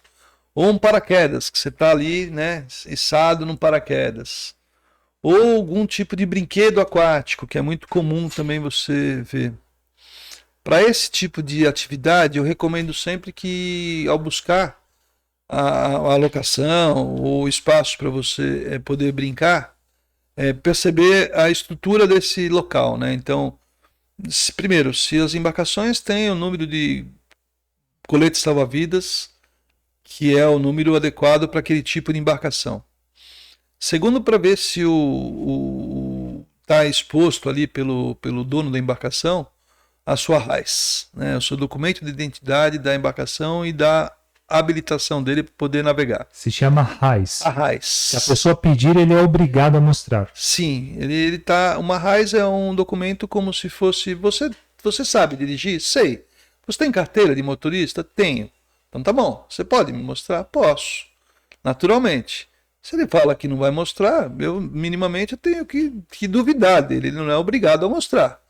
ou um paraquedas que você tá ali, né, içado num paraquedas, ou algum tipo de brinquedo aquático que é muito comum também você ver. Para esse tipo de atividade, eu recomendo sempre que, ao buscar a locação ou espaço para você poder brincar, perceber a estrutura desse local, né? Então, primeiro, se as embarcações têm o número de coletes salva-vidas, que é o número adequado para aquele tipo de embarcação. Segundo, para ver se está exposto ali pelo dono da embarcação a sua RAIS, né? O seu documento de identidade da embarcação e da habilitação dele para poder navegar. Se chama RAIS. A RAIS. Se a pessoa pedir, ele é obrigado a mostrar. Sim, ele tá. Uma RAIS é um documento como se fosse. Você sabe dirigir? Sei. Você tem carteira de motorista? Tenho. Então tá bom. Você pode me mostrar? Posso. Naturalmente. Se ele fala que não vai mostrar, minimamente eu tenho que duvidar dele. Ele não é obrigado a mostrar.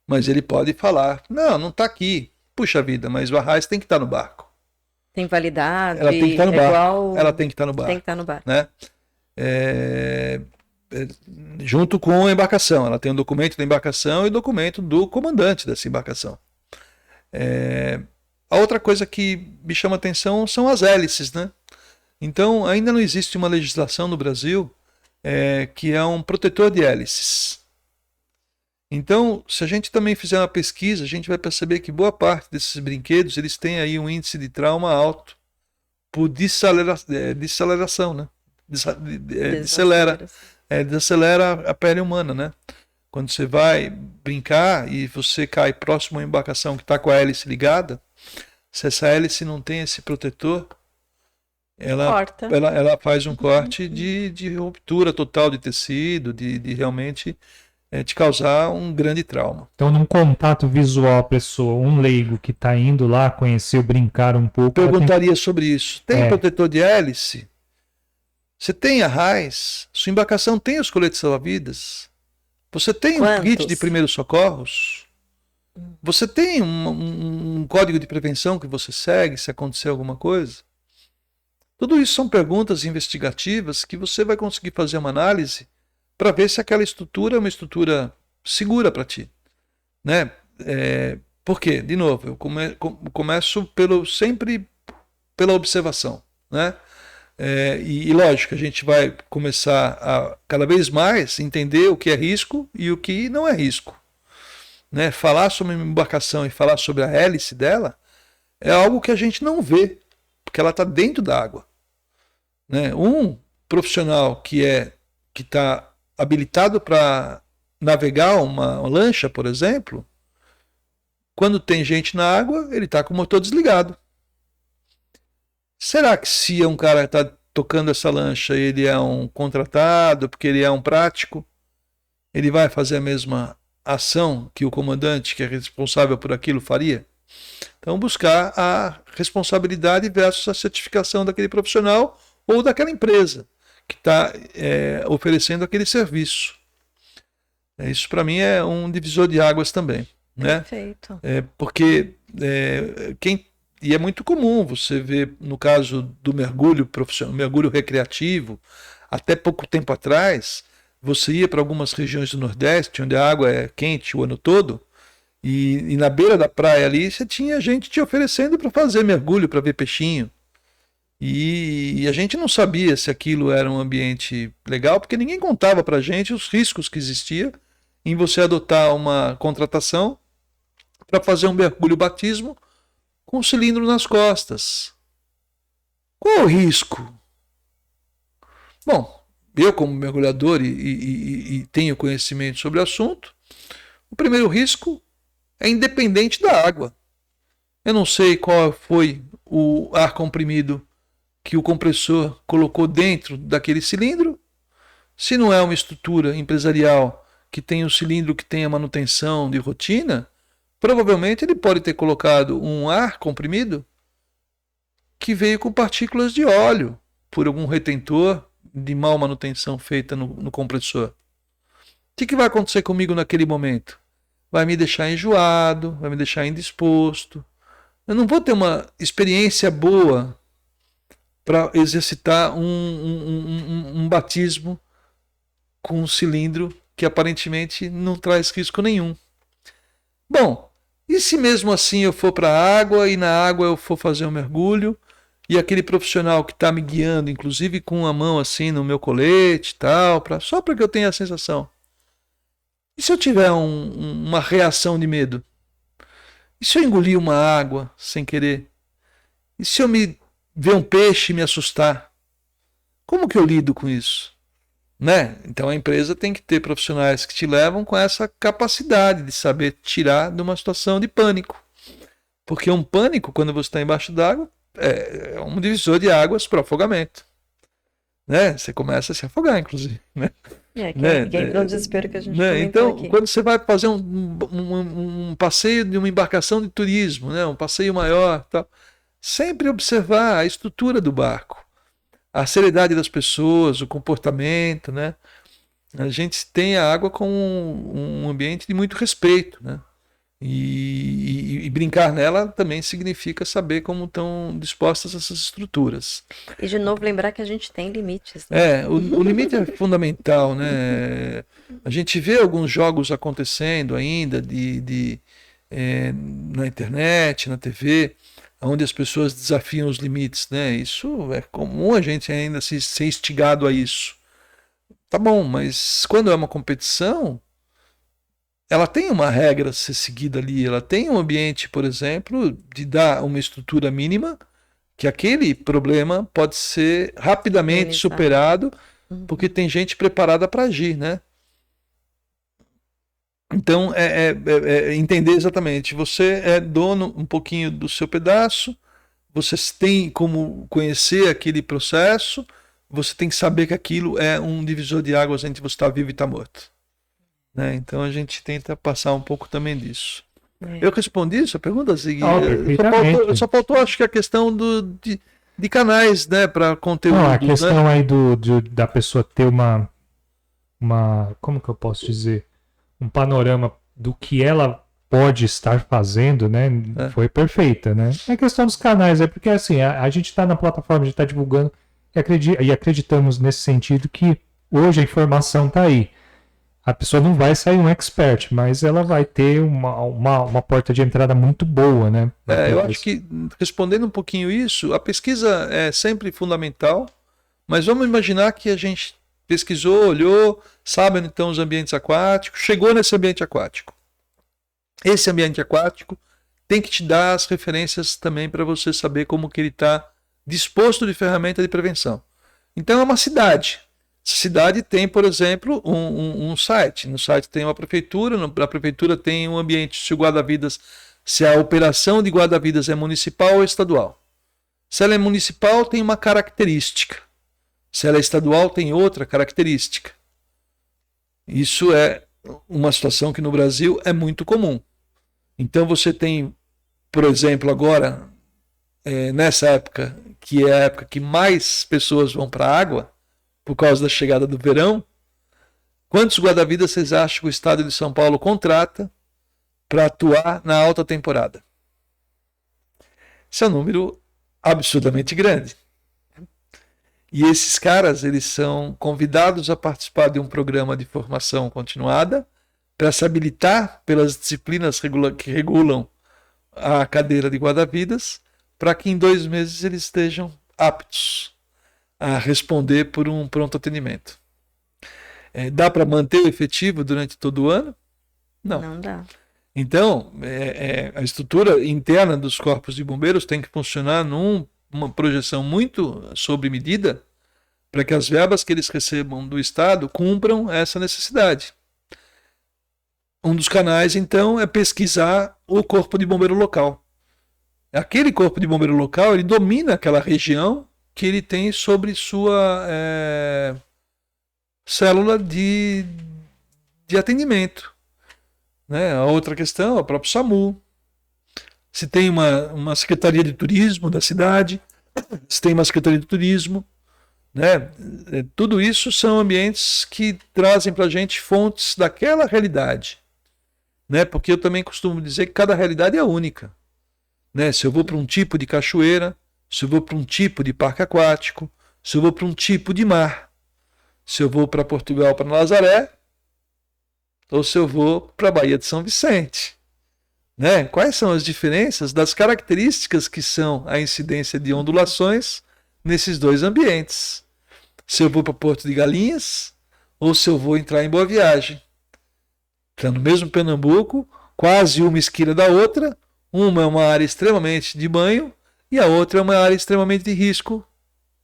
Mas ele pode falar: não está aqui. Puxa vida, mas o RAIS tem que estar no barco. Tem validade. Ela tem que estar no barco. Igual... Ela tem que estar no barco. Tem que estar no barco. Né? Junto com a embarcação. Ela tem o documento da embarcação e o documento do comandante dessa embarcação. A outra coisa que me chama a atenção são as hélices, né? Então, ainda não existe uma legislação no Brasil que é um protetor de hélices. Então, se a gente também fizer uma pesquisa, a gente vai perceber que boa parte desses brinquedos, eles têm aí um índice de trauma alto por desaceleração, né? Desacelera a pele humana, né? Quando você vai brincar e você cai próximo a uma embarcação que está com a hélice ligada, se essa hélice não tem esse protetor, ela faz um corte de ruptura total de tecido, de realmente te causar um grande trauma. Então, num contato visual, a pessoa, um leigo que está indo lá, conhecer, brincar um pouco... Perguntaria sobre isso. Tem protetor de hélice? Você tem a RAIS? Sua embarcação tem os coletes salva-vidas? Você tem um kit de primeiros socorros? Você tem um código de prevenção que você segue se acontecer alguma coisa? Tudo isso são perguntas investigativas que você vai conseguir fazer uma análise para ver se aquela estrutura é uma estrutura segura para ti. Né? Por quê? De novo, eu começo sempre pela observação. Né? E lógico, a gente vai começar a cada vez mais entender o que é risco e o que não é risco. Né? Falar sobre uma embarcação e falar sobre a hélice dela é algo que a gente não vê, porque ela está dentro da água. Né? Um profissional que está habilitado para navegar uma lancha, por exemplo, quando tem gente na água, ele está com o motor desligado. Será que se um cara está tocando essa lancha, ele é um contratado, porque ele é um prático, ele vai fazer a mesma ação que o comandante, que é responsável por aquilo, faria? Então, buscar a responsabilidade versus a certificação daquele profissional ou daquela empresa que está oferecendo aquele serviço. Isso, para mim, é um divisor de águas também. Né? Perfeito. Porque e é muito comum você ver, no caso do mergulho profissional, mergulho recreativo, até pouco tempo atrás, você ia para algumas regiões do Nordeste, onde a água é quente o ano todo, e na beira da praia ali, você tinha gente te oferecendo para fazer mergulho, para ver peixinho. E a gente não sabia se aquilo era um ambiente legal, porque ninguém contava para a gente os riscos que existia em você adotar uma contratação para fazer um mergulho batismo com um cilindro nas costas. Qual é o risco? Bom, eu como mergulhador e tenho conhecimento sobre o assunto, o primeiro risco é independente da água. Eu não sei qual foi o ar comprimido que o compressor colocou dentro daquele cilindro. Se não é uma estrutura empresarial que tem um cilindro que tem a manutenção de rotina, provavelmente ele pode ter colocado um ar comprimido que veio com partículas de óleo por algum retentor de mal manutenção feita no compressor. O que vai acontecer comigo naquele momento? Vai me deixar enjoado, vai me deixar indisposto. Eu não vou ter uma experiência boa para exercitar um batismo com um cilindro que aparentemente não traz risco nenhum. Bom, e se mesmo assim eu for para a água e na água eu for fazer um mergulho e aquele profissional que está me guiando, inclusive com a mão assim no meu colete e tal, só para que eu tenha a sensação. E se eu tiver uma reação de medo? E se eu engolir uma água sem querer? E se eu ver um peixe e me assustar? Como que eu lido com isso? Né? Então a empresa tem que ter profissionais que te levam com essa capacidade de saber tirar de uma situação de pânico. Porque um pânico, quando você está embaixo d'água, é um divisor de águas para afogamento. Né? Você começa a se afogar, inclusive. Né? Que entra no desespero que a gente Então, aqui. quando você vai fazer um passeio de uma embarcação de turismo, né? Um passeio maior, tal, sempre observar a estrutura do barco, a seriedade das pessoas, o comportamento, né? A gente tem a água como um ambiente de muito respeito, né? E brincar nela também significa saber como estão dispostas essas estruturas. E de novo lembrar que a gente tem limites. Né? O limite é fundamental, né? A gente vê alguns jogos acontecendo ainda na internet, na TV, onde as pessoas desafiam os limites, né? Isso é comum a gente ainda ser instigado a isso. Tá bom, mas quando é uma competição, ela tem uma regra a ser seguida ali, ela tem um ambiente, por exemplo, de dar uma estrutura mínima, que aquele problema pode ser rapidamente superado, porque tem gente preparada para agir, né? Então, entender exatamente, você é dono um pouquinho do seu pedaço, você tem como conhecer aquele processo, você tem que saber que aquilo é um divisor de águas entre você estar vivo e estar morto. Né? Então a gente tenta passar um pouco também disso. Eu respondi isso? A pergunta Zig? Só faltou, acho que a questão de canais, né, para conteúdo. Não, a questão, né? Aí da pessoa ter uma. Como que eu posso dizer? Um panorama do que ela pode estar fazendo, né? Foi perfeita, né? É questão dos canais, é porque assim, a gente está na plataforma, a gente está divulgando e acreditamos nesse sentido que hoje a informação está aí. A pessoa não vai sair um expert, mas ela vai ter uma porta de entrada muito boa, né? Eu acho que, respondendo um pouquinho isso, a pesquisa é sempre fundamental, mas vamos imaginar que a gente pesquisou, olhou, sabe onde estão os ambientes aquáticos, chegou nesse ambiente aquático. Esse ambiente aquático tem que te dar as referências também para você saber como que ele está disposto de ferramenta de prevenção. Então é uma cidade. Essa cidade tem, por exemplo, um site. No site tem uma prefeitura, a prefeitura tem um ambiente, se a operação de guarda-vidas é municipal ou estadual. Se ela é municipal, tem uma característica. Se ela é estadual, tem outra característica. Isso é uma situação que no Brasil é muito comum. Então você tem, por exemplo, agora, nessa época, que é a época que mais pessoas vão para a água, por causa da chegada do verão, quantos guarda-vidas vocês acham que o estado de São Paulo contrata para atuar na alta temporada? Esse é um número absurdamente grande. E esses caras, eles são convidados a participar de um programa de formação continuada para se habilitar pelas disciplinas que regulam a cadeira de guarda-vidas, para que em 2 meses eles estejam aptos a responder por um pronto atendimento. Dá para manter o efetivo durante todo o ano? Não. Não dá. Então, a estrutura interna dos corpos de bombeiros tem que funcionar numa projeção muito sobre medida para que as verbas que eles recebam do Estado cumpram essa necessidade. Um dos canais, então, é pesquisar o corpo de bombeiro local. Aquele corpo de bombeiro local, ele domina aquela região que ele tem sobre sua célula de atendimento. Né? A outra questão é o próprio SAMU. Se tem uma secretaria de turismo da cidade, se tem uma secretaria de turismo, né? Tudo isso são ambientes que trazem para a gente fontes daquela realidade. Né? Porque eu também costumo dizer que cada realidade é única. Né? Se eu vou para um tipo de cachoeira, se eu vou para um tipo de parque aquático, se eu vou para um tipo de mar, se eu vou para Portugal, para Nazaré, ou se eu vou para a Baía de São Vicente. Né? Quais são as diferenças das características que são a incidência de ondulações nesses dois ambientes? Se eu vou para Porto de Galinhas, ou se eu vou entrar em Boa Viagem. Então, no mesmo Pernambuco, quase uma esquina da outra, uma é uma área extremamente de banho e a outra é uma área extremamente de risco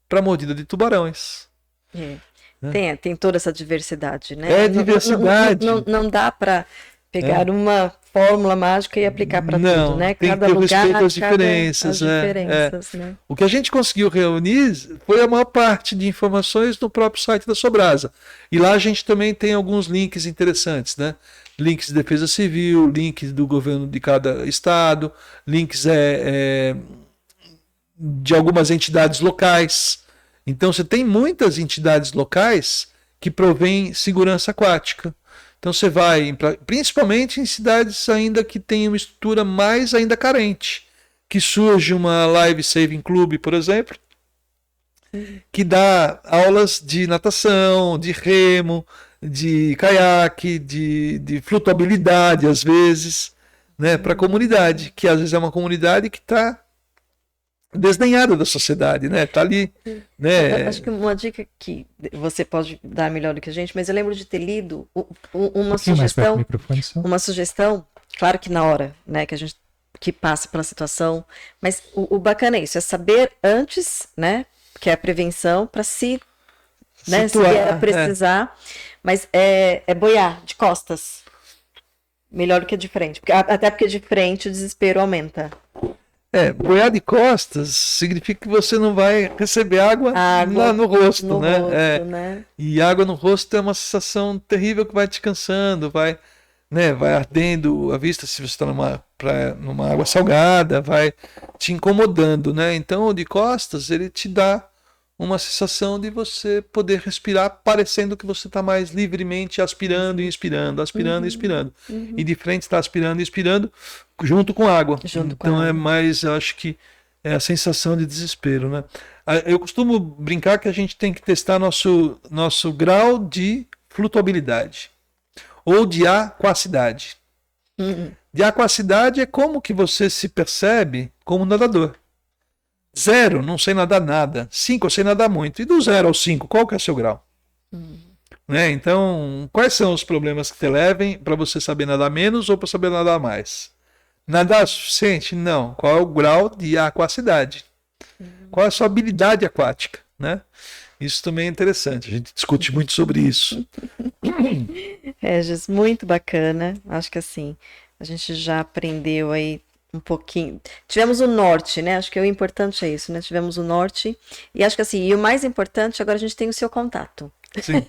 para mordida de tubarões. Tem toda essa diversidade, né? É diversidade. Não dá para pegar uma fórmula mágica e aplicar para tudo, né? Tem Cada que ter lugar, respeito às diferenças. Né? O que a gente conseguiu reunir foi a maior parte de informações no próprio site da Sobrasa. E lá a gente também tem alguns links interessantes, né? Links de defesa civil, links do governo de cada estado, links de algumas entidades locais. Então você tem muitas entidades locais que provêm segurança aquática. Então você vai, principalmente em cidades ainda que têm uma estrutura mais ainda carente, que surge uma Life Saving Club, por exemplo, que dá aulas de natação, de remo, de caiaque, de flutuabilidade, às vezes, né, para a comunidade, que às vezes é uma comunidade que está desdenhada da sociedade, né? Tá ali, né? Acho que uma dica que você pode dar melhor do que a gente, mas eu lembro de ter lido uma sugestão, claro que na hora, né, que a gente que passa pela situação, mas o bacana é isso, é saber antes, né, que é a prevenção para se precisar, mas é boiar de costas, melhor do que de frente, até porque de frente o desespero aumenta. Boiar de costas significa que você não vai receber água no rosto, né? E água no rosto é uma sensação terrível que vai te cansando, vai ardendo a vista se você está numa água salgada, vai te incomodando, né? Então o de costas, ele te dá uma sensação de você poder respirar parecendo que você está mais livremente aspirando e inspirando, aspirando e inspirando. E de frente está aspirando e inspirando junto com água. Então é mais, eu acho que é a sensação de desespero, né? Eu costumo brincar que a gente tem que testar nosso grau de flutuabilidade ou de aquacidade. De aquacidade é como que você se percebe como nadador. 0, não sei nadar nada. 5, eu sei nadar muito. E do 0 ao 5, qual que é o seu grau? Né? Então, quais são os problemas que te levem para você saber nadar menos ou para saber nadar mais? Nadar suficiente? Não. Qual é o grau de aquacidade? Qual é a sua habilidade aquática? Né? Isso também é interessante. A gente discute muito sobre isso. Regis, muito bacana. Acho que assim, a gente já aprendeu aí um pouquinho. Tivemos o norte, né? Acho que o importante é isso, né? Tivemos o norte. E acho que assim, e o mais importante, agora a gente tem o seu contato. Sim.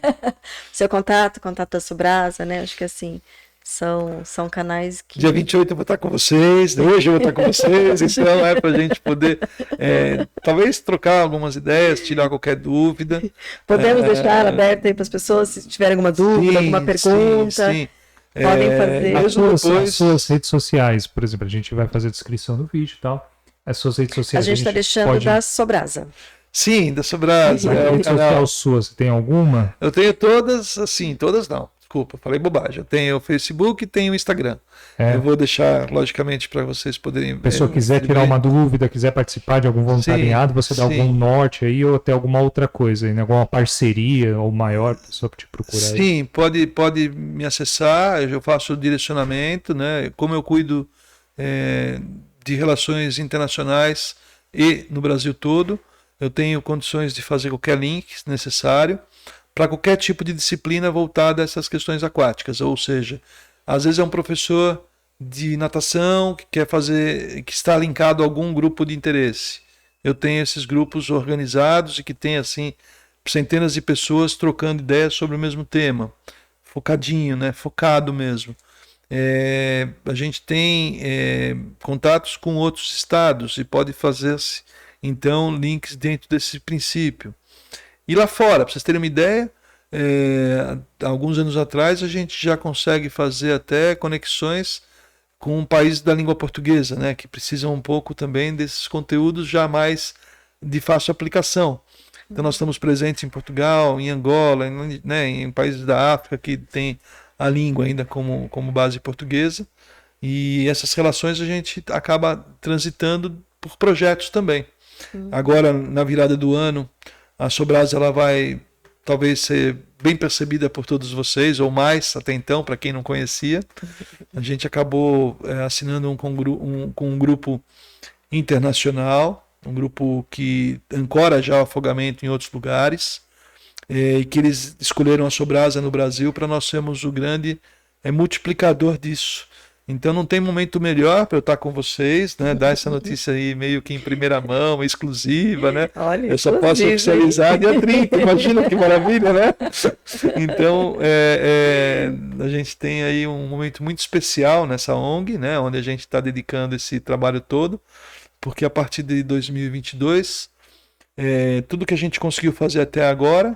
Seu contato da Sobrasa, né? Acho que assim, são canais que... Dia 28 eu vou estar com vocês, hoje eu vou estar com vocês, então é para a gente poder talvez trocar algumas ideias, tirar qualquer dúvida. Podemos deixar aberto aí para as pessoas, se tiverem alguma dúvida, alguma pergunta. Sim. Podem fazer. As suas redes sociais, por exemplo, a gente vai fazer a descrição do vídeo e tal. As suas redes sociais. A gente está deixando da Sobrasa. Sim, da Sobrasa. A rede social sua, você tem alguma? Eu tenho todas, assim, todas não. Desculpa, falei bobagem. Eu tenho o Facebook e tenho o Instagram. Eu vou deixar, logicamente, para vocês poderem... Se a pessoa quiser tirar uma dúvida, quiser participar de algum voluntariado, você dá algum norte aí ou até alguma outra coisa, né? Alguma parceria ou maior, pessoa que te procura aí. Sim, pode me acessar, eu faço o direcionamento, né? Como eu cuido de relações internacionais e no Brasil todo, eu tenho condições de fazer qualquer link necessário para qualquer tipo de disciplina voltada a essas questões aquáticas, ou seja, Às vezes é um professor de natação que quer fazer, que está linkado a algum grupo de interesse. Eu tenho esses grupos organizados e que tem assim centenas de pessoas trocando ideias sobre o mesmo tema, focadinho, né? Focado mesmo. A gente tem contatos com outros estados e pode fazer-se então links dentro desse princípio. E lá fora, para vocês terem uma ideia, alguns anos atrás a gente já consegue fazer até conexões com países da língua portuguesa, né, que precisam um pouco também desses conteúdos já mais de fácil aplicação. Então nós estamos presentes em Portugal, em Angola, em países da África que tem a língua ainda como base portuguesa, e essas relações a gente acaba transitando por projetos também. Agora, na virada do ano, a Sobrasa ela vai talvez ser bem percebida por todos vocês, ou mais até então, para quem não conhecia. A gente acabou assinando com um grupo internacional, um grupo que ancora já o afogamento em outros lugares, e que eles escolheram a Sobrasa no Brasil para nós sermos o grande multiplicador disso. Então não tem momento melhor para eu estar com vocês, né? Dar essa notícia aí meio que em primeira mão, exclusiva, né? Olha, eu só posso oficializar dia 30, imagina que maravilha, né? Então a gente tem aí um momento muito especial nessa ONG, né? Onde a gente está dedicando esse trabalho todo, porque a partir de 2022, tudo que a gente conseguiu fazer até agora,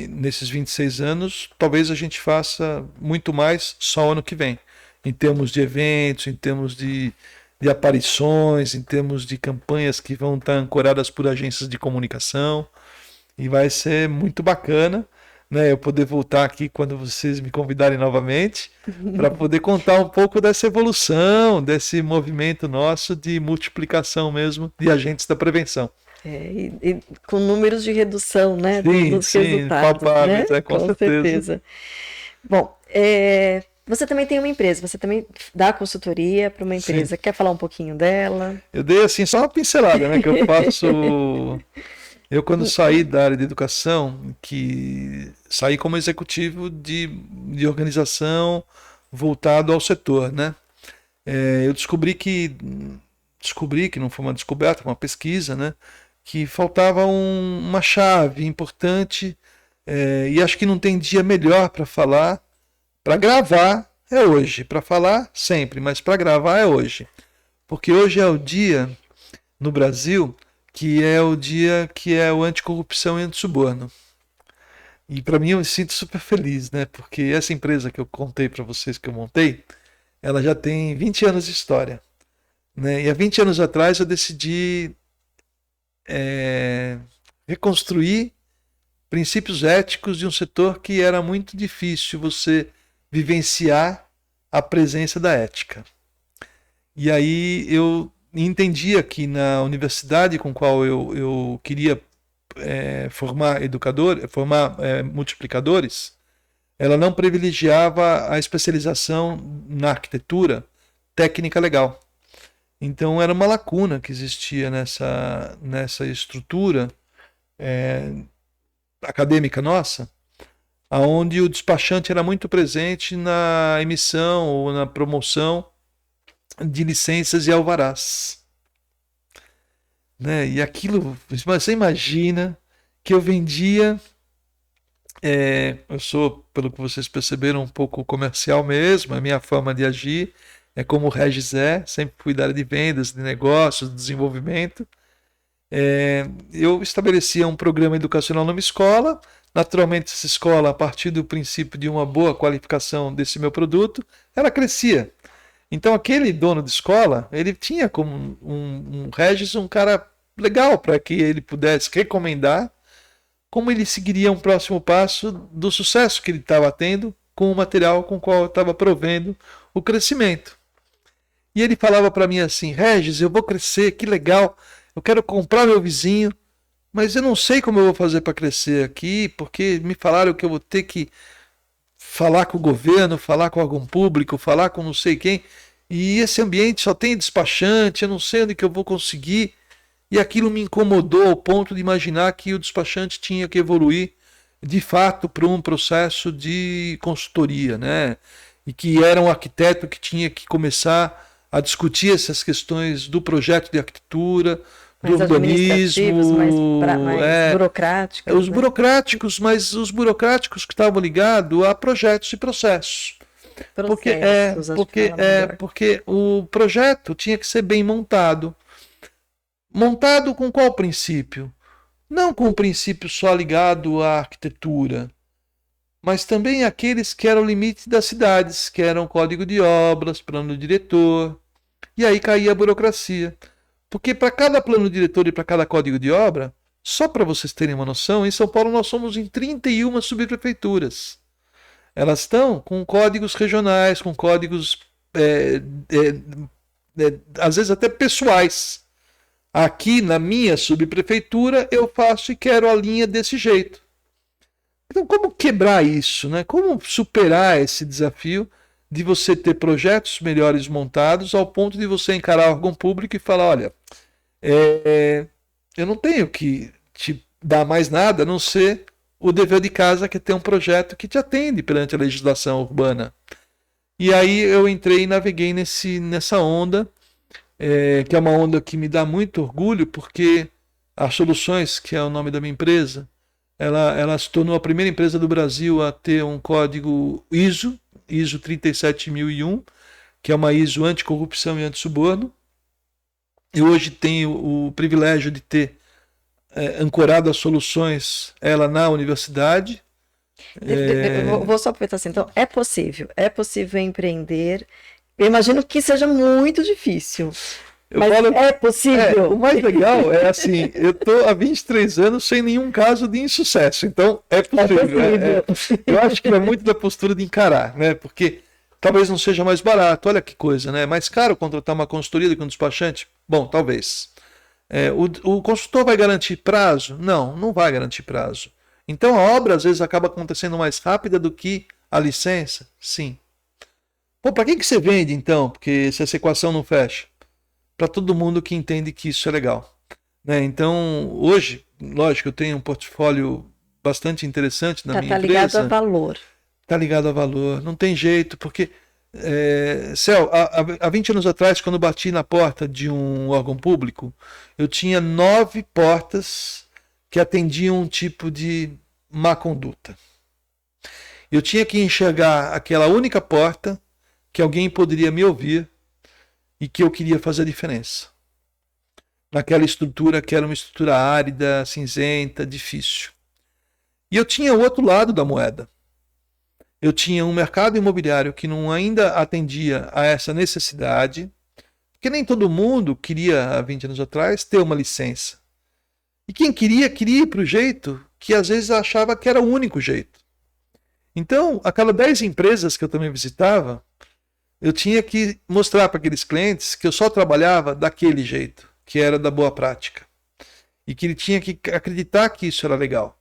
nesses 26 anos, talvez a gente faça muito mais só ano que vem. Em termos de eventos, em termos de aparições, em termos de campanhas que vão estar ancoradas por agências de comunicação. E vai ser muito bacana, né, eu poder voltar aqui quando vocês me convidarem novamente, para poder contar um pouco dessa evolução, desse movimento nosso de multiplicação mesmo de agentes da prevenção. E com números de redução, né, dos resultados. Palpáveis, né? Com certeza. Bom, você também tem uma empresa, você também dá consultoria para uma empresa. Sim. Quer falar um pouquinho dela? Eu dei assim só uma pincelada, né? Que eu faço. Eu, quando saí da área de educação, que saí como executivo de organização voltado ao setor, né? Eu descobri que não foi uma descoberta, foi uma pesquisa, né? Que faltava uma chave importante, e acho que não tem dia melhor para falar. Para gravar é hoje, para falar sempre, mas para gravar é hoje. Porque hoje é o dia no Brasil que é o dia que é o anticorrupção e antissuborno. E para mim eu me sinto super feliz, né? Porque essa empresa que eu contei para vocês que eu montei, ela já tem 20 anos de história, né? E há 20 anos atrás eu decidi reconstruir princípios éticos de um setor que era muito difícil você vivenciar a presença da ética. E aí eu entendia que na universidade com qual eu queria formar multiplicadores, ela não privilegiava a especialização na arquitetura técnica legal. Então era uma lacuna que existia nessa estrutura acadêmica nossa, onde o despachante era muito presente na emissão ou na promoção de licenças e alvarás. Né? E aquilo, você imagina que eu vendia, eu sou, pelo que vocês perceberam, um pouco comercial mesmo, a minha forma de agir é como o Regis sempre fui da área de vendas, de negócios, de desenvolvimento. Eu estabelecia um programa educacional numa escola. Naturalmente, essa escola, a partir do princípio de uma boa qualificação desse meu produto, ela crescia. Então, aquele dono de escola, ele tinha como um Regis, um cara legal para que ele pudesse recomendar como ele seguiria um próximo passo do sucesso que ele estava tendo com o material com o qual eu estava provendo o crescimento. E ele falava para mim assim: Regis, eu vou crescer, que legal, eu quero comprar meu vizinho, mas eu não sei como eu vou fazer para crescer aqui, porque me falaram que eu vou ter que falar com o governo, falar com algum público, falar com não sei quem, e esse ambiente só tem despachante, eu não sei onde que eu vou conseguir. E aquilo me incomodou ao ponto de imaginar que o despachante tinha que evoluir de fato para um processo de consultoria, né? e que era um arquiteto que tinha que começar a discutir essas questões do projeto de arquitetura, do urbanismo, mais burocráticos. Os burocráticos, mas os burocráticos que estavam ligados a projetos e processos. Porque o projeto tinha que ser bem montado. Montado com qual princípio? Não com o princípio só ligado à arquitetura, mas também aqueles que eram o limite das cidades, que eram código de obras, plano diretor, e aí caía a burocracia. Porque para cada plano diretor e para cada código de obra, só para vocês terem uma noção, em São Paulo nós somos em 31 subprefeituras. Elas estão com códigos regionais, com códigos, às vezes até pessoais. Aqui na minha subprefeitura eu faço e quero a linha desse jeito. Então como quebrar isso, né? Como superar esse desafio de você ter projetos melhores montados ao ponto de você encarar o órgão público e falar, olha, eu não tenho que te dar mais nada a não ser o dever de casa, que é ter um projeto que te atende perante a legislação urbana. E aí eu entrei e naveguei nessa onda, que é uma onda que me dá muito orgulho, porque a Soluções, que é o nome da minha empresa, ela se tornou a primeira empresa do Brasil a ter um código ISO 37001, que é uma ISO anticorrupção e antissuborno. Eu hoje tenho o privilégio de ter ancorado as Soluções, ela na universidade. Vou só aproveitar assim, então, é possível empreender. Eu imagino que seja muito difícil. É possível. O mais legal é assim, eu estou há 23 anos sem nenhum caso de insucesso, então é possível. Eu acho que é muito da postura de encarar, né? Porque talvez não seja mais barato, olha que coisa, né? É mais caro contratar uma consultoria do que um despachante? Bom, talvez. O consultor vai garantir prazo? Não vai garantir prazo. Então a obra às vezes acaba acontecendo mais rápida do que a licença? Sim. Pô, para quem que você vende então? Porque se essa equação não fecha? Para todo mundo que entende que isso é legal, né? Então, hoje, lógico, eu tenho um portfólio bastante interessante na minha empresa. Está ligado a valor. Está ligado a valor, não tem jeito, porque, Céu, há 20 anos atrás, quando eu bati na porta de um órgão público, eu tinha 9 portas que atendiam um tipo de má conduta. Eu tinha que enxergar aquela única porta que alguém poderia me ouvir e que eu queria fazer a diferença. Naquela estrutura que era uma estrutura árida, cinzenta, difícil. E eu tinha o outro lado da moeda. Eu tinha um mercado imobiliário que não ainda atendia a essa necessidade, porque nem todo mundo queria, há 20 anos atrás, ter uma licença. E quem queria ir para o jeito que às vezes achava que era o único jeito. Então, a cada 10 empresas que eu também visitava, eu tinha que mostrar para aqueles clientes que eu só trabalhava daquele jeito, que era da boa prática. E que ele tinha que acreditar que isso era legal.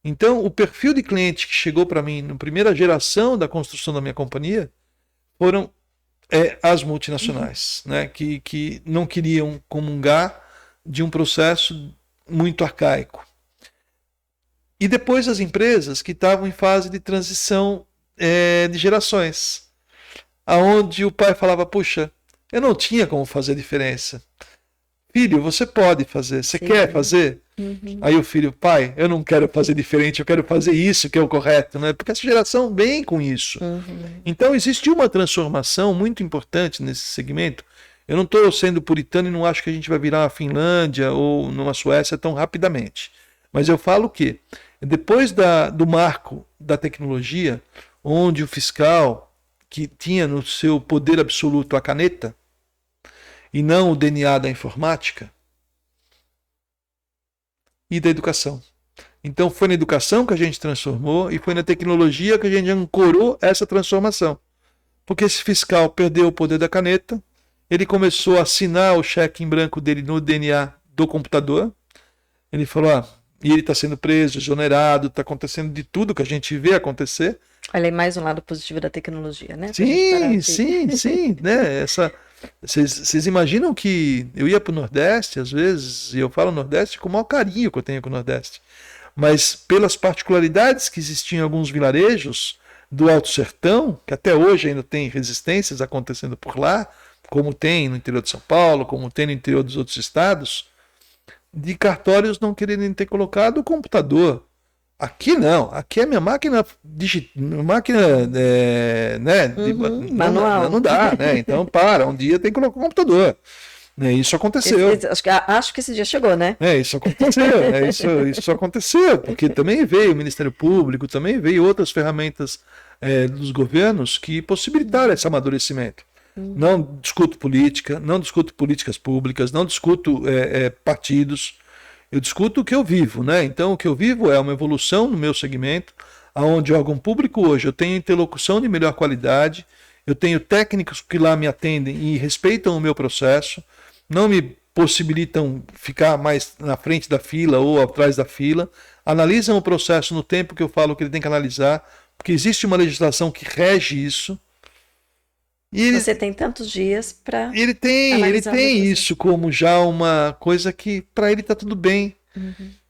Então, o perfil de cliente que chegou para mim na primeira geração da construção da minha companhia foram as multinacionais, né, que não queriam comungar de um processo muito arcaico. E depois as empresas que estavam em fase de transição de gerações, aonde o pai falava, puxa, eu não tinha como fazer diferença. Filho, você pode fazer, você quer fazer? Uhum. Aí o filho, pai, eu não quero fazer diferente, eu quero fazer isso que é o correto, né? Porque essa geração vem com isso. Uhum. Então existe uma transformação muito importante nesse segmento. Eu não estou sendo puritano e não acho que a gente vai virar uma Finlândia ou numa Suécia tão rapidamente. Mas eu falo que depois do marco da tecnologia, onde o fiscal, que tinha no seu poder absoluto a caneta, e não o DNA da informática, e da educação. Então foi na educação que a gente transformou e foi na tecnologia que a gente ancorou essa transformação. Porque esse fiscal perdeu o poder da caneta, ele começou a assinar o cheque em branco dele no DNA do computador, ele falou, e ele está sendo preso, exonerado, está acontecendo de tudo que a gente vê acontecer. Olha aí, mais um lado positivo da tecnologia, né? Sim, né? Vocês imaginam que eu ia para o Nordeste, às vezes, e eu falo Nordeste com o maior carinho que eu tenho com o Nordeste, mas pelas particularidades que existiam em alguns vilarejos, do Alto Sertão, que até hoje ainda tem resistências acontecendo por lá, como tem no interior de São Paulo, como tem no interior dos outros estados, de cartórios não quererem ter colocado o computador. Aqui não, aqui é minha máquina manual. Não dá, né? Então um dia tem que colocar o computador. Isso aconteceu. Acho que esse dia chegou, né? Isso aconteceu. Isso aconteceu, porque também veio o Ministério Público, também veio outras ferramentas dos governos que possibilitaram esse amadurecimento. Não discuto política, não discuto políticas públicas, não discuto partidos. Eu discuto o que eu vivo, né? Então, o que eu vivo é uma evolução no meu segmento, onde órgão público hoje eu tenho interlocução de melhor qualidade, eu tenho técnicos que lá me atendem e respeitam o meu processo, não me possibilitam ficar mais na frente da fila ou atrás da fila, analisam o processo no tempo que eu falo que ele tem que analisar, porque existe uma legislação que rege isso. E você tem tantos dias para. Ele tem isso como já uma coisa que para ele está tudo bem.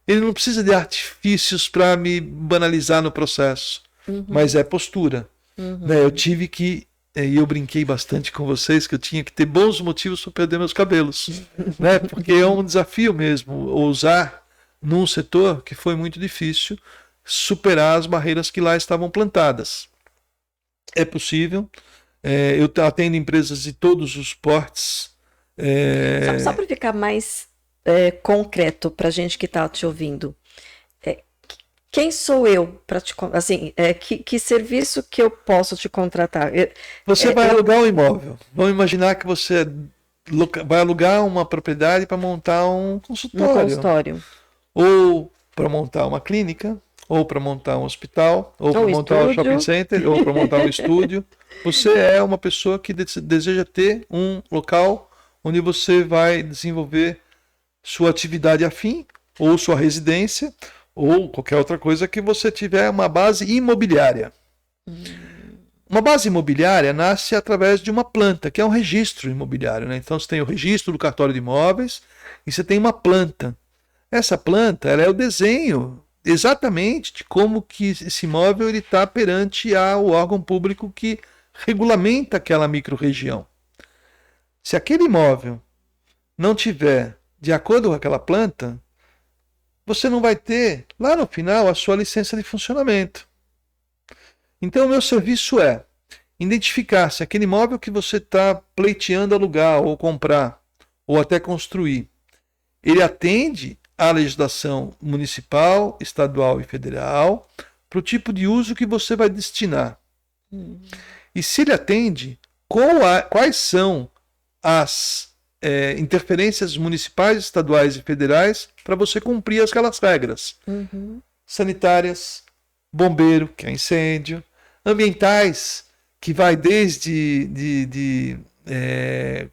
Ele não precisa de artifícios para me banalizar no processo, mas é postura. Né? Eu tive que, e eu brinquei bastante com vocês, que eu tinha que ter bons motivos para perder meus cabelos, né? Porque é um desafio mesmo ousar num setor que foi muito difícil superar as barreiras que lá estavam plantadas. É possível. Eu atendo empresas de todos os portes. Só para ficar mais concreto para a gente que está te ouvindo, quem sou eu para te assim, que serviço que eu posso te contratar? Você vai alugar um imóvel. Vamos imaginar que você vai alugar uma propriedade para montar um consultório. Ou para montar uma clínica, ou para montar um hospital, ou para montar um shopping center, ou para montar um estúdio. Você é uma pessoa que deseja ter um local onde você vai desenvolver sua atividade afim, ou sua residência, ou qualquer outra coisa que você tiver uma base imobiliária. Uma base imobiliária nasce através de uma planta, que é um registro imobiliário, né? Então você tem o registro do cartório de imóveis e você tem uma planta. Essa planta ela é o desenho exatamente de como que esse imóvel está perante ao órgão público que regulamenta aquela microrregião. Se aquele imóvel não tiver de acordo com aquela planta, você não vai ter, lá no final, a sua licença de funcionamento. Então, o meu serviço é identificar se aquele imóvel que você está pleiteando alugar ou comprar, ou até construir, ele atende à legislação municipal, estadual e federal para o tipo de uso que você vai destinar. E se ele atende, quais são as interferências municipais, estaduais e federais para você cumprir aquelas regras sanitárias, bombeiro, que é incêndio, ambientais, que vai desde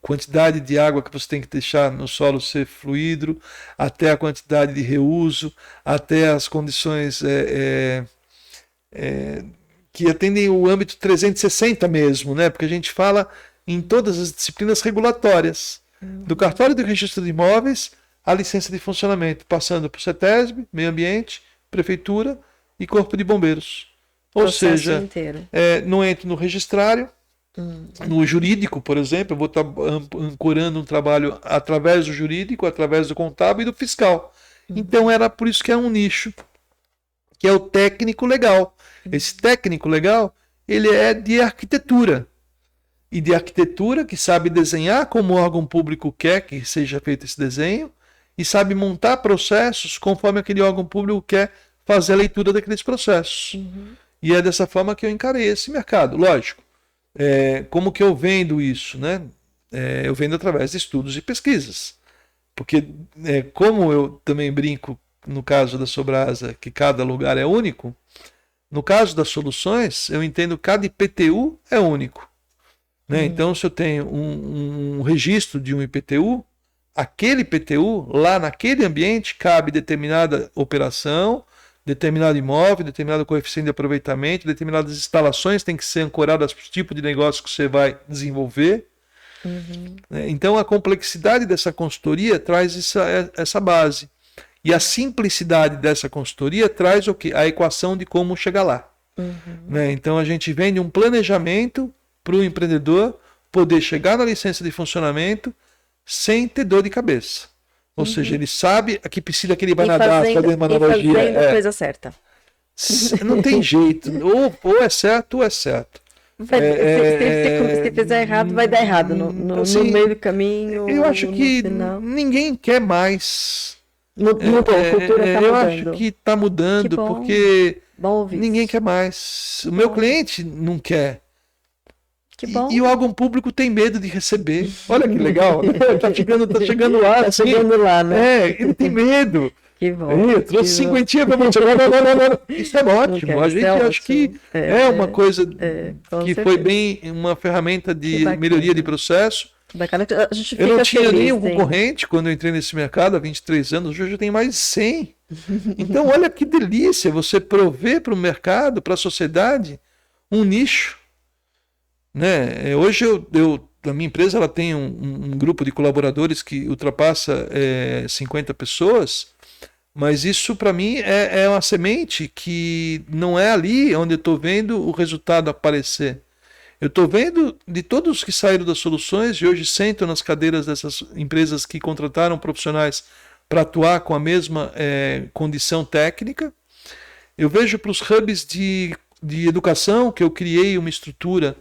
quantidade de água que você tem que deixar no solo ser fluido, até a quantidade de reuso, até as condições que atendem o âmbito 360 mesmo, né? Porque a gente fala em todas as disciplinas regulatórias, do cartório de registro de imóveis à licença de funcionamento, passando por CETESB, Meio Ambiente, Prefeitura e Corpo de Bombeiros. Ou seja, não entro no registrário, no jurídico, por exemplo, eu vou estar ancorando um trabalho através do jurídico, através do contábil e do fiscal. Então era por isso que é um nicho, que é o técnico legal. Esse técnico legal, ele é de arquitetura. E de arquitetura que sabe desenhar como o órgão público quer que seja feito esse desenho e sabe montar processos conforme aquele órgão público quer fazer a leitura daqueles processos. E é dessa forma que eu encarei esse mercado. Lógico, como que eu vendo isso? Né? Eu vendo através de estudos e pesquisas. Porque como eu também brinco no caso da Sobrasa, que cada lugar é único, no caso das soluções, eu entendo que cada IPTU é único. Né? Então, se eu tenho um registro de um IPTU, aquele IPTU, lá naquele ambiente, cabe determinada operação, determinado imóvel, determinado coeficiente de aproveitamento, determinadas instalações têm que ser ancoradas para o tipo de negócio que você vai desenvolver. Então, a complexidade dessa consultoria traz essa base. E a simplicidade dessa consultoria traz o quê? A equação de como chegar lá. Né? Então a gente vende um planejamento para o empreendedor poder chegar na licença de funcionamento sem ter dor de cabeça. Ou seja, ele sabe a que piscina que ele vai nadar, fazendo uma analogia. Fazendo a coisa certa. Não tem jeito. Ou é certo ou é certo. Se fizer errado, vai dar errado. No meio do caminho. Eu acho que ninguém quer mais. Mudou, a cultura tá mudando. Eu acho que está mudando, porque ninguém quer mais. O meu cliente não quer. Que bom. E o órgão público tem medo de receber. Olha que legal. Tá chegando lá. Tá chegando lá, né? Ele tem medo. Que bom. Eu trouxe 50 para você. Isso é ótimo. A gente acha que é uma coisa que foi bem uma ferramenta de melhoria de processo. Bacana. A gente fica eu não tinha feliz, nenhum concorrente quando eu entrei nesse mercado há 23 anos. Hoje eu tenho mais de 100. Então, olha que delícia você prover para o mercado, para a sociedade, um nicho. Né? Hoje a minha empresa ela tem um grupo de colaboradores que ultrapassa 50 pessoas, mas isso para mim é uma semente que não é ali onde eu estou vendo o resultado aparecer. Eu estou vendo de todos que saíram das soluções e hoje sentam nas cadeiras dessas empresas que contrataram profissionais para atuar com a mesma condição técnica. Eu vejo para os hubs de educação que eu criei uma estrutura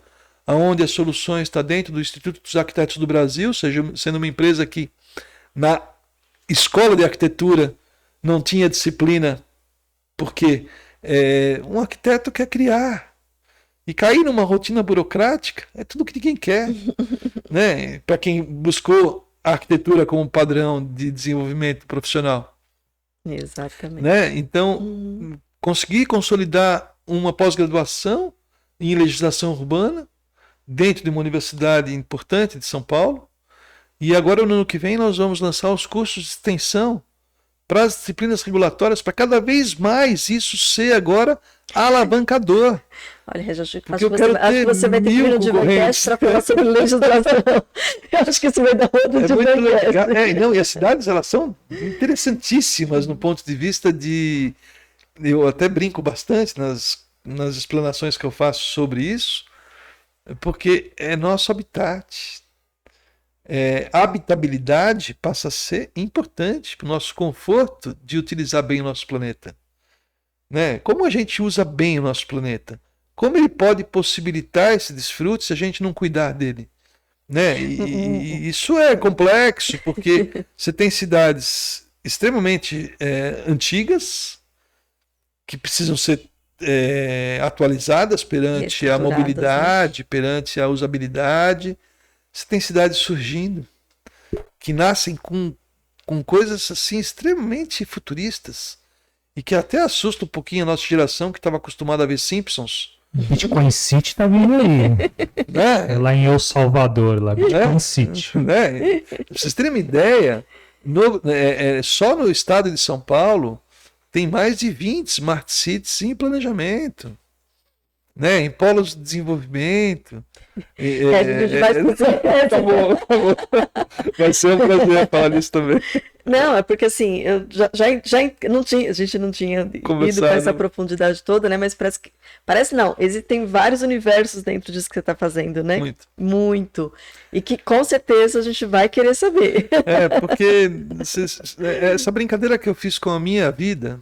onde as soluções está dentro do Instituto dos Arquitetos do Brasil, sendo uma empresa que na escola de arquitetura não tinha disciplina, porque um arquiteto quer criar. E cair numa rotina burocrática é tudo que ninguém quer. Né? Para quem buscou a arquitetura como padrão de desenvolvimento profissional. Exatamente. Né? Então, conseguir consolidar uma pós-graduação em legislação urbana, dentro de uma universidade importante de São Paulo. E agora, no ano que vem, nós vamos lançar os cursos de extensão para as disciplinas regulatórias, para cada vez mais isso ser agora alavancador. Olha, acho que você vai ter que vir no Divacast para falar sobre legislação. Eu acho que isso vai dar outro Divacast. E as cidades, elas são interessantíssimas no ponto de vista de... Eu até brinco bastante nas explanações que eu faço sobre isso, porque é nosso habitat. A habitabilidade passa a ser importante para o nosso conforto de utilizar bem o nosso planeta. Né? Como a gente usa bem o nosso planeta? Como ele pode possibilitar esse desfrute se a gente não cuidar dele? Né? E isso é complexo, porque você tem cidades extremamente antigas que precisam ser atualizadas perante a mobilidade, né? Perante a usabilidade. Você tem cidades surgindo que nascem com coisas assim extremamente futuristas e que até assusta um pouquinho a nossa geração que estava acostumada a ver Simpsons. Bitcoin City tá vindo aí. Né? É lá em El Salvador, lá Bitcoin City. Né? Pra vocês terem uma ideia, só no estado de São Paulo tem mais de 20 Smart Cities em planejamento. Né? Em polos de desenvolvimento. Tá bom. Vai ser um prazer falar nisso também. Não, é porque assim, eu já não tinha, a gente não tinha ido com essa profundidade toda, né? Mas parece não, existem vários universos dentro disso que você está fazendo, né? Muito. E que com certeza a gente vai querer saber. Porque essa brincadeira que eu fiz com a minha vida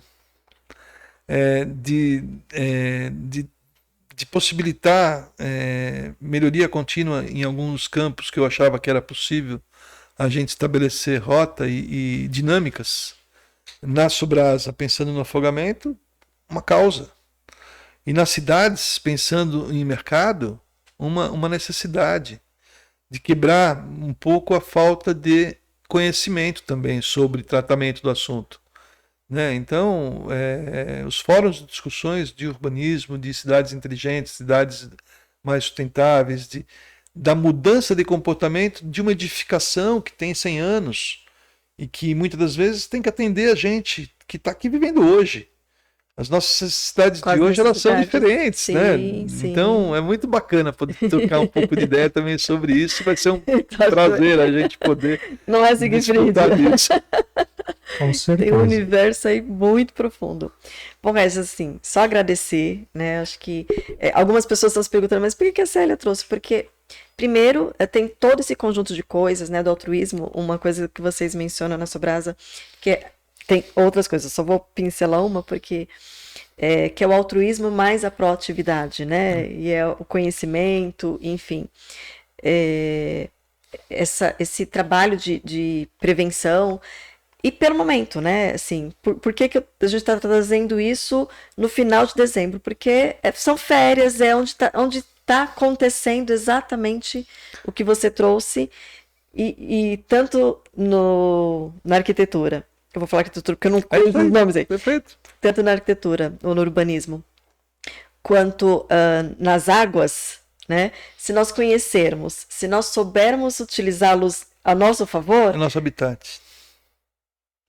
de possibilitar melhoria contínua em alguns campos que eu achava que era possível a gente estabelecer rota e dinâmicas na Subrasa, pensando no afogamento, uma causa. E nas cidades, pensando em mercado, uma necessidade de quebrar um pouco a falta de conhecimento também sobre tratamento do assunto. Né? Então, os fóruns de discussões de urbanismo, de cidades inteligentes, cidades mais sustentáveis, da mudança de comportamento de uma edificação que tem 100 anos e que muitas das vezes tem que atender a gente que está aqui vivendo hoje. As nossas cidades de hoje elas são diferentes. Sim, né? Sim. Então, é muito bacana poder trocar um pouco de ideia também sobre isso. Vai ser um prazer a gente poder Não é seguir desfrutar disso. Com Tem certeza. um universo aí muito profundo. Bom, Regis, assim, só agradecer, né? Acho que algumas pessoas estão se perguntando, mas por que a Célia trouxe? Porque, primeiro, tem todo esse conjunto de coisas, né, do altruísmo, uma coisa que vocês mencionam na Sobrasa, tem outras coisas, só vou pincelar uma, porque que é o altruísmo mais a proatividade, né? E é o conhecimento, enfim. Esse trabalho de prevenção. E pelo momento, né? Assim, por que a gente está trazendo isso no final de dezembro? Porque são férias, onde tá acontecendo exatamente o que você trouxe, e tanto na arquitetura. Eu vou falar arquitetura porque eu não conheço os nomes aí. Perfeito. Tanto na arquitetura ou no urbanismo, quanto nas águas, né? Se nós conhecermos, se nós soubermos utilizá-los a nosso favor, É nosso habitat.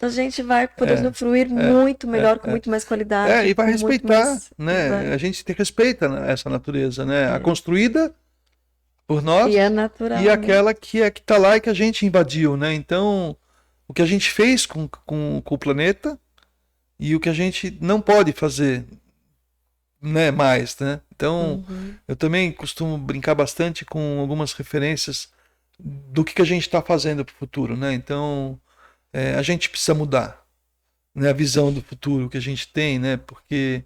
a gente vai poder usufruir muito melhor, com muito mais qualidade. E vai respeitar, né? Vai. A gente respeita essa natureza, né? A construída por nós E é natural. e aquela que está lá e que a gente invadiu, né? Então, o que a gente fez com o planeta e o que a gente não pode fazer, né, mais, né? Então, eu também costumo brincar bastante com algumas referências do que a gente está fazendo para o futuro, né? Então, a gente precisa mudar, né, a visão do futuro que a gente tem, né? Porque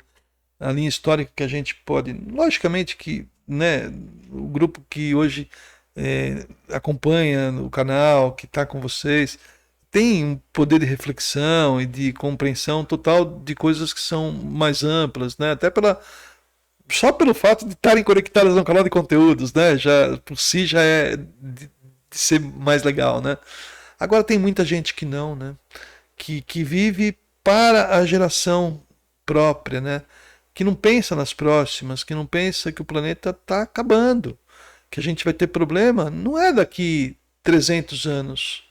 a linha histórica que a gente pode, logicamente que, né, o grupo que hoje acompanha o canal, que está com vocês, tem um poder de reflexão e de compreensão total de coisas que são mais amplas, né? Até só pelo fato de estarem conectadas no canal de conteúdos, né? Já por si já é de ser mais legal, né? Agora tem muita gente que não, né? Que vive para a geração própria, né? Que não pensa nas próximas, que não pensa que o planeta está acabando, que a gente vai ter problema, não é daqui 300 anos.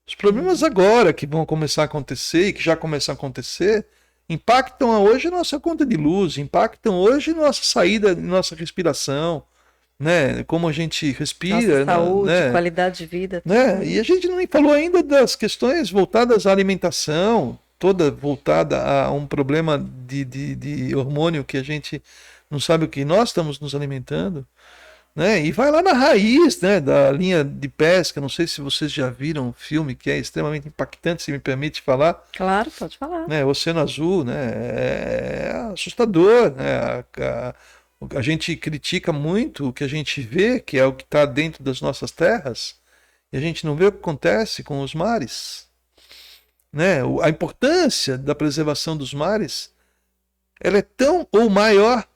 Os problemas agora que vão começar a acontecer e que já começam a acontecer impactam hoje nossa conta de luz, impactam hoje nossa saída, nossa respiração, né? Como a gente respira, nossa saúde, né? qualidade de vida, né? E a gente não falou ainda das questões voltadas à alimentação, toda voltada a um problema de hormônio que a gente não sabe o que nós estamos nos alimentando, né? E vai lá na raiz, né, da linha de pesca. Não sei se vocês já viram um filme que é extremamente impactante, se me permite falar. Claro, pode falar. Né? Oceano Azul, né? É assustador, né? A gente critica muito o que a gente vê, que é o que está dentro das nossas terras, e a gente não vê o que acontece com os mares, né? A importância da preservação dos mares, ela é tão ou maior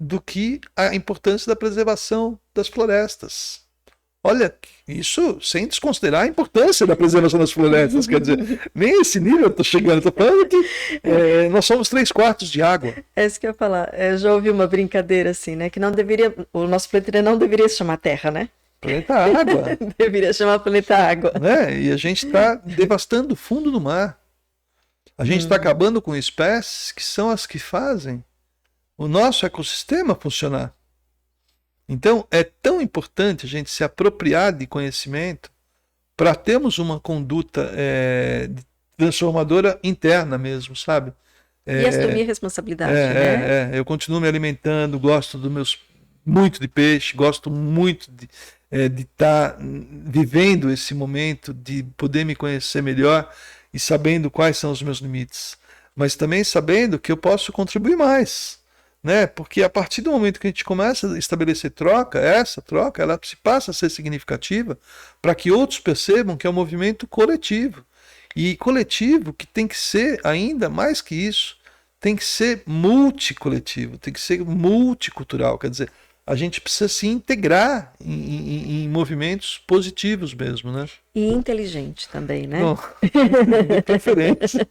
do que a importância da preservação das florestas. Olha, isso sem desconsiderar a importância da preservação das florestas, quer dizer, nem esse nível eu estou chegando, estou falando que nós somos 3/4 de água. É isso que eu ia falar. Eu já ouvi uma brincadeira assim, né? Que não deveria, o nosso planeta não deveria se chamar Terra, né? Planeta Água. Deveria chamar Planeta Água. Né? E a gente está devastando o fundo do mar. A gente está acabando com espécies que são as que fazem o nosso ecossistema funcionar. Então, é tão importante a gente se apropriar de conhecimento para termos uma conduta transformadora interna mesmo, sabe? E assumir responsabilidade, né? Eu continuo me alimentando, gosto muito de peixe, gosto muito de estar vivendo esse momento, de poder me conhecer melhor e sabendo quais são os meus limites. Mas também sabendo que eu posso contribuir mais. Né? Porque a partir do momento que a gente começa a estabelecer essa troca, ela se passa a ser significativa para que outros percebam que é um movimento coletivo. E coletivo que tem que ser, ainda mais que isso, tem que ser multicoletivo, tem que ser multicultural. Quer dizer, a gente precisa se integrar em movimentos positivos mesmo, né? E inteligente também, né? De preferência.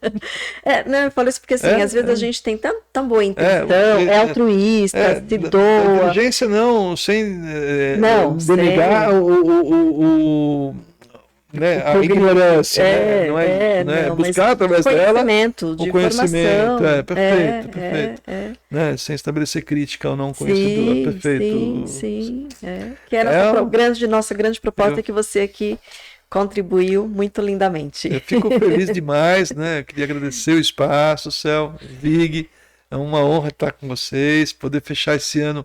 Não, eu falo isso porque, assim, às vezes a gente tem tão boa intenção, é altruísta, se doa. Inteligência não, sem denegar a ignorância, não buscar através dela o conhecimento, perfeito, né? Sem estabelecer crítica ao não conhecedor, perfeito. Sim, que é nossa grande proposta que você aqui contribuiu muito lindamente. Eu fico feliz demais, né? Eu queria agradecer o espaço, Céu, Vig. É uma honra estar com vocês, poder fechar esse ano,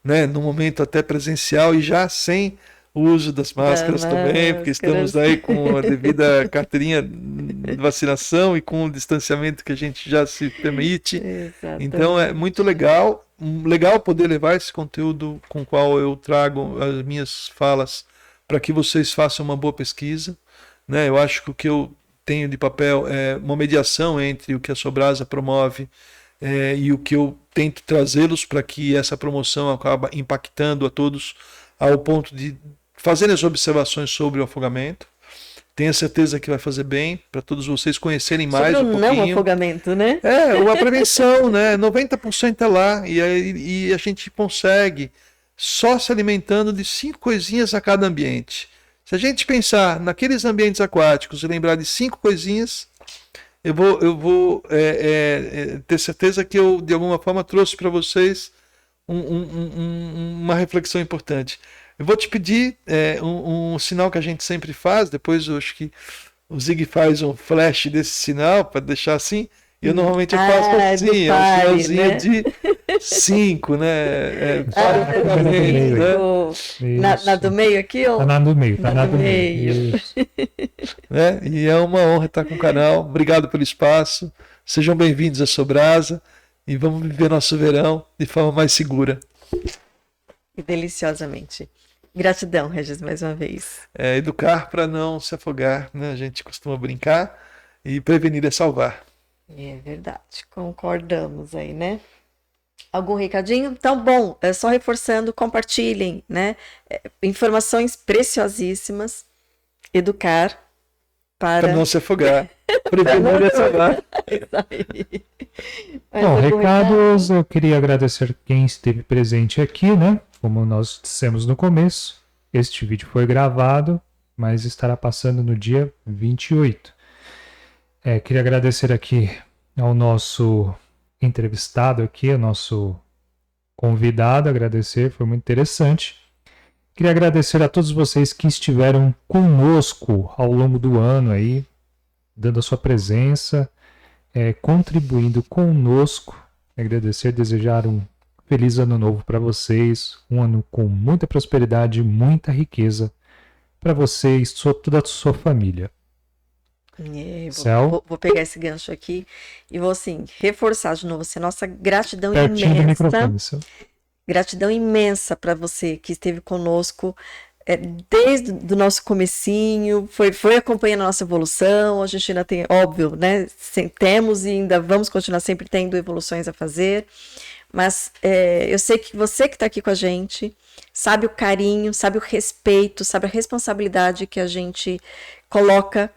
né, num momento até presencial e já sem o uso das máscaras também, porque estamos aí com a devida carteirinha de vacinação e com o distanciamento que a gente já se permite. Exatamente. Então é muito legal poder levar esse conteúdo com o qual eu trago as minhas falas para que vocês façam uma boa pesquisa, né? Eu acho que o que eu tenho de papel é uma mediação entre o que a Sobrasa promove e o que eu tento trazê-los para que essa promoção acabe impactando a todos ao ponto de fazerem as observações sobre o afogamento. Tenho certeza que vai fazer bem para todos vocês conhecerem mais sobre um pouquinho. Não afogamento, né? A prevenção, né? 90% é lá e a gente consegue só se alimentando de 5 coisinhas a cada ambiente. Se a gente pensar naqueles ambientes aquáticos e lembrar de 5 coisinhas, eu vou ter certeza que eu, de alguma forma, trouxe para vocês uma reflexão importante. Eu vou te pedir um sinal que a gente sempre faz, depois eu acho que o Zig faz um flash desse sinal para deixar assim. Eu normalmente faço assim, um sinalzinho, né? De 5, né? Para o afogamento, né? Na do meio aqui? Ou... na do meio, na do meio. Né? E é uma honra estar com o canal. Obrigado pelo espaço. Sejam bem-vindos a Sobrasa e vamos viver nosso verão de forma mais segura. E deliciosamente. Gratidão, Regis, mais uma vez. Educar para não se afogar, né? A gente costuma brincar e prevenir é salvar. É verdade, concordamos aí, né? Algum recadinho? Então, bom, só reforçando, compartilhem, né? Informações preciosíssimas. Educar para não se afogar. Prevenir é salvar. Bom, recados, eu queria agradecer quem esteve presente aqui, né? Como nós dissemos no começo, este vídeo foi gravado, mas estará passando no dia 28. Queria agradecer aqui ao nosso entrevistado aqui, ao nosso convidado, agradecer, foi muito interessante. Queria agradecer a todos vocês que estiveram conosco ao longo do ano aí, dando a sua presença, contribuindo conosco. Agradecer, desejar um feliz ano novo para vocês, um ano com muita prosperidade, muita riqueza para vocês, toda a sua família. Vou pegar esse gancho aqui e vou assim reforçar de novo assim, nossa gratidão pertinho imensa. Do microfone, gratidão imensa para você que esteve conosco desde o nosso comecinho, foi acompanhando a nossa evolução. A gente ainda tem, óbvio, né? Temos e ainda vamos continuar sempre tendo evoluções a fazer. Mas eu sei que você que está aqui com a gente sabe o carinho, sabe o respeito, sabe a responsabilidade que a gente coloca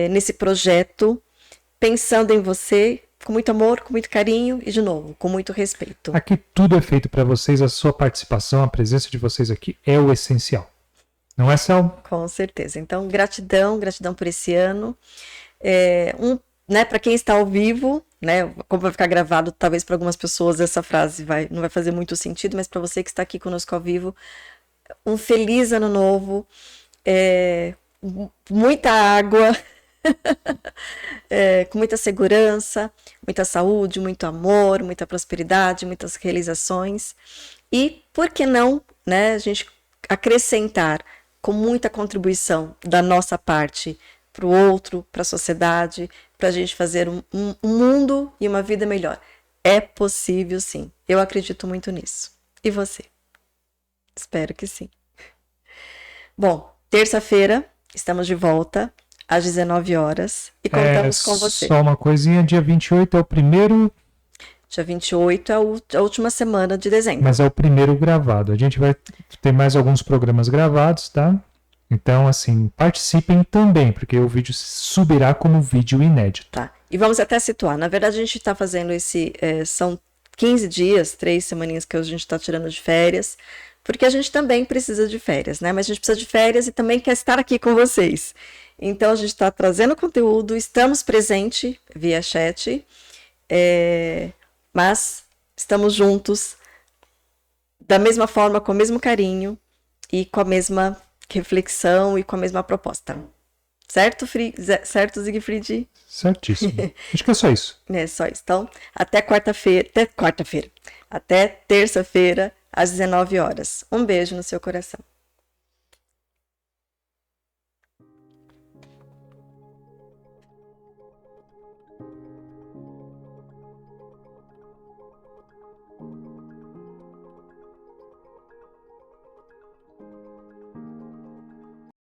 nesse projeto, pensando em você com muito amor, com muito carinho e, de novo, com muito respeito. Aqui tudo é feito para vocês, a sua participação, a presença de vocês aqui é o essencial. Não é, Cel? Com certeza. Então, gratidão por esse ano. Né, para quem está ao vivo, né, como vai ficar gravado, talvez para algumas pessoas essa frase não vai fazer muito sentido, mas para você que está aqui conosco ao vivo, um feliz ano novo, muita água, com muita segurança, muita saúde, muito amor, muita prosperidade, muitas realizações e, por que não, né, a gente acrescentar com muita contribuição da nossa parte para o outro, para a sociedade, para a gente fazer um mundo e uma vida melhor. É possível, sim. Eu acredito muito nisso. E você? Espero que sim. Bom, terça-feira estamos de volta às 19 horas e contamos com você. Só uma coisinha, dia 28 é o primeiro... Dia 28 é a última semana de dezembro. Mas é o primeiro gravado. A gente vai ter mais alguns programas gravados, tá? Então, assim, participem também, porque o vídeo subirá como vídeo inédito. Tá. E vamos até situar. Na verdade, a gente está fazendo são 15 dias, 3 semaninhas que a gente está tirando de férias, porque a gente também precisa de férias, né? Mas a gente precisa de férias e também quer estar aqui com vocês. Então, a gente está trazendo conteúdo, estamos presentes via chat, mas estamos juntos da mesma forma, com o mesmo carinho e com a mesma reflexão e com a mesma proposta. Certo, certo, Siegfried? Certíssimo. Acho que é só isso. É só isso. Então, até quarta-feira. Até terça-feira, às 19 horas. Um beijo no seu coração.